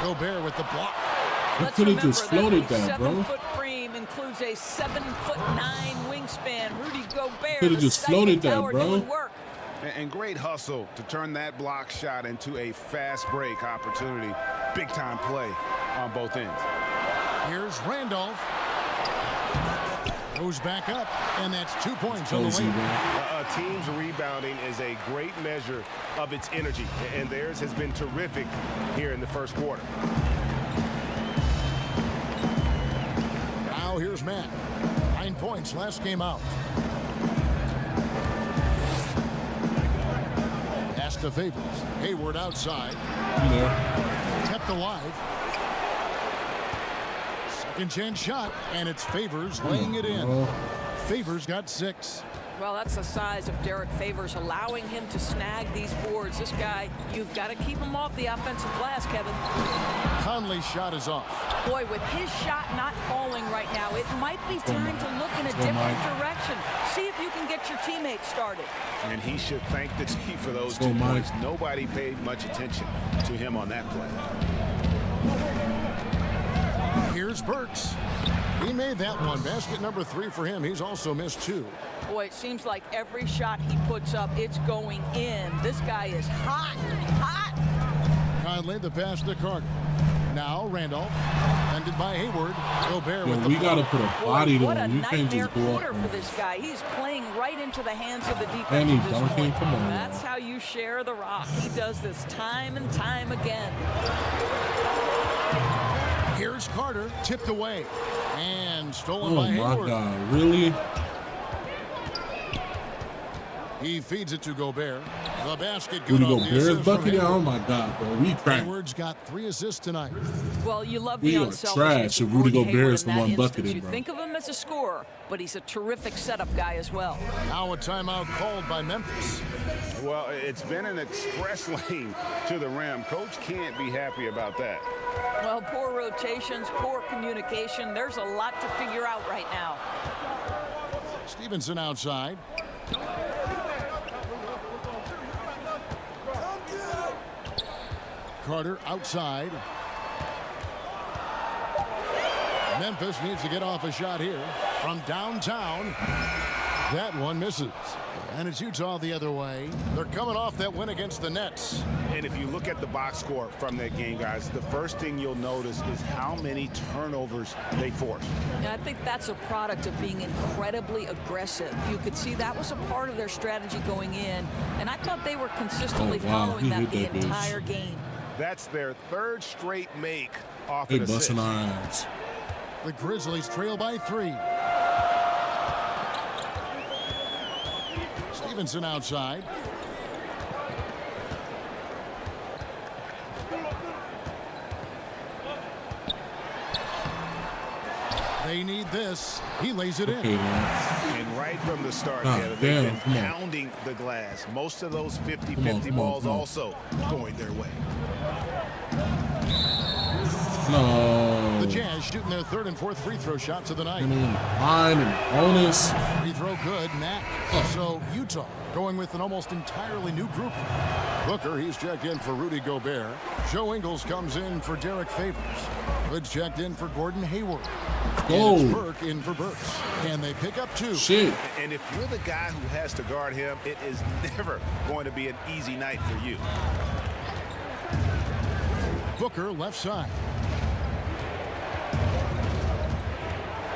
Gobert with the block. You could have just floated that, bro. 7-foot frame includes a 7'9" wingspan. Rudy Gobert could have just floated that, bro. And great hustle to turn that block shot into a fast break opportunity. Big time play on both ends. Here's Randolph. Goes back up, and that's 2 points on the way. A team's rebounding is a great measure of its energy, and theirs has been terrific here in the first quarter. Now here's Matt. 9 points last game out. Pass to Favors. Hayward outside. Kept alive. Second chance shot, and it's Favors laying it in. Favors got 6. Well, that's the size of Derek Favors, allowing him to snag these boards. This guy, you've got to keep him off the offensive glass, Kevin. Conley's shot is off. Boy, with his shot not falling right now, it might be time to look in a different direction. See if you can get your teammates started. And he should thank the team for those 2 points. Nobody paid much attention to him on that play. Here's Burks. He made that one. Basket number 3 for him. He's also missed 2. Boy, it seems like every shot he puts up, it's going in. This guy is hot, hot. Conley, the pass to Carter. Now Randolph, ended by Hayward. Gobert with the we got to put a body to him. You can't nightmare just go quarter up. For this guy. He's playing right into the hands of the defense. And he at this dunking. point. Come on. That's how you share the rock. He does this time and time again. Here's Carter, tipped away. And stolen by Hayward. Oh, my God. Really? He feeds it to Gobert. The basket good Rudy off the Gobert's assist bucket? from Oh, my God, bro. We trash. Hayward's got 3 assists tonight. Well, you love We the are unselfishness trash of if Rudy Gordon Gobert is Hayward the in one that bucketing, instance. You bro. think of him as a scorer, but he's a terrific setup guy as well. Now a timeout called by Memphis. Well, it's been an express lane to the rim. Coach can't be happy about that. Well, poor rotations, poor communication. There's a lot to figure out right now. Stevenson outside. Carter outside. Memphis needs to get off a shot here from downtown. That one misses. And it's Utah the other way. They're coming off that win against the Nets. And if you look at the box score from that game, guys, the first thing you'll notice is how many turnovers they forced. And I think that's a product of being incredibly aggressive. You could see that was a part of their strategy going in. And I thought they were consistently following that the entire game. That's their 3rd straight make off They an assist. busting our ass. The Grizzlies trail by 3. Stevenson outside. They need this. He lays it in. And right from the start, they've been pounding the glass. Most of those 50-50 balls also going their way. No. The Jazz shooting their 3rd and 4th free throw shots of the night. Line and bonus. Free throw good, Matt. So Utah going with an almost entirely new group. Booker, he's checked in for Rudy Gobert. Joe Ingles comes in for Derek Favors. Hood's checked in for Gordon Hayward. Oh. And it's Burke in for Burks. And they pick up 2. Shit. And if you're the guy who has to guard him, it is never going to be an easy night for you. Booker left side.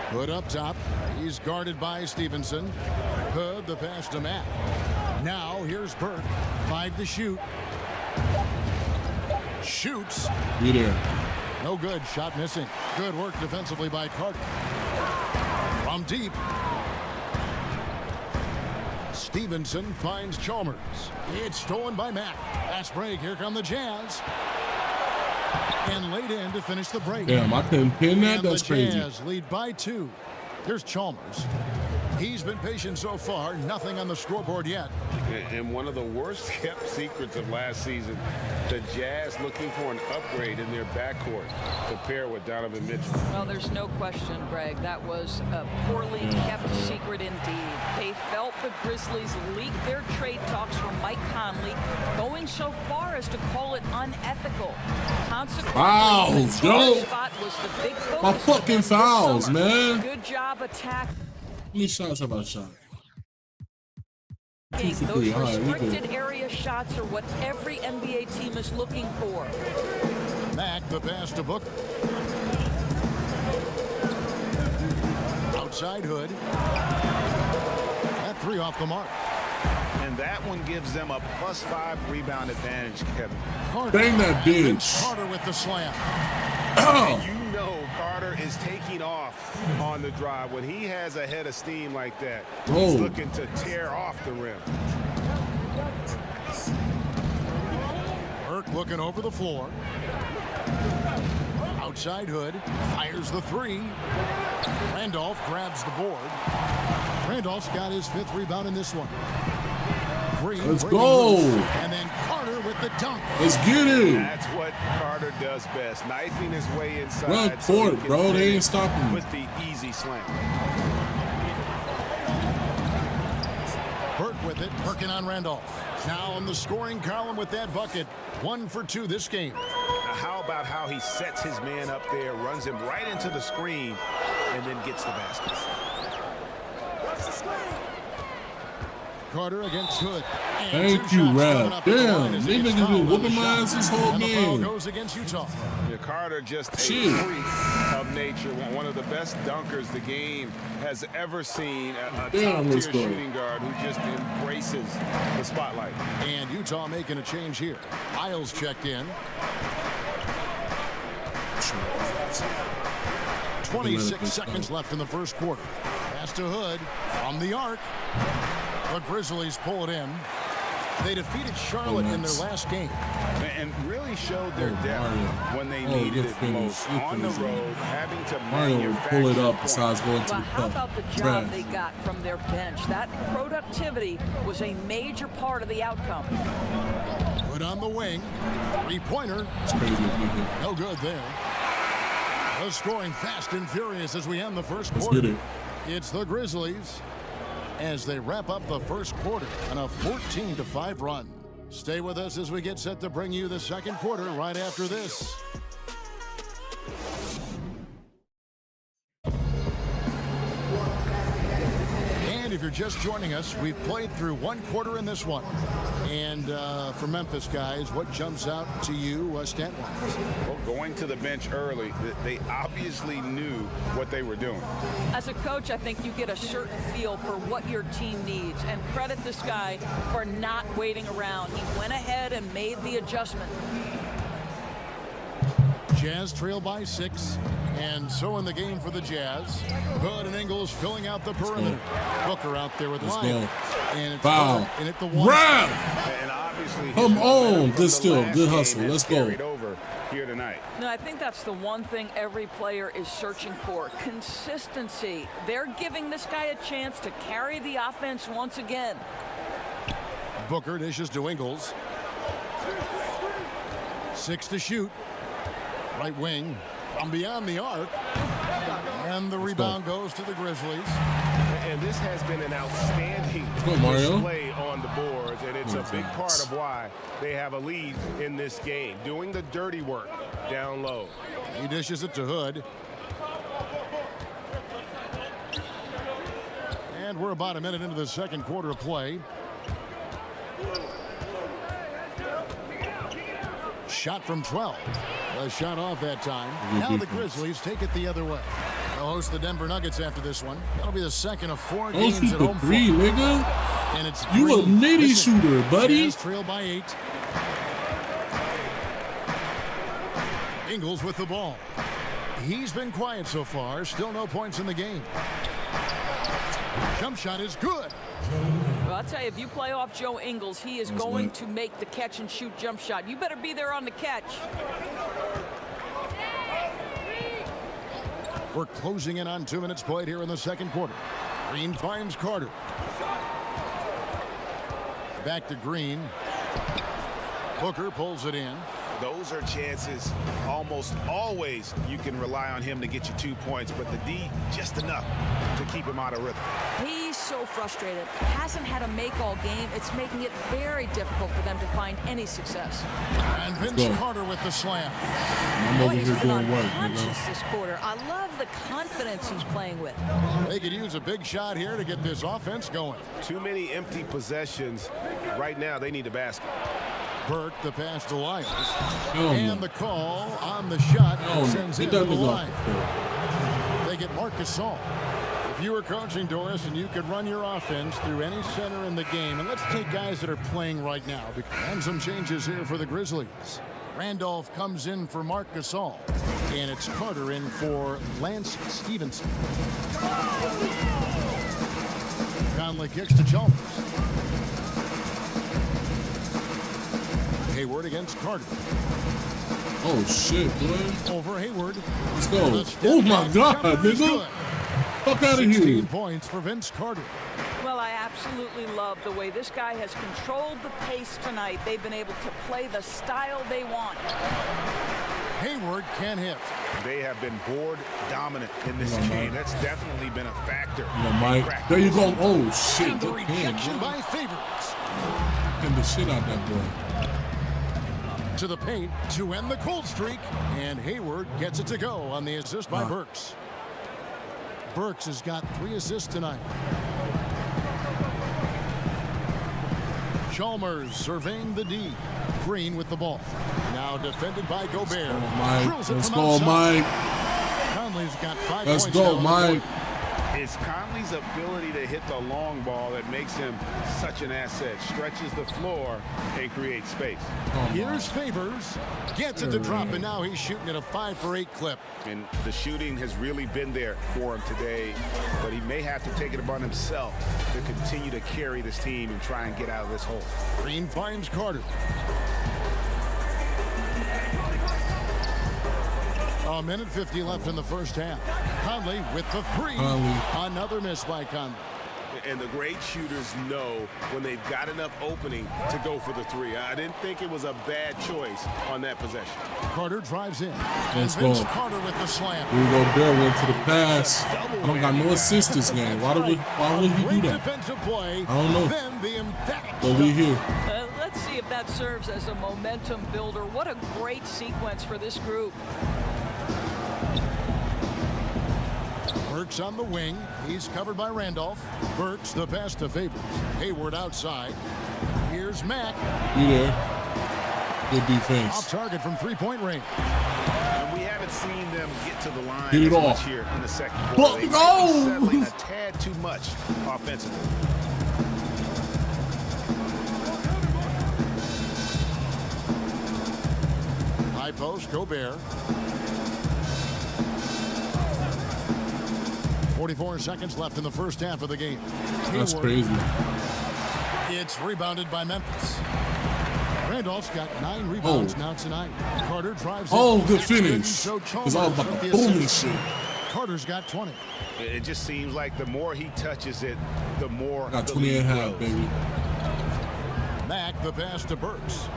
Hood up top. He's guarded by Stevenson. Hood, the pass to Matt. Now here's Burke. 5 to shoot. Shoots. Be there. No good. Shot missing. Good work defensively by Carter. From deep. Stevenson finds Chalmers. It's stolen by Mack. Fast break. Here come the Jazz. And laid in to finish the break. Damn, I couldn't pin that. That's crazy. The Jazz lead by 2. Here's Chalmers. He's been patient so far. Nothing on the scoreboard yet. And one of the worst kept secrets of last season, the Jazz looking for an upgrade in their backcourt to pair with Donovan Mitchell. Well, there's no question, Greg. That was a poorly kept secret indeed. They felt the Grizzlies leaked their trade talks from Mike Conley, going so far as to call it unethical. Consequently, Fouls, yo. spot was the big focus My fucking fouls, man. Good job attacking. How many shots have I shot? Those restricted area shots are what every NBA team is looking for. Mack, the pass to Booker. Outside Hood. That 3 off the mark. And that one gives them a +5 rebound advantage, Kevin. Bang that bitch. Carter with the slam. Oh. You know Carter is taking off on the drive. When he has a head of steam like that, he's looking to tear off the rim. Burke looking over the floor. Outside Hood. Fires the 3. Randolph grabs the board. Randolph's got his 5th rebound in this one. Green, let's go. And then Carter with the dunk. Let's get it. That's what Carter does best. Knifing his way inside. Run court, bro. They ain't stopping me. With the easy slam. Burke with it. Working on Randolph. Now in the scoring column with that bucket. 1 for 2 this game. Now how about how he sets his man up there, runs him right into the screen, and then gets the basket. Carter against Hood. Thank you, Rap. Damn, these niggas been whooping my ass this whole game. Goes against Utah. Carter just a freak of nature, one of the best dunkers the game has ever seen. A top-tier shooting guard who just embraces the spotlight. And Utah making a change here. Isles checked in. 26 seconds left in the first quarter. Pass to Hood from the arc. The Grizzlies pull it in. They defeated Charlotte in their last game. And really showed their depth when they needed it most. On the road, having to manufacture pull it up besides going to the how about the job they got from their bench? That productivity was a major part of the outcome. Hood on the wing. 3-pointer. It's crazy. No good there. The scoring fast and furious as we end the first quarter. Let's get it. It's the Grizzlies as they wrap up the first quarter on a 14-5 run. Stay with us as we get set to bring you the second quarter right after this. And if you're just joining us, we've played through 1 quarter in this one. And for Memphis guys, what jumps out to you stat-wise? Well, going to the bench early, they obviously knew what they were doing. As a coach, I think you get a certain feel for what your team needs, and credit this guy for not waiting around. He went ahead and made the adjustment. Jazz trail by 6, and so in the game for the Jazz. Hood and Ingles filling out the perimeter. Booker out there with Lyon. And it's foul. And at the 1. And obviously, come on, good still, good hustle. Let's go. Over here tonight. No, I think that's the one thing every player is searching for: consistency. They're giving this guy a chance to carry the offense once again. Booker dishes to Ingles. 6 to shoot. Right wing from beyond the arc. And the rebound goes to the Grizzlies. And this has been an outstanding display on the boards, and it's a big part of why they have a lead in this game, doing the dirty work down low. He dishes it to Hood. And we're about a minute into the second quarter of play. Shot from 12. A shot off that time. Now the Grizzlies take it the other way. They'll host the Denver Nuggets after this one. That'll be the second of 4 games at home. 3, nigga. And it's you a nitty shooter, buddy. Jazz trail by 8. Ingles with the ball. He's been quiet so far. Still no points in the game. Jump shot is good. Well, I'll tell you, if you play off Joe Ingles, he is going to make the catch-and-shoot jump shot. You better be there on the catch. We're closing in on 2 minutes played here in the second quarter. Green finds Carter. Back to Green. Booker pulls it in. Those are chances almost always you can rely on him to get you 2 points, but the D just enough to keep him out of rhythm. He's so frustrated. Hasn't had a make all game. It's making it very difficult for them to find any success. And Vince Carter with the slam. I'm over here doing work, this quarter. I love the confidence he's playing with. They could use a big shot here to get this offense going. Too many empty possessions. Right now, they need a basket. Burke, the pass to Lyles. And the call on the shot sends it to the line. They get Marc Gasol. If you were coaching, Doris, and you could run your offense through any center in the game, and let's take guys that are playing right now, and some changes here for the Grizzlies. Randolph comes in for Marc Gasol, and it's Carter in for Lance Stevenson. Conley kicks to Chalmers. Hayward against Carter. Oh shit, boy. Over Hayward. Let's go. Oh my God, nigga. Fuck out of here. 16 points for Vince Carter. Well, I absolutely love the way this guy has controlled the pace tonight. They've been able to play the style they want. Hayward can hit. They have been board dominant in this game. That's definitely been a factor. Mike. There you go. Oh shit. And the rejection by Favors. Get the shit out that boy. To the paint to end the cold streak, and Hayward gets it to go on the assist by Burks. Burks has got 3 assists tonight. Chalmers surveying the D. Green with the ball. Now defended by Gobert. Let's go, Mike. Conley's got 5 Let's points. go, Mike. It's Conley's ability to hit the long ball that makes him such an asset. Stretches the floor and creates space. Here's Favors. Gets it to drop, and now he's shooting at a 5 for 8 clip. And the shooting has really been there for him today, but he may have to take it upon himself to continue to carry this team and try and get out of this hole. Green finds Carter. A minute 50 left in the first half. Conley with the 3. Another miss by Conley. And the great shooters know when they've got enough opening to go for the 3. I didn't think it was a bad choice on that possession. Carter drives in. Let's and Vince go. Carter with the slam. Here we go. There went to the pass. I don't got no assist this game. Why would he do that? Defensive play. I don't know. Then the emphatic. But we here. Let's see if that serves as a momentum builder. What a great sequence for this group. Burks on the wing. He's covered by Randolph. Burks the pass to Favors. Hayward outside. Here's Mack. You there. Good defense. Off target from 3-point range. And we haven't seen them get to the line Get it as off. much here in the second quarter. They might be settling a tad too much offensively. High post, Gobert. 44 seconds left in the first half of the game. That's Hayward. crazy. It's rebounded by Memphis. Randolph's got 9 rebounds now tonight. Carter drives in. Good finish. It's all about the booming shit. Carter's got 20. It just seems like the more he touches it, the more Got the 20 and a lead half, grows. baby. Mack the pass to Burks.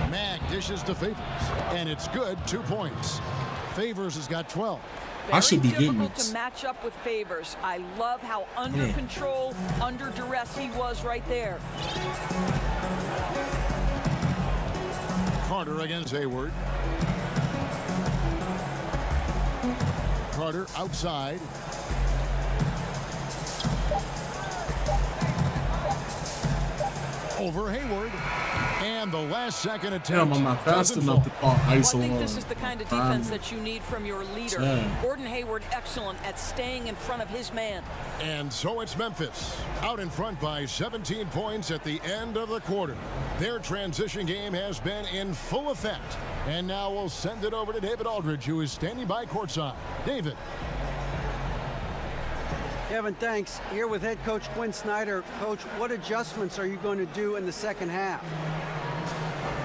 Mack dishes to Favors. And it's good. 2 points. Favors has got 12. I should be Very getting difficult this. to match up with Favors. I love how under control, under duress he was right there. Carter against Hayward. Carter outside. Over Hayward. And the last second attempt. Damn, I'm not fast enough to call ISO. Well, I think this is the kind of defense that you need from your leader. Yeah. Gordon Hayward, excellent at staying in front of his man. And so it's Memphis, out in front by 17 points at the end of the quarter. Their transition game has been in full effect. And now we'll send it over to David Aldridge, who is standing by courtside. David. Kevin, thanks. Here with head coach Quinn Snyder. Coach, what adjustments are you going to do in the second half?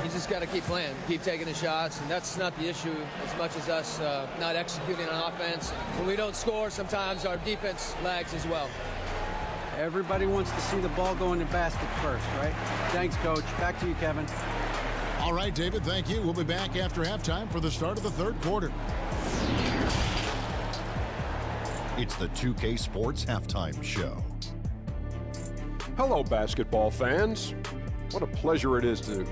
You just got to keep playing, keep taking the shots, and that's not the issue as much as us not executing on offense. When we don't score, sometimes our defense lags as well. Everybody wants to see the ball go in the basket first, right? Thanks, Coach. Back to you, Kevin. All right, David, thank you. We'll be back after halftime for the start of the third quarter. It's the 2K Sports Halftime Show. Hello, basketball fans. What a pleasure it is to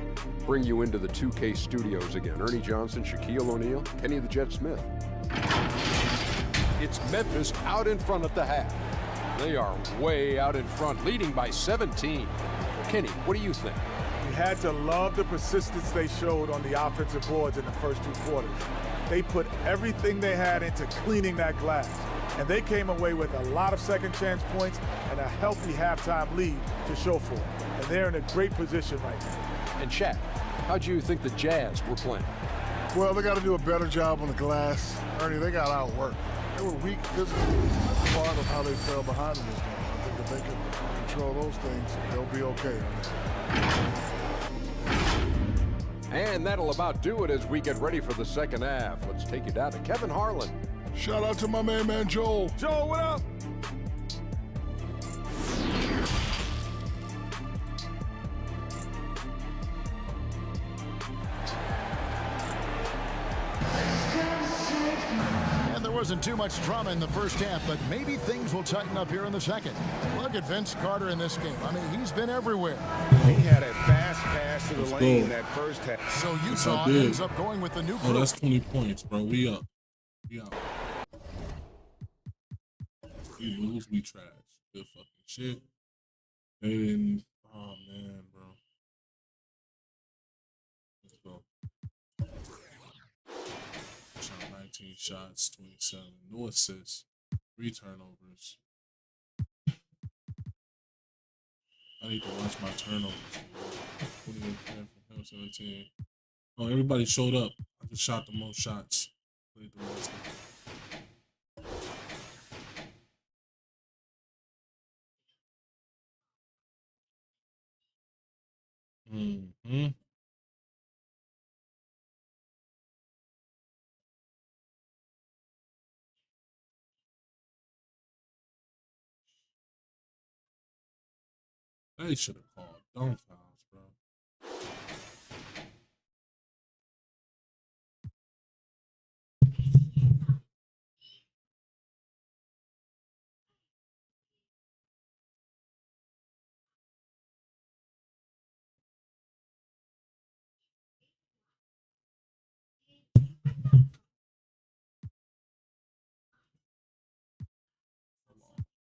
bring you into the 2K studios again. Ernie Johnson, Shaquille O'Neal, Kenny the Jet Smith. It's Memphis out in front at the half. They are way out in front, leading by 17. Kenny, what do you think? You had to love the persistence they showed on the offensive boards in the first two quarters. They put everything they had into cleaning that glass. And they came away with a lot of second chance points and a healthy halftime lead to show for it. And they're in a great position right now. And Shaq, how do you think the Jazz were playing? Well, they got to do a better job on the glass. Ernie, they got outworked. They were weak physically. That's part of how they fell behind in this game. I think if they can control those things, they'll be okay. And that'll about do it as we get ready for the second half. Let's take you down to Kevin Harlan. Shout out to my man Joel. Joel, what up? And there wasn't too much drama in the first half, but maybe things will tighten up here in the second. Look at Vince Carter in this game. I mean, he's been everywhere. He had a fast pass to the lane that first half. So Utah ends up going with the new group. Oh, that's 20 points, bro. We up. We up. We lose, we trash. Good fucking shit. They didn't. Oh, man, bro. Let's go. Shot 19 shots, 27. No assists. 3 turnovers. I need to watch my turnovers. 28 from him, 17. Oh, everybody showed up. I just shot the most shots. Played the rest of it. Mm-hmm. They should have called dumb fouls, bro.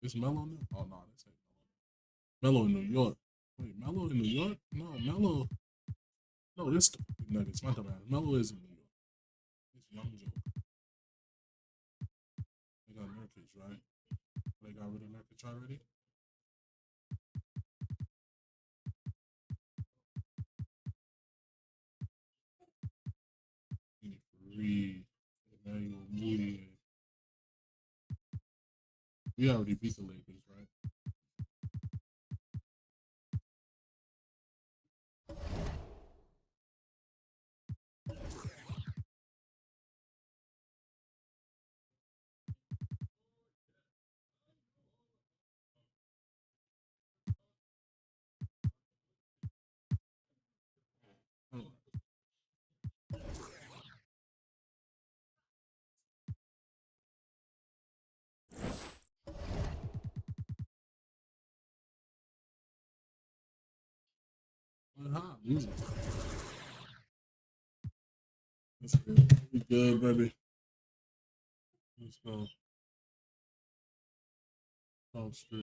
Is Melo in there? Oh, no, this ain't Melo. Melo in New York. Wait, Melo in New York? No, Melo. No, this the Nuggets. My bad. Melo is in New York. It's Young Joe. They got Nurkic, right? They got rid of Nurkic already? Reed, Emmanuel Moody. We already beat the Lakers, right? Music. That's good. We good, baby. Let's go. Oh, straight.